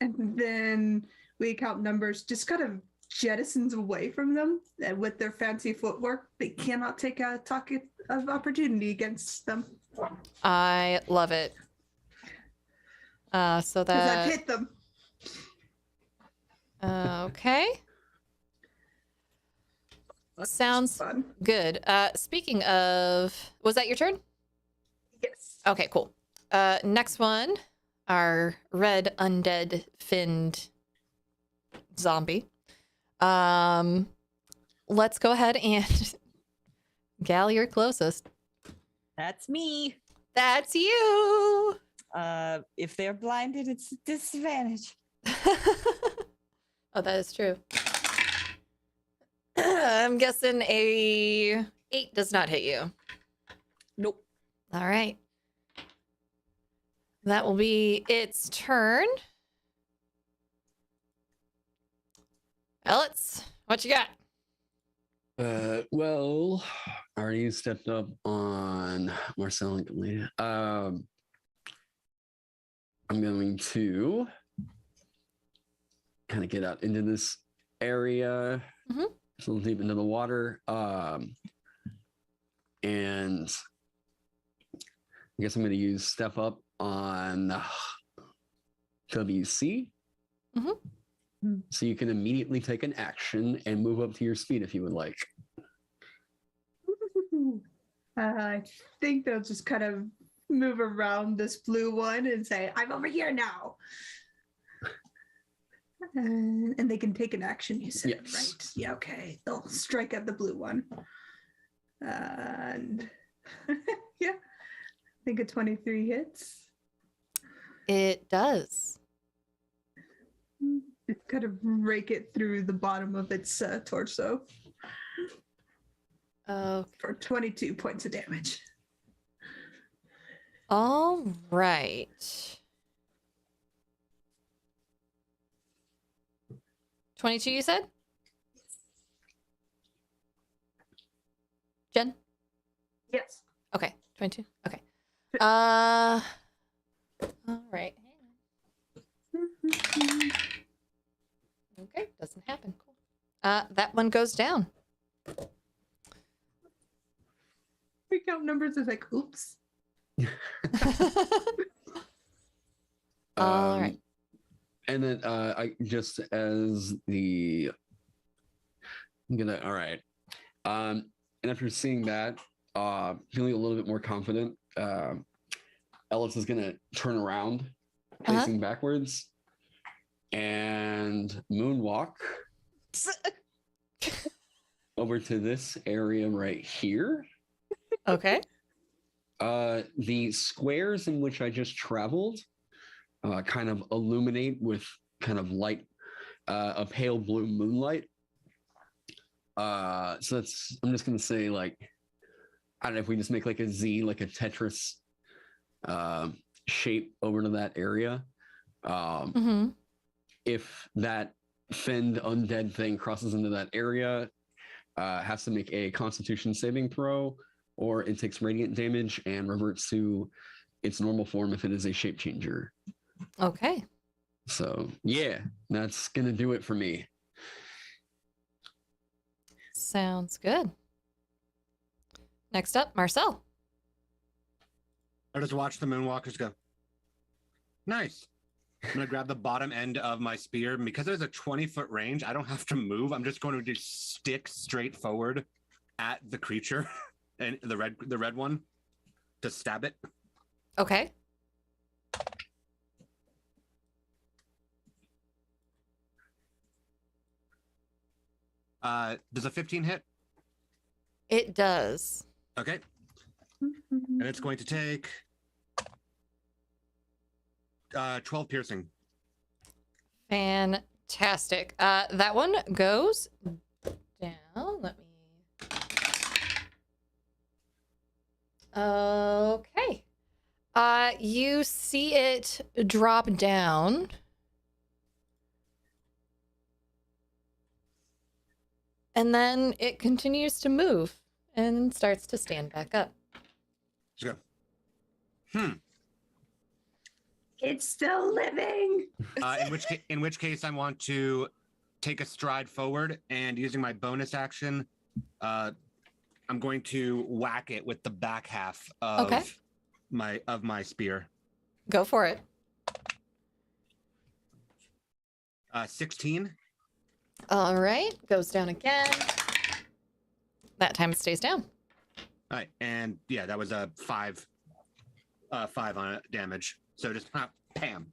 And then we count numbers, just kind of jettisons away from them. And with their fancy footwork, they cannot take a talk of opportunity against them. I love it. So Because that I've hit them. okay. Sounds Fun. good. Speaking of, was that your turn? Yes. Okay, cool. Next one, our red undead finned zombie. Let's go ahead and Gal, you're closest. That's me. That's you. If they're blinded, it's a disadvantage. Oh, that is true. I'm guessing a 8 does not hit you. Nope. All right. That will be its turn. Elyts, what you got? Well, I already stepped up on Marcel and Galatea. I'm going to kind of get out into this area, Mhm. a little deep into the water, and I guess I'm going to use step up on WC. Mhm. So you can immediately take an action and move up to your speed if you would like. I think they'll just kind of move around this blue one and say, I'm over here now. And they can take an action, you said, Yes. right? Yeah, okay. They'll strike at the blue one. And yeah, I think a 23 hits. It does. Just kind of rake it through the bottom of its torso Okay. for 22 points of damage. All right. 22, you said? Jen? Yes. Okay, 22. Okay. All right. Okay, doesn't happen. Cool. That one goes down. We count numbers as like, oops. All right. And then I just as the I'm gonna all right. And after seeing that, feeling a little bit more confident, Elyts is gonna turn around, facing backwards, and moonwalk over to this area right here. Okay. The squares in which I just traveled kind of illuminate with kind of light, a pale blue moonlight. So that's I'm just gonna say like I don't know if we just make like a Z, like a Tetris shape over to that area. Mm-hmm. If that fend undead thing crosses into that area, has to make a Constitution saving throw, or it takes radiant damage and reverts to its normal form if it is a shape changer. Okay. So yeah, that's gonna do it for me. Sounds good. Next up, Marcel. I just watch the moonwalkers go. Nice. I'm gonna grab the bottom end of my spear, and because there's a 20-foot range, I don't have to move. I'm just going to just stick straight forward at the creature and the red one to stab it. Okay. Does a 15 hit? It does. Okay. And it's going to take 12 piercing. Fantastic. That one goes down. Let me. Okay. You see it drop down. And then it continues to move and starts to stand back up. Let's go. It's still living. In which case, I want to take a stride forward, and using my bonus action, I'm going to whack it with the back half of my spear. Go for it. 16. All right. Goes down again. That time it stays down. All right, and yeah, that was a 5 on it damage. So just bam.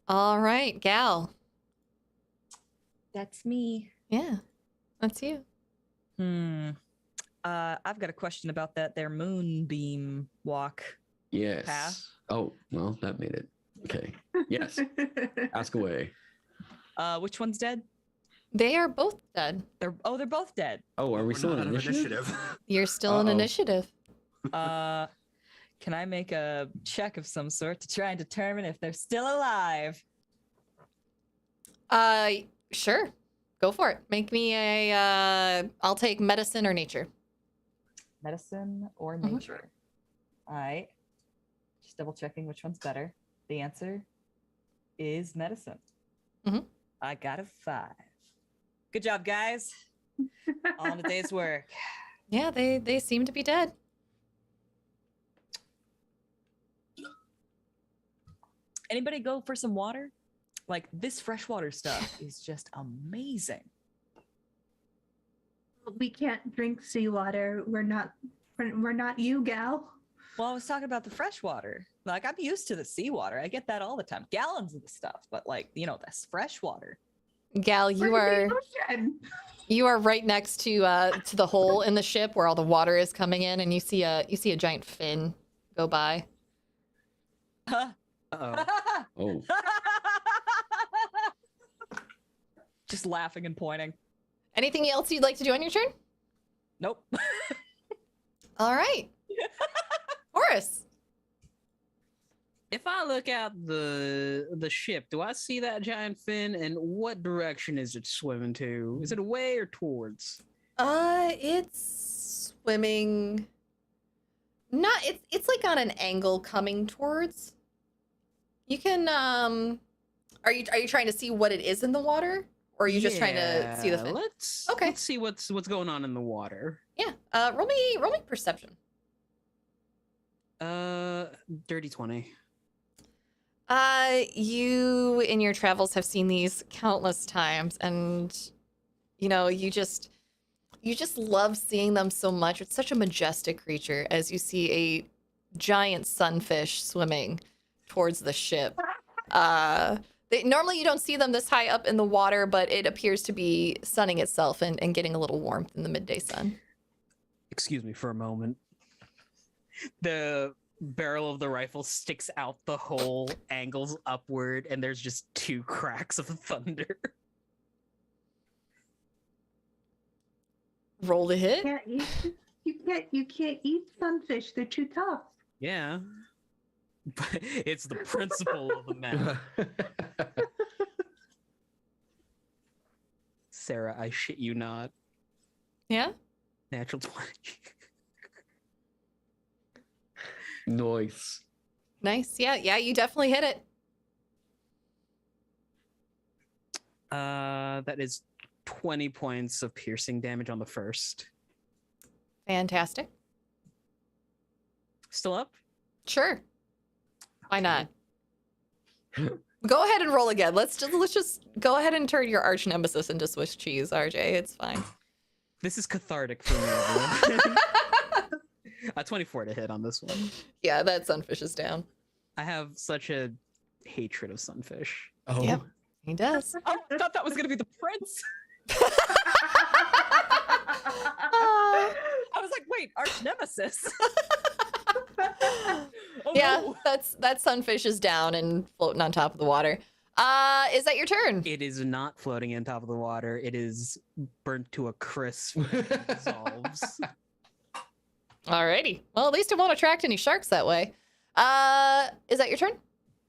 All right, Gal. That's me. Yeah, that's you. I've got a question about that there moonbeam walk. Yes. Pass. Oh, well, that made it. Okay. Yes. Ask away. Which one's dead? They are both dead. They're both dead. Oh, are we We're still not in out of initiative? You're still in Uh-oh. initiative. Can I make a check of some sort to try and determine if they're still alive? Sure. Go for it. Make me a I'll take medicine or nature. Medicine or Mhm. nature? All right. Just double checking which one's better. The answer is medicine. Mhm. I got a 5. Good job, guys. On the day's work. Yeah, they seem to be dead. Anybody go for some water? Like, this freshwater stuff is just amazing. We can't drink seawater. We're not you, Gal. Well, I was talking about the freshwater. Like, I'm used to the seawater. I get that all the time. Gallons of the stuff, but like, this freshwater. Gal, We're in the ocean. you are right next to the hole in the ship where all the water is coming in, and you see a giant fin go by. Uh-oh. Oh, Just laughing and pointing. Anything else you'd like to do on your turn? Nope. All right. Horace. If I look out the ship, do I see that giant fin, and what direction is it swimming to? Is it away or towards? It's swimming. Not it's like on an angle coming towards. You can are you trying to see what it is in the water? Or are you just trying to see the fin? Let's Okay. Let's see what's going on in the water. Yeah. Roll me perception. Dirty 20. You in your travels have seen these countless times, and you just love seeing them so much. It's such a majestic creature as you see a giant sunfish swimming towards the ship. Normally you don't see them this high up in the water, but it appears to be sunning itself and getting a little warmth in the midday sun. Excuse me for a moment. The barrel of the rifle sticks out the hole, angles upward, and there's just 2 cracks of thunder. Roll to hit. You can't eat sunfish. They're too tough. Yeah. But it's the principle of the matter. Sara, I shit you not. Yeah. Natural 20. Nice. Nice. Yeah. You definitely hit it. That is 20 points of piercing damage on the first. Fantastic. Still up? Sure. Why not? Go ahead and roll again. Let's just go ahead and turn your arch nemesis into Swiss cheese, RJ. It's fine. This is cathartic for me, everyone. 24 to hit on this one. Yeah, that sunfish is down. I have such a hatred of sunfish. Oh. Yep. He does. Oh, I thought that was gonna be the prince. I was like, wait, arch nemesis. Oh, Yeah, no. that sunfish is down and floating on top of the water. Is that your turn? It is not floating on top of the water. It is burnt to a crisp and dissolves. Alrighty. Well, at least it won't attract any sharks that way. Is that your turn?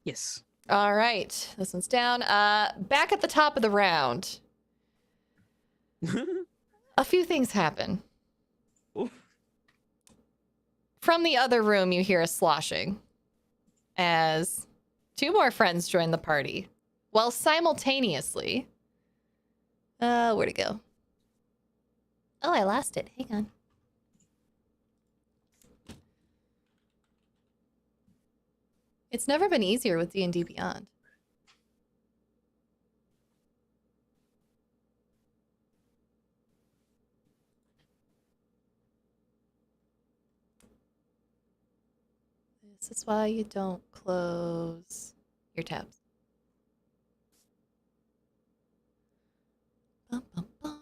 Yes. All right. This one's down. Back at the top of the round, a few things happen. Oof. From the other room, you hear a sloshing as two more friends join the party. While simultaneously, where'd it go? Oh, I lost it. Hang on. It's never been easier with D&D Beyond. This is why you don't close your tabs. Bum, bum, bum.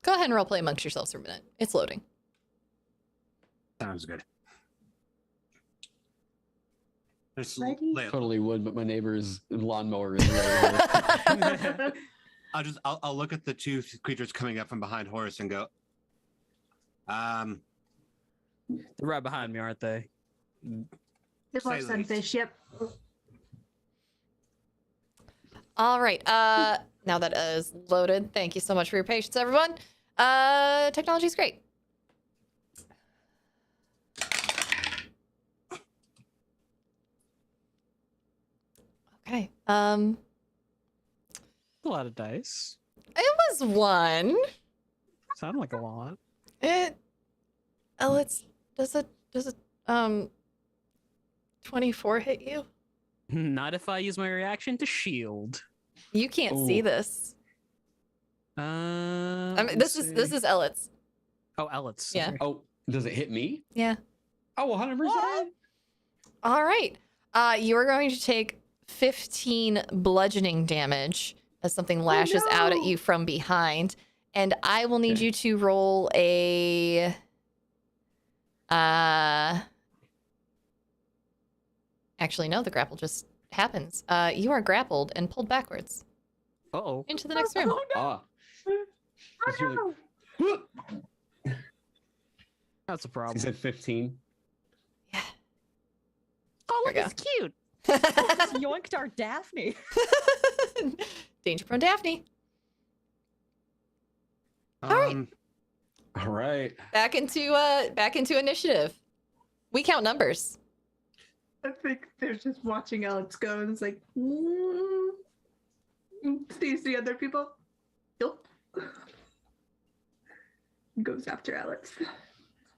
Go ahead and roleplay amongst yourselves for a minute. It's loading. Sounds good. There's Ready? Totally would, but my neighbor's lawnmower is right here. I'll look at the two creatures coming up from behind Horace and go, They're right behind me, aren't they? They Say love the sunfish. Yep. All right. Now that is loaded. Thank you so much for your patience, everyone. Technology is great. Okay. A lot of dice. It was one. Sound like a lot. Does it 24 hit you? Not if I use my reaction to shield. You can't see this. I mean, this is Elyts. Oh, Elyts. Yeah. Sorry. Oh, does it hit me? Yeah. Oh, 100%. All right. You are going to take 15 bludgeoning damage as something lashes out at no. you from behind, and I will need Okay. you to roll a. Actually, no. The grapple just happens. You are grappled and pulled backwards Uh-oh. into the next room. Ah. Oh, It's really- no. Whoop. That's a He problem. said 15. Oh, There look, we it's cute. go. Just yoinked our Daphne. Danger prone Daphne. right. All right. Back into initiative. We count numbers. I think they're just watching Alex go and it's like, sees the other people. Nope. Goes after Alex.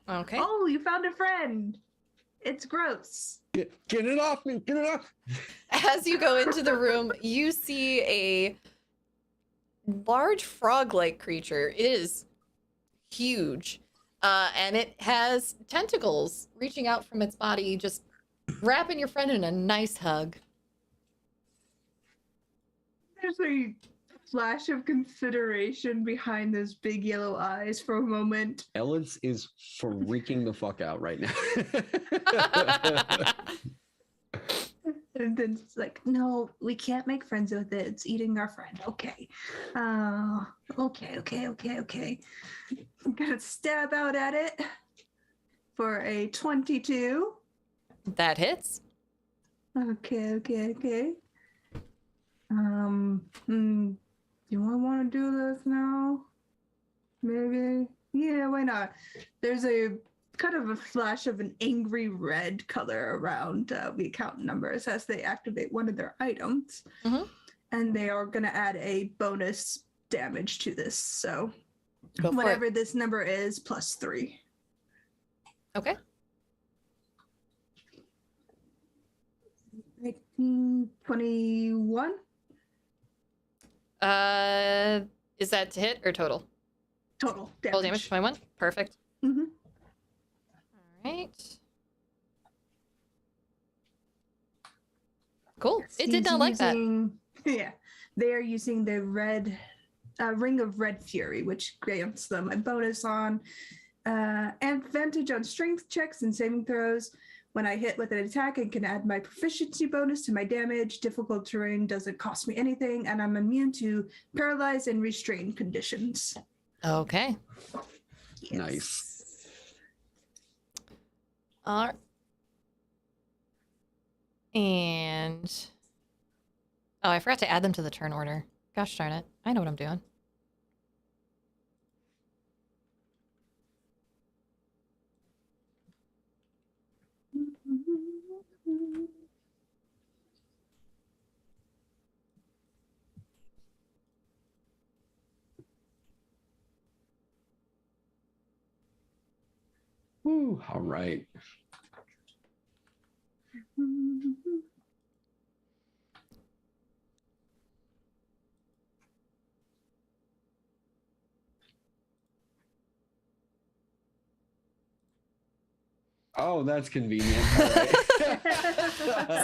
Okay. Oh, you found a friend. It's gross. Get it off me. Get it off. As you go into the room, you see a large frog-like creature. It is huge, and it has tentacles reaching out from its body, just wrapping your friend in a nice hug. There's a flash of consideration behind those big yellow eyes for a moment. Elyts is freaking the fuck out right now. And then it's like, no, we can't make friends with it. It's eating our friend. Okay. Okay. I'm gonna stab out at it for a 22. That hits. Okay. Do I want to do this now? Maybe. Yeah, why not? There's a kind of a flash of an angry red color around the account numbers as they activate one of their items. Mhm. And they are going to add a bonus damage to this. So Go for whatever it. this number is, +3. Okay. 21 Is that to hit or total? total damage. Total damage, 21. Perfect. Mm-hmm. All right. Cool. It did not like that. Yeah, they are using the red ring of red fury, which grants them a bonus on advantage on strength checks and saving throws. When I hit with an attack, I can add my proficiency bonus to my damage. Difficult terrain doesn't cost me anything, and I'm immune to paralyzed and restrained conditions. Okay. Nice. All right. And oh, I forgot to add them to the turn order. Gosh darn it. I know what I'm doing. Woo, all right. Oh, that's convenient. All right.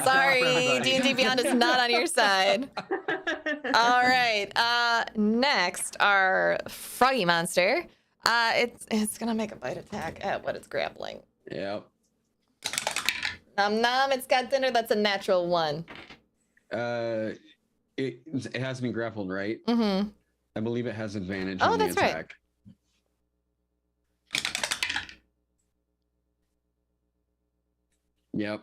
Sorry, Everybody. D&D Beyond is not on your side. All right. Next, our froggy monster. It's gonna make a bite attack at what it's grappling. Yep. Nom nom. It's got dinner. That's a natural 1. It has been grappled, right? Mm-hmm. I believe it has advantage Oh, on the that's right. attack. Yep.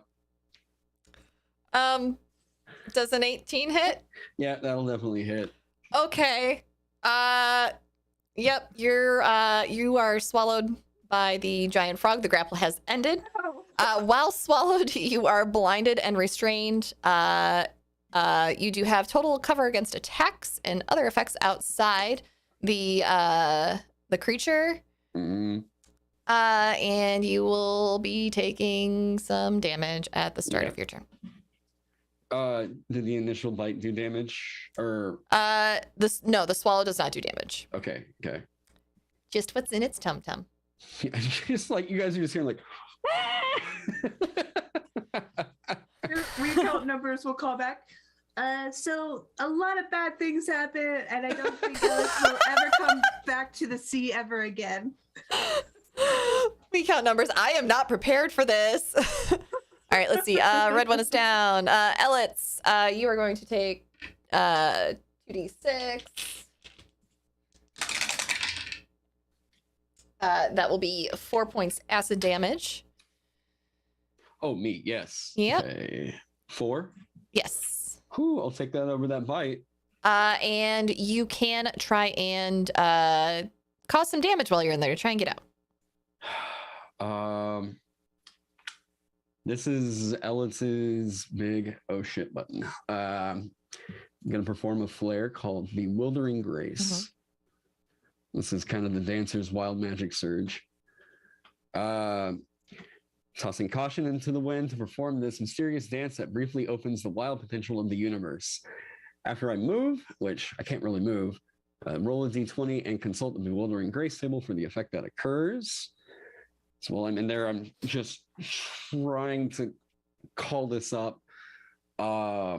Does an 18 hit? Yeah, that'll definitely hit. Okay. Yep. You are swallowed by the giant frog. The grapple has ended. While swallowed, you are blinded and restrained. You do have total cover against attacks and other effects outside the creature. Mm, And you will be taking some damage at the start Yeah. of your turn. did the initial bite do damage? Or The swallow does not do damage. okay. Just what's in its tum tum. Just like you guys are just hearing like Recount numbers will call back. So a lot of bad things happen, and I don't think Elyts will ever come back to the sea ever again. We count numbers. I am not prepared for this. All right, let's see. Red one is down. Elyts, you are going to take 2d6. That will be 4 points acid damage. oh me, yes. Yep. Okay. 4. Yes. Whew, I'll take that over that bite. And you can try and cause some damage while you're in there to try and get out. This is Elyts's big oh shit button. I'm gonna perform a flare called Bewildering Grace. This is kind of the dancer's wild magic surge. Tossing caution into the wind to perform this mysterious dance that briefly opens the wild potential of the universe. After I move, which I can't really move, roll a d20 and consult the Bewildering Grace table for the effect that occurs. So while I'm in there, I'm just trying to call this up. All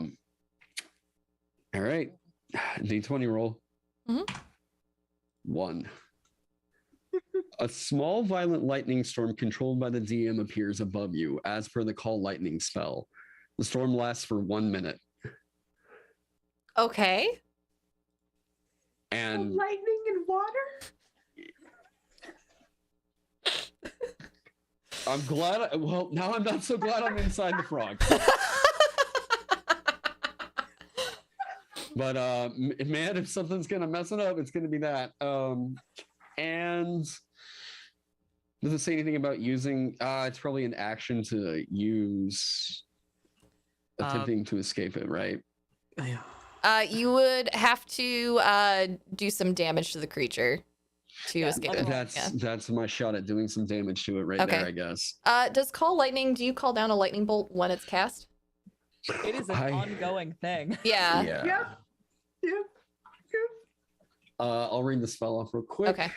right, d20 roll. 1. A small violent lightning storm controlled by the DM appears above you, as per the call lightning spell. The storm lasts for 1 minute. Okay. And Lightning and water? I'm glad. Well, now I'm not so glad I'm inside the frog. But man, if something's gonna mess it up, it's gonna be that. And does it say anything about using? It's probably an action to use, attempting to escape it, right? You would have to do some damage to the creature to escape it. That's my shot at doing some damage to it right there, I guess. Does call lightning? Do you call down a lightning bolt when it's cast? It is an ongoing thing. Yeah. Yep. I'll read the spell off real quick. Okay.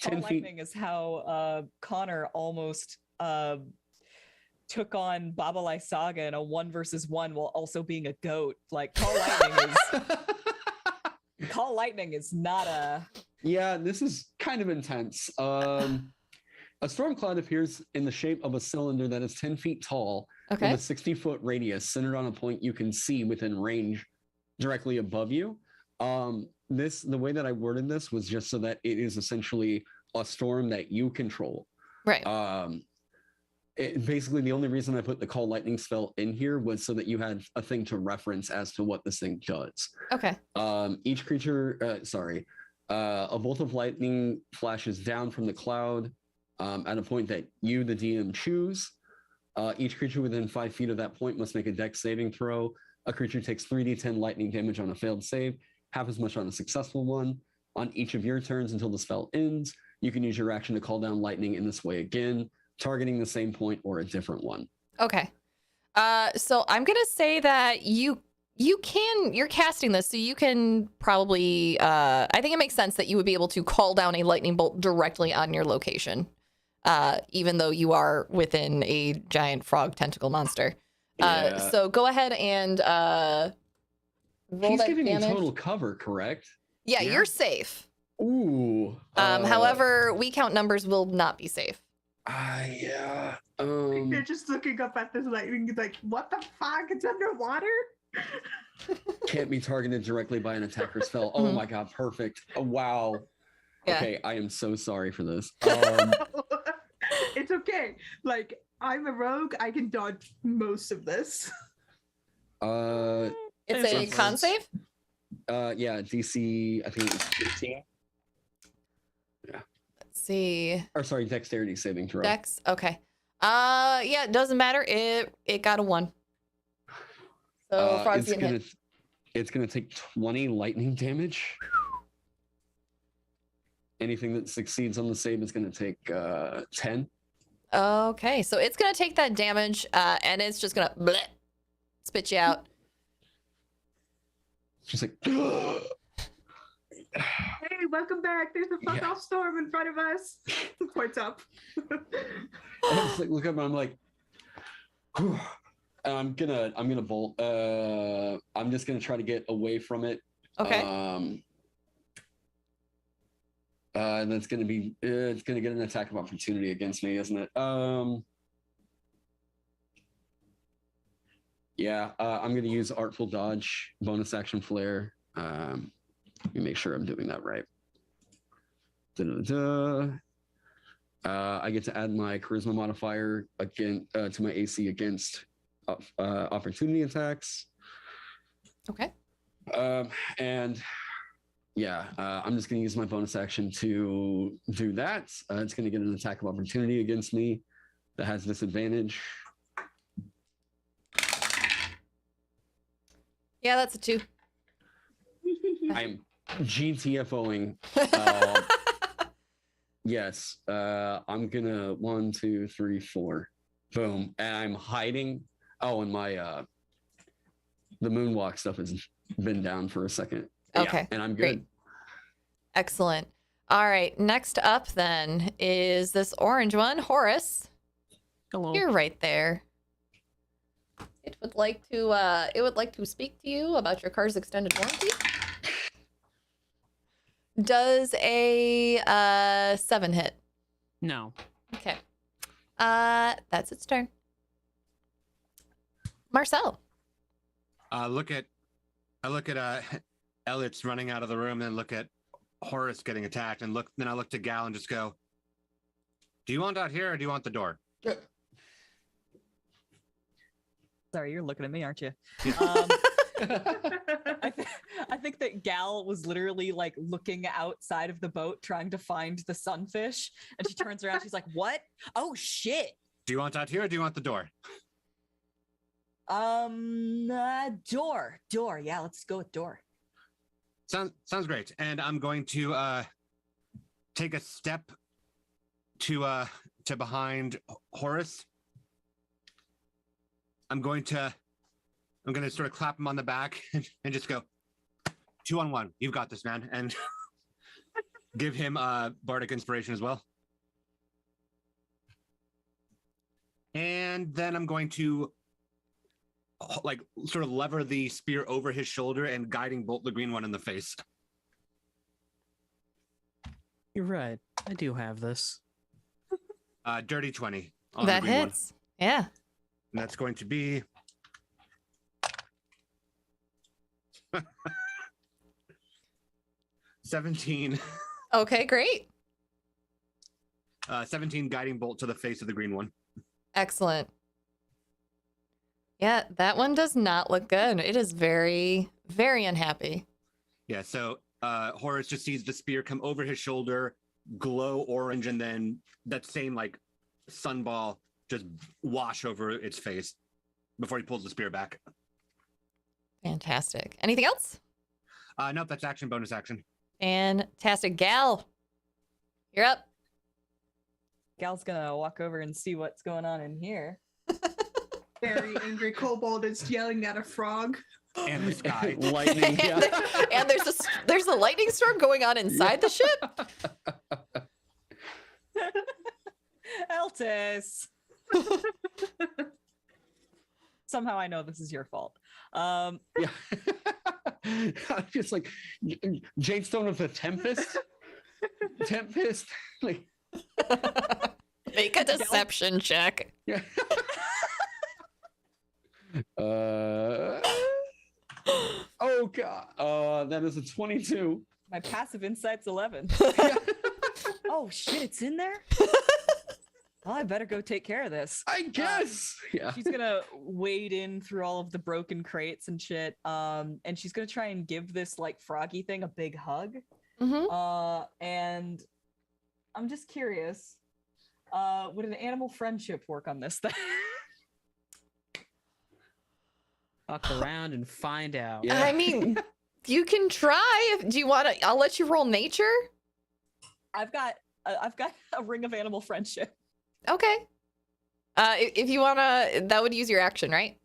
10 Call feet. lightning is how Connor almost took on Baba Lysaga in a 1 versus 1 while also being a goat. Like call lightning is not a. Yeah, this is kind of intense. A storm cloud appears in the shape of a cylinder that is 10 feet tall with a 60-foot radius centered on a point you can see within range directly above you. The way that I worded this was just so that it is essentially a storm that you control. Right. Basically, the only reason I put the call lightning spell in here was so that you had a thing to reference as to what this thing does. Okay. Each creature, a bolt of lightning flashes down from the cloud at a point that you, the DM, choose. Each creature within 5 feet of that point must make a dex saving throw. A creature takes 3d10 lightning damage on a failed save, half as much on a successful one. On each of your turns until the spell ends, you can use your action to call down lightning in this way again, targeting the same point or a different one. Okay. So I'm gonna say that you're casting this, so you can probably I think it makes sense that you would be able to call down a lightning bolt directly on your location. Even though you are within a giant frog tentacle monster. So go ahead and roll He's that giving damage. me total cover, correct? Yeah, you're safe. Ooh. However, we count numbers will not be safe. Yeah. They're just looking up at this lightning, like, what the fuck? It's underwater? Can't be targeted directly by an attack or spell. Oh my god, perfect. Oh, wow. Yeah. Okay, I am so sorry for this. It's okay. Like, I'm a rogue. I can dodge most of this. It's a con save? Yeah, DC, I think it's 15. Yeah. Let's see. Or sorry, dexterity saving throw. Dex. Okay. Yeah, it doesn't matter. It got a 1. So Frog's getting hit. It's gonna take 20 lightning damage. Anything that succeeds on the save is gonna take 10. Okay, so it's gonna take that damage, and it's just gonna bleh, spit you out. She's like, Hey, welcome back. There's a fuck off storm in front of us. Points up. I just like look up and I'm like, whew. I'm gonna bolt. I'm just gonna try to get away from it. Okay. And it's gonna get an attack of opportunity against me, isn't it? Yeah, I'm gonna use Artful Dodge, bonus action flare. Let me make sure I'm doing that right. I get to add my charisma modifier again to my AC against opportunity attacks. Okay. And yeah, I'm just going to use my bonus action to do that. It's going to get an attack of opportunity against me that has disadvantage. Yeah, that's a 2. I'm GTFOing. Yes, I'm gonna 1, 2, 3, 4, boom, and I'm hiding. Oh, and my the moonwalk stuff has been down for a second. Okay, yeah, and I'm good. Great. Excellent. All right, next up then is this orange one, Horace. Hello. You're right there. It would like to speak to you about your car's extended warranty. Does a 7 hit? No. Okay. That's its turn. Marcel. I look at Elyts running out of the room, then look at Horace getting attacked, and then I look to Gal and just go, "Do you want out here or do you want the door?" Sorry, you're looking at me, aren't you? I think that Gal was literally like looking outside of the boat trying to find the sunfish, and she turns around. She's like, "What? Oh shit!" Do you want out here or do you want the door? Door. Yeah, let's go with door. Sounds great. And I'm going to take a step to behind Horace. I'm going to sort of clap him on the back and just go, 2 on 1. You've got this, man. And give him bardic inspiration as well. And then I'm going to like sort of lever the spear over his shoulder and guiding bolt the green one in the face. You're right. I do have this. Dirty 20 on That the green hits. Yeah. one. And that's going to be 17. Okay, great. 17 guiding bolt to the face of the green one. Excellent. Yeah, that one does not look good. It is very, very unhappy. Yeah, so Horace just sees the spear come over his shoulder, glow orange, and then that same like sunball just wash over its face before he pulls the spear back. Fantastic. Anything else? Nope, that's action, bonus action. Fantastic. Gal, you're up. Gal's gonna walk over and see what's going on in here. Very angry kobold is yelling at a frog. And the sky. Lightning. Yeah. And there's a lightning storm going on inside the ship. Eltis. Somehow I know this is your fault. Yeah. I'm just like Jade Stone of the Tempest. Tempest. Like Make a deception check. yeah. Oh god. That is a 22. My passive insight's 11. Yeah. Oh shit, it's in there? Well, I better go take care of this. I guess. Yeah. She's gonna wade in through all of the broken crates and shit. And she's gonna try and give this like froggy thing a big hug. Mm-hmm. And I'm just curious, would an animal friendship work on this thing? Fuck around and find out. Yeah. I mean, you can try. Do you want to? I'll let you roll nature. I've got a ring of animal friendship. Okay. If you wanna, that would use your action, right?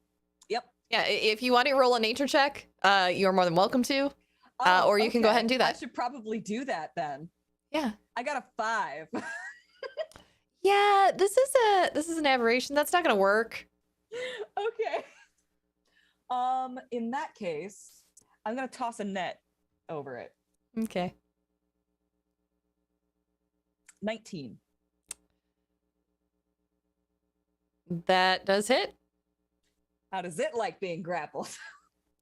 Yep. Yeah. If you want to roll a nature check, you're more than welcome to. Or you can go ahead and do that. I should probably do that then. Yeah. I got a 5. Yeah. This is an aberration. That's not gonna work. Okay. In that case, I'm gonna toss a net over it. Okay. 19. That does hit. How does it like being grappled?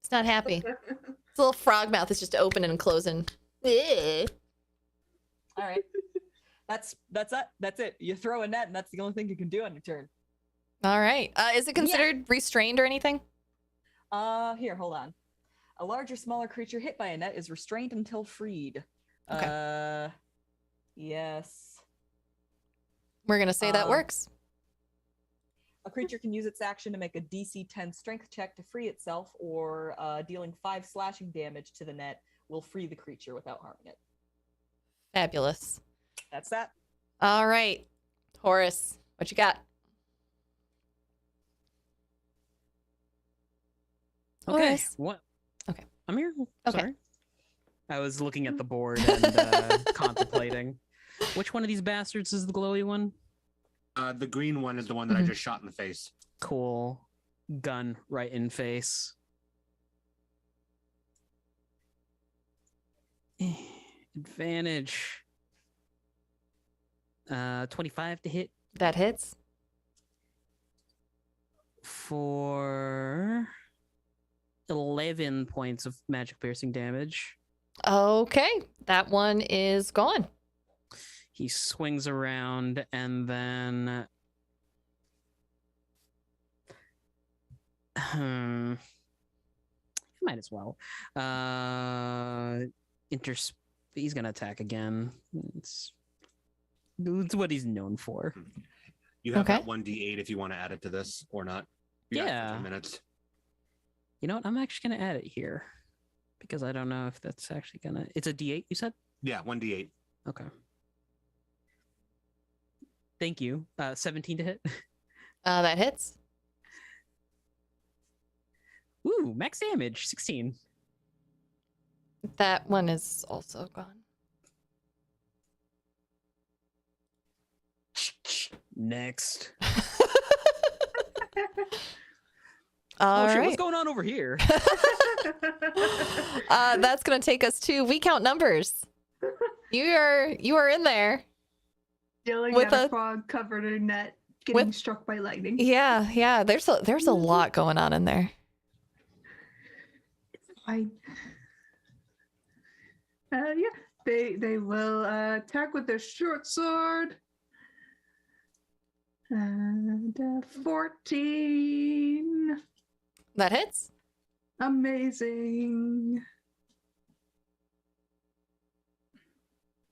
It's not happy. Its little frog mouth is just opening and closing. Eh. All right. That's it. That's it. You throw a net, and that's the only thing you can do on your turn. All right. Is it considered restrained or anything? Here, hold on. A large or smaller creature hit by a net is restrained until freed. Okay. Yes. We're gonna say that works. A creature can use its action to make a DC 10 strength check to free itself, or dealing 5 slashing damage to the net will free the creature without harming it. Fabulous. That's that. All right, Horace, what you got? Okay. Horace. What? Okay. I'm here. Okay. Sorry. I was looking at the board and contemplating. Which one of these bastards is the glowy one? The green one is the one that I just shot in the face. Cool. Gun right in face. Advantage. 25 to hit. That hits. for 11 points of magic piercing damage. Okay, that one is gone. He swings around and then might as well. He's gonna attack again. It's what he's known for. You have Okay. that 1d8 if you want to add it to this or not. You got Yeah. 15 minutes. You know what? I'm actually gonna add it here because I don't know if that's actually gonna. It's a D8. You said? Yeah, 1d8. Okay. Thank you. 17 to hit. That hits. Ooh, max damage 16. That one is also gone. Next. All Oh shit! right. What's going on over here? That's gonna take us to We Count Numbers. You are in there. Yelling With at a- a frog covered in net, getting struck by lightning. Yeah. There's a lot going on in there. Fine. Yeah, they will attack with their short sword. And 14. That hits. Amazing.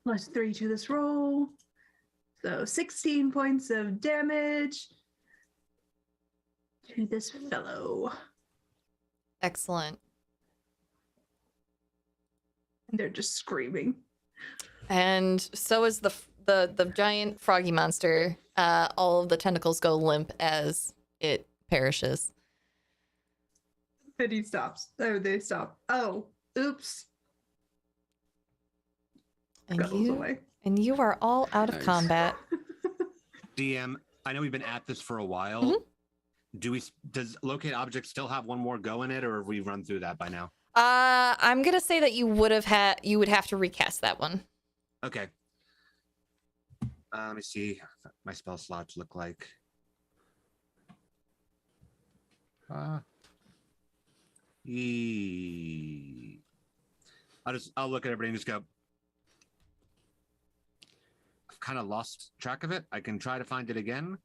+3 to this roll. So 16 points of damage to this fellow. Excellent. And they're just screaming. And so is the giant froggy monster. All of the tentacles go limp as it perishes. And he stops. Oh, they stop. Oh, oops. And Scuttles away. you are all out of Nice. combat. DM, I know we've been at this for a while. Mhm. Does locate object still have one more go in it, or have we run through that by now? I'm gonna say that you would have to recast that one. Okay. Let me see what my spell slots look like. I'll look at everybody and just go. I've kind of lost track of it. I can try to find it again,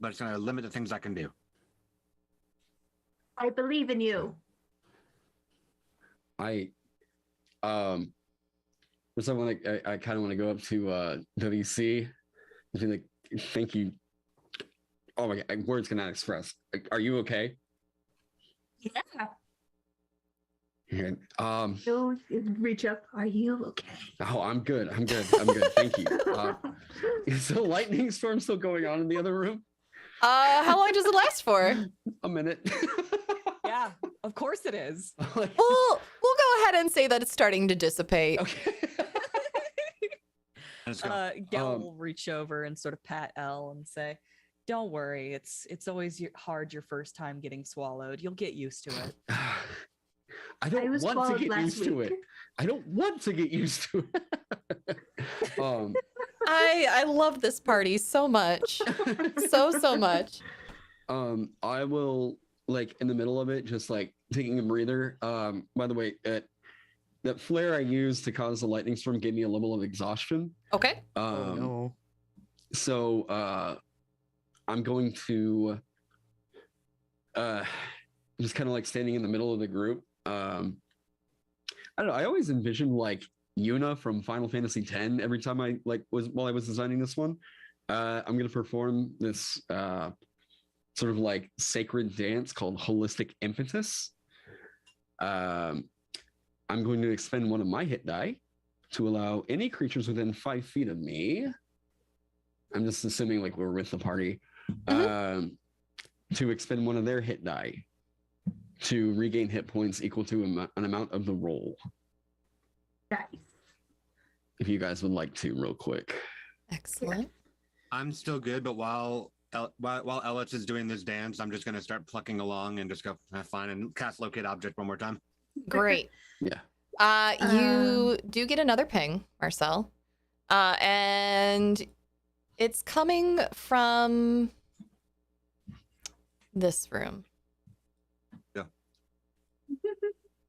but it's going to limit the things I can do. I believe in you. I first I kind of want to go up to WC and be like, thank you. Oh my god, words cannot express. Like, are you okay? Yeah. And, You'll reach up. Are you okay? oh, I'm good. Thank you. Is the lightning storm still going on in the other room? How long does it last for? A minute. Yeah, of course it is. Like, We'll go ahead and say that it's starting to dissipate. okay. Let's go. Gel will reach over and sort of pat Elle and say, "Don't worry, it's always hard your first time getting swallowed. You'll get used to it." I don't was want to swallowed get last used to week. it. I don't want to get used to it. I love this party so much. So much. I will, like, in the middle of it, just like taking a breather. By the way, that flare I used to cause the lightning storm gave me a level of exhaustion. Okay. Oh no. So I'm going to just kind of like standing in the middle of the group. I don't know. I always envisioned like Yuna from Final Fantasy X every time I while I was designing this one. I'm going to perform this sort of like sacred dance called Holistic Impetus. I'm going to expend one of my hit die to allow any creatures within 5 feet of me. I'm just assuming like we're with the party. To expend one of their hit die to regain hit points equal to an amount of the roll. Nice. If you guys would like to, real quick. Excellent. I'm still good, but while Elyts is doing this dance, I'm just going to start plucking along and just go have fun and cast locate object one more time. Great. Yeah. You do get another ping, Marcel. And it's coming from this room.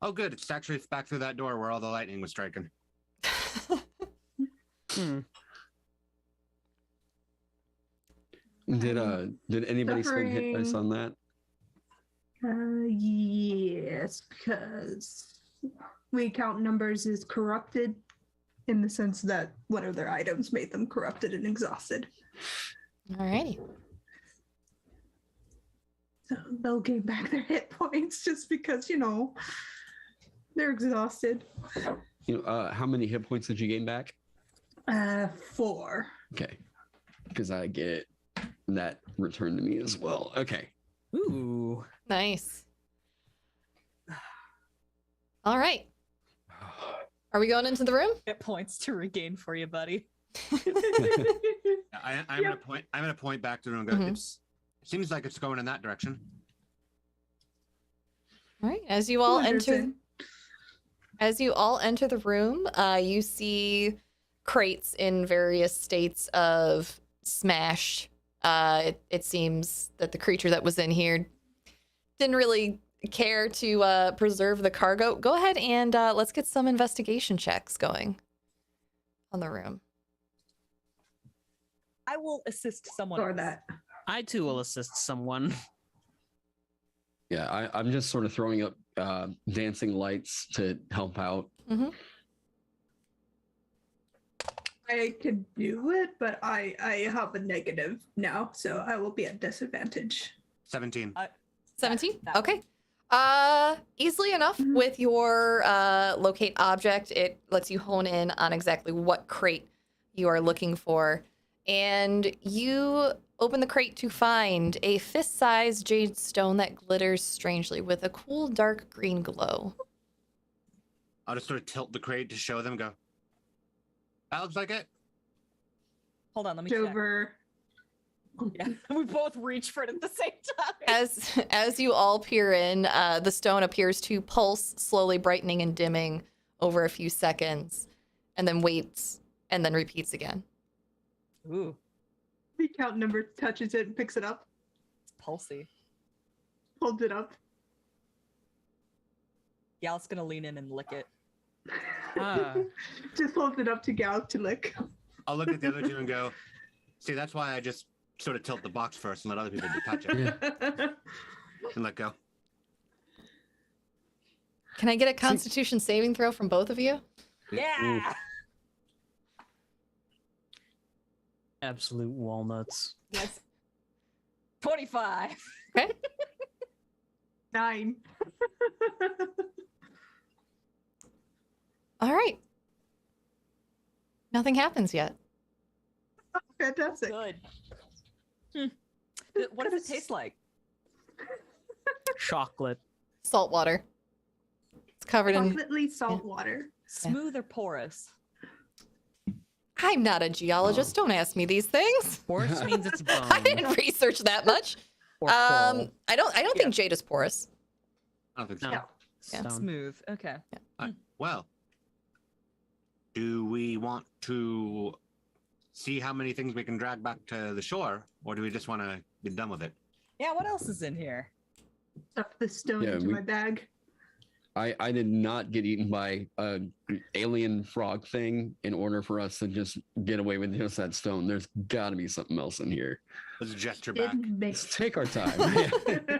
Oh, good. It's actually back through that door where all the lightning was striking. Did anybody spend hit dice on that? Yes, because we count numbers as corrupted in the sense that one of their items made them corrupted and exhausted. Alrighty. So they'll gain back their hit points just because, you know, they're exhausted. How many hit points did you gain back? 4. Okay, because I get that returned to me as well. Okay. Ooh. Nice. All right. Are we going into the room? Hit points to regain for you, buddy. I'm gonna point back to the room and go, it seems like it's going in that direction. All right. As you all enter Wonderful. the room, you see crates in various states of smash. It seems that the creature that was in here didn't really care to preserve the cargo. Go ahead and let's get some investigation checks going on the room. I will assist someone. Or else. that. I too will assist someone. Yeah, I'm just sort of throwing up dancing lights to help out. Mm-hmm. I could do it, but I have a negative now, so I will be at disadvantage. 17. 17? That Okay. Easily enough with your locate object, it lets you hone in on exactly what crate you are looking for. And you open the crate to find a fist-sized jade stone that glitters strangely with a cool dark green glow. I'll just sort of tilt the crate to show them, go, that looks like it. Hold on, let me check. Jover. Yeah, we both reach for it at the same time. As you all peer in, the stone appears to pulse, slowly brightening and dimming over a few seconds, and then waits, and then repeats again. Ooh, The count number touches it and picks it up, it's pulsy. holds it up. Gal's gonna lean in and lick it. Just holds it up to Gal to lick. I'll look at the other two and go, see, that's why I just sort of tilt the box first and let other people touch it and let go. Can I get a Constitution saving throw from both of you? Yeah. Absolute walnuts. Yes. 25. Okay. 9. All right. Nothing happens yet. Fantastic. Good. What does it taste like? Chocolate. Salt water. It's covered in. Chocolately salt water. Smooth or porous? I'm not a geologist. Don't ask me these things. Porous means it's bone. I didn't research that much. Or coral. I don't think jade is porous. I don't think so. No. Yeah. Yeah. Stone. Smooth. Okay. Well, do we want to see how many things we can drag back to the shore, or do we just want to be done with it? Yeah, what else is in here? Stuff the stone Yeah, into we- my bag. I did not get eaten by an alien frog thing in order for us to just get away with just that stone. There's got to be something else in here. Let's gesture back. Didn't make Let's take our time.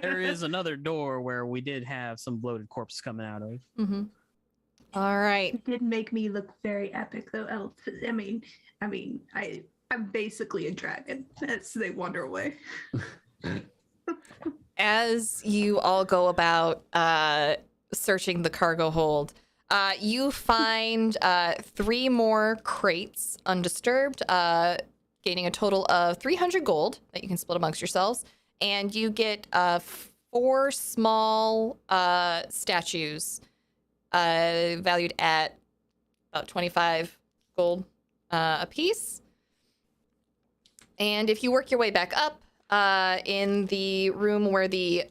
There is another door where we did have some bloated corpses coming out of. Mm-hmm. All right. It did make me look very epic, though. I'm basically a dragon as they wander away. As you all go about searching the cargo hold, you find 3 more crates undisturbed, gaining a total of 300 gold that you can split amongst yourselves. And you get 4 small statues valued at about 25 gold a piece. And if you work your way back up, in the room where the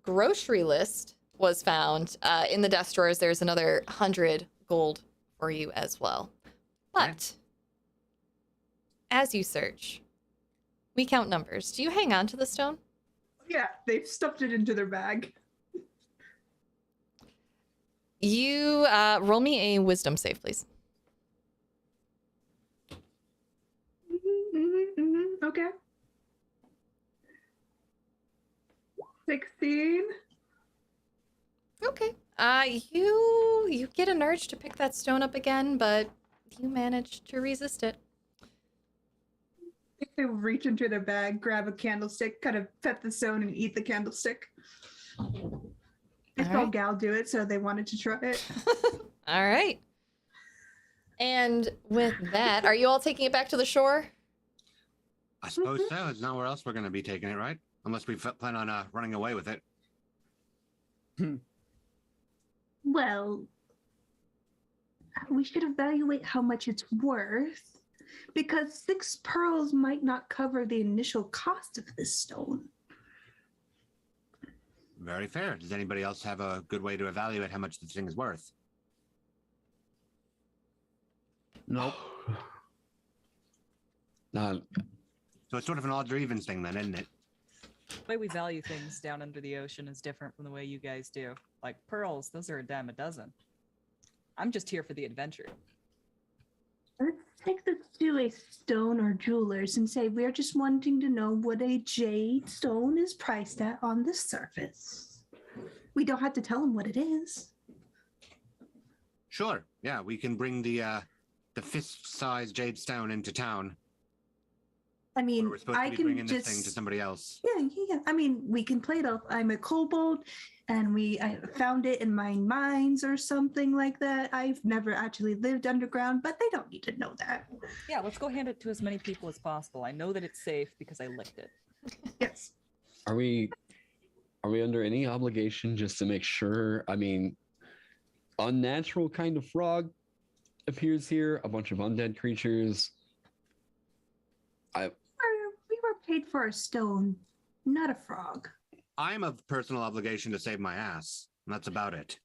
grocery list was found, in the desk drawers, there's another 100 gold for you as well. But as you search, we count numbers. Do you hang on to the stone? Yeah, they've stuffed it into their bag. You roll me a wisdom save, please. Okay. 16. Okay. You get an urge to pick that stone up again, but you manage to resist it. They reach into their bag, grab a candlestick, kind of pet the stone, and eat the candlestick. They saw Alright. Gal do it, so they wanted to try it. All right. And with that, are you all taking it back to the shore? I suppose so. It's not where else we're going to be taking it, right? Unless we plan on running away with it. Well, we should evaluate how much it's worth, because 6 pearls might not cover the initial cost of this stone. Very fair. Does anybody else have a good way to evaluate how much this thing is worth? Nope. Not So it's sort of an odds or evens thing then, isn't it? The way we value things down under the ocean is different from the way you guys do. Like pearls, those are a dime a dozen. I'm just here for the adventure. Let's take this to a stone or jeweler's and say we're just wanting to know what a jade stone is priced at on the surface. We don't have to tell them what it is. Sure. Yeah, we can bring the fist-sized jade stone into town. I mean, We're supposed to I be can bringing just this thing to somebody else. Yeah. I mean, we can play it off. I'm a kobold, and I found it in my mines or something like that. I've never actually lived underground, but they don't need to know that. Yeah, let's go hand it to as many people as possible. I know that it's safe because I licked it. Yes. Are we under any obligation just to make sure? I mean, unnatural kind of frog appears here, a bunch of undead creatures. We were paid for a stone, not a frog. I'm of personal obligation to save my ass. And that's about it.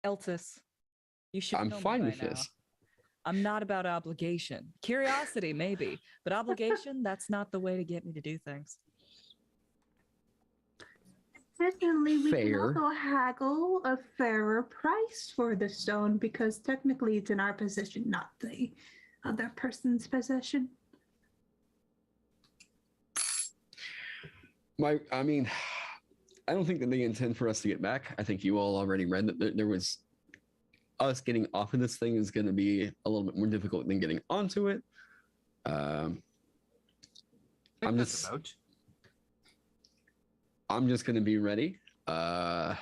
Eltis, you should. I'm know me fine by with now. this. I'm not about obligation. Curiosity, maybe, but obligation—that's not the way to get me to do things. Certainly, we Fair. can also haggle a fairer price for the stone because technically it's in our possession, not the other person's possession. I mean, I don't think that they intend for us to get back. I think you all already read that there was us getting off of this thing is going to be a little bit more difficult than getting onto it. I'm That's just about. I'm just going to be ready. I'm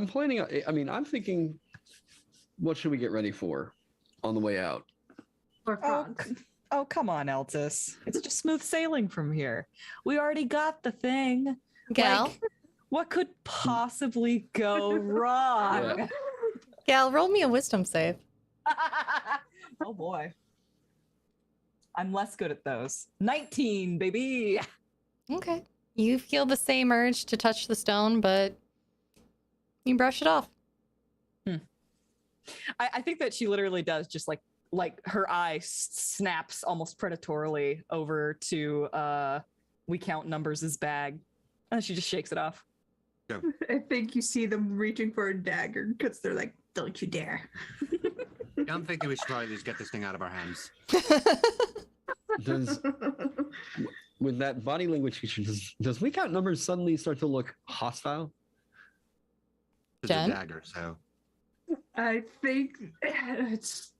planning. I mean, I'm thinking, what should we get ready for on the way out? Or frogs. Oh, come on, Eltis. It's just smooth sailing from here. We already got the thing. Gal, Like, what could possibly go wrong? Yeah. Gal, roll me a wisdom save. Oh boy. I'm less good at those. 19, baby. Okay. You feel the same urge to touch the stone, but you brush it off. I think that she literally does just like her eye snaps almost predatorily over to We Count Numbers' bag. And she just shakes it off. I think you see them reaching for a dagger because they're like, don't you dare. I'm thinking we should probably just get this thing out of our hands. Does with that body language feature, does we count numbers suddenly start to look hostile? It's a Jen? dagger, so. I think it's.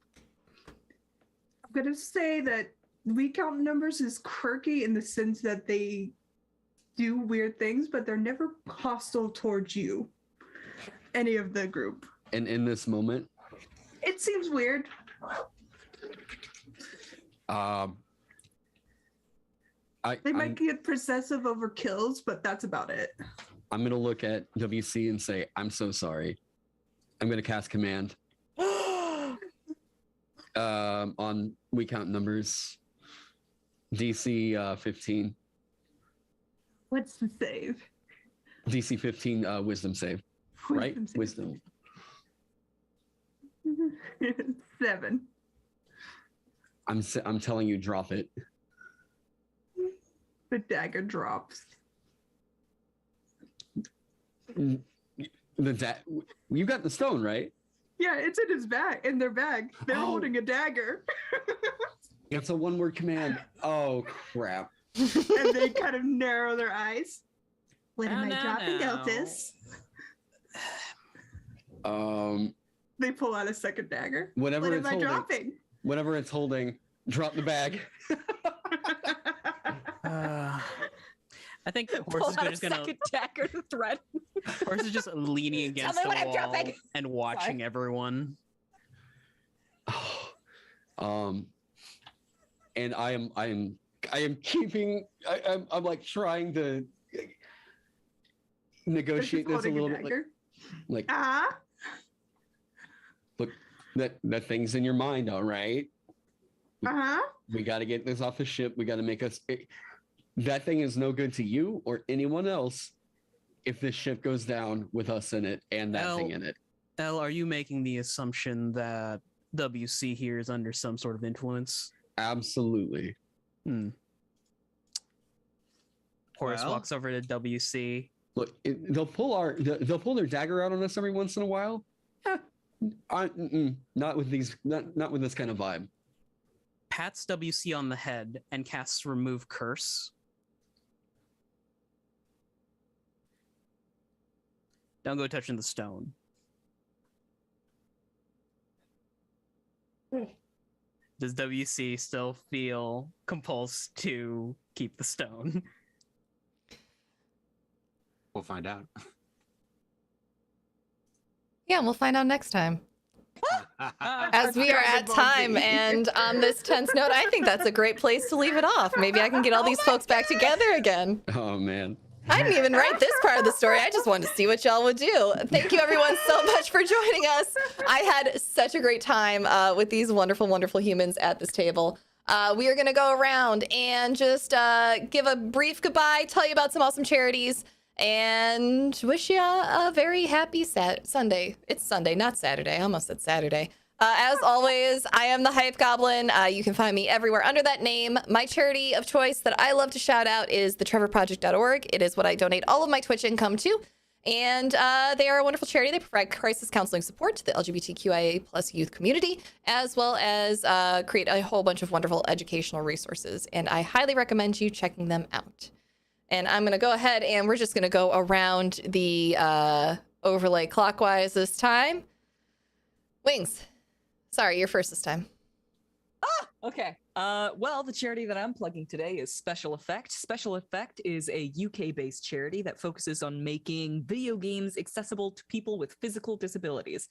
I'm going to say that We Count Numbers is quirky in the sense that they do weird things, but they're never hostile towards you, any of the group. And in this moment, It seems weird. They might get possessive over kills, but that's about it. I'm gonna look at WC and say, "I'm so sorry." I'm gonna cast command on We Count Numbers, DC 15. What's the save? DC 15 wisdom save, right? Save. Wisdom. 7. I'm telling you, drop it. The dagger drops. You got the stone, right? Yeah, it's in his bag, in their bag. They're Oh. holding a dagger. It's a one-word command. Oh crap. And they kind of narrow their eyes. What am No, I no, dropping, no. Eltis? Um, They pull out a second dagger. whatever What it's am I holding, dropping? whatever it's holding, drop the bag. I think Horse Pull is out a just gonna. second dagger to thread. Horse is just leaning against me the what I'm wall dropping. and watching everyone. And I am keeping. I'm like trying to negotiate this a Holding little bit. dagger. Like Ah, look, that thing's in your mind, all right. uh-huh. We got to get this off the ship. We got to make us. That thing is no good to you or anyone else if this ship goes down with us in it and that thing in it. Elle, are you making the assumption that WC here is under some sort of influence? Absolutely. Horace Well- walks over to WC. Look, they'll pull their dagger out on us every once in a while. Not with these. Not with this kind of vibe. Pats WC on the head and casts Remove Curse. Don't go touching the stone. Does WC still feel compulsed to keep the stone? We'll find out. Yeah, we'll find out next time. Ah, As we are at time and on this tense note, I think that's a great place to leave it off. Maybe I can get all these folks back together again. Oh man. I didn't even write this part of the story. I just wanted to see what y'all would do. Thank you everyone so much for joining us. I had such a great time with these wonderful, wonderful humans at this table. We are going to go around and just give a brief goodbye, tell you about some awesome charities, and wish you a very happy Sunday. It's Sunday, not Saturday. I almost said Saturday. As always, I am the Hype Goblin. You can find me everywhere under that name. My charity of choice that I love to shout out is thetrevorproject.org. It is what I donate all of my Twitch income to. And they are a wonderful charity. They provide crisis counseling support to the LGBTQIA plus youth community, as well as create a whole bunch of wonderful educational resources. And I highly recommend you checking them out. And I'm going to go ahead and we're just going to go around the overlay clockwise this time. Wings. Sorry, you're first this time. Okay. Well, the charity that I'm plugging today is Special Effect. Special Effect is a UK-based charity that focuses on making video games accessible to people with physical disabilities.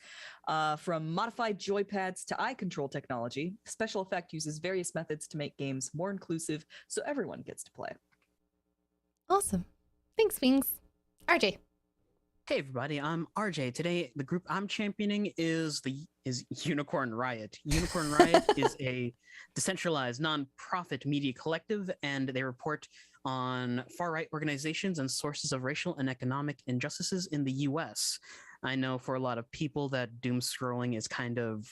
From modified joypads to eye control technology, Special Effect uses various methods to make games more inclusive so everyone gets to play. Awesome. Thanks, Wings. RJ. Hey everybody, I'm RJ. Today, the group I'm championing is Unicorn Riot. Unicorn Riot is a decentralized non-profit media collective, and they report on far-right organizations and sources of racial and economic injustices in the US. I know for a lot of people that doom scrolling is kind of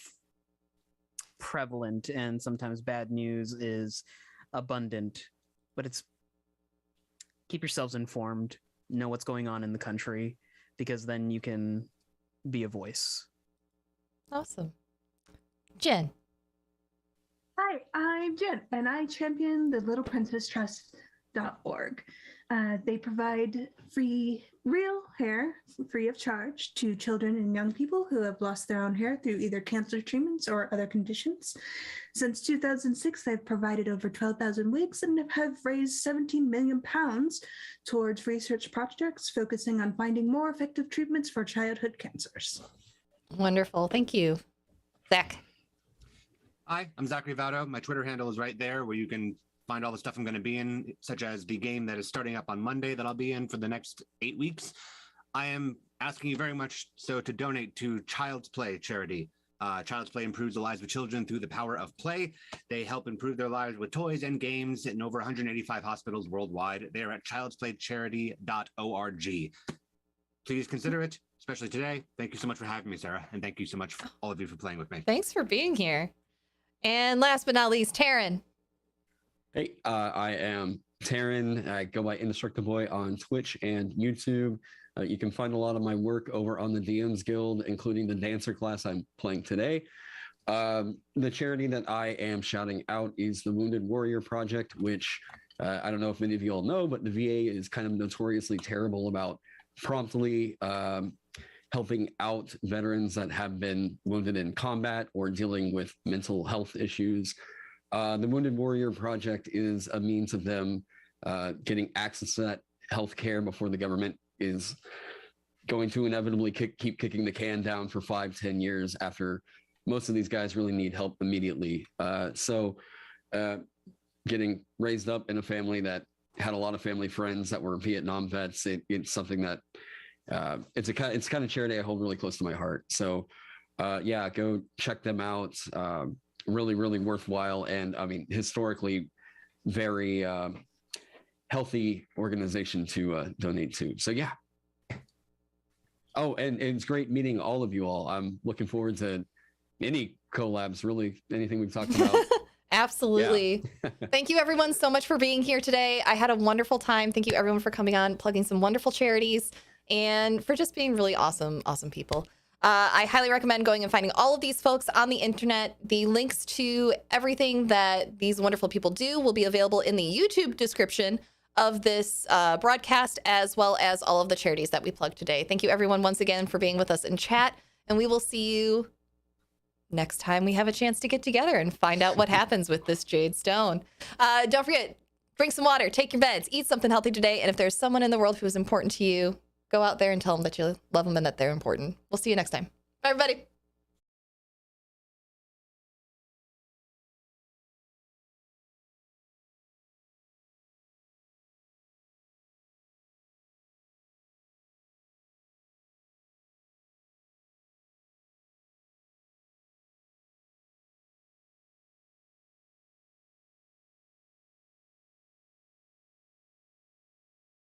prevalent, and sometimes bad news is abundant, but it's keep yourselves informed, know what's going on in the country, because then you can be a voice. Awesome. Jen. Hi, I'm Jen, and I champion the littleprincesstrust.org. They provide free, real hair, free of charge, to children and young people who have lost their own hair through either cancer treatments or other conditions. Since 2006, they've provided over 12,000 wigs and have raised 17 million pounds towards research projects focusing on finding more effective treatments for childhood cancers. Wonderful. Thank you. Zach. Hi, I'm Zachary Vaudo. My Twitter handle is right there where you can find all the stuff I'm going to be in, such as the game that is starting up on Monday that I'll be in for the next 8 weeks. I am asking you very much so to donate to Child's Play charity. Child's Play improves the lives of children through the power of play. They help improve their lives with toys and games in over 185 hospitals worldwide. They are at childsplaycharity.org. Please consider it, especially today. Thank you so much for having me, Sara, and thank you so much, all of you, for playing with me. Thanks for being here. And last but not least, Taron. Hey, I am Taron. I go by Indestructible on Twitch and YouTube. You can find a lot of my work over on the DMs Guild, including the dancer class I'm playing today. The charity that I am shouting out is the Wounded Warrior Project, which I don't know if many of you all know, but the VA is kind of notoriously terrible about promptly helping out veterans that have been wounded in combat or dealing with mental health issues. The Wounded Warrior Project is a means of them getting access to that health care before the government is going to inevitably keep kicking the can down for 5-10 years after most of these guys really need help immediately. So getting raised up in a family that had a lot of family friends that were Vietnam vets, it's something that it's kind of charity I hold really close to my heart. So yeah, go check them out. Really, really worthwhile. And I mean, historically, very healthy organization to donate to. So yeah. Oh, and it's great meeting all of you all. I'm looking forward to any collabs, really, anything we've talked about. Absolutely. Yeah. Thank you everyone so much for being here today. I had a wonderful time. Thank you everyone for coming on, plugging some wonderful charities, and for just being really awesome people. I highly recommend going and finding all of these folks on the internet. The links to everything that these wonderful people do will be available in the YouTube description of this broadcast, as well as all of the charities that we plugged today. Thank you everyone once again for being with us in chat, and we will see you next time we have a chance to get together and find out what happens with this Jade Stone. Don't forget, drink some water, take your meds, eat something healthy today, and if there's someone in the world who is important to you, go out there and tell them that you love them and that they're important. We'll see you next time. Bye, everybody.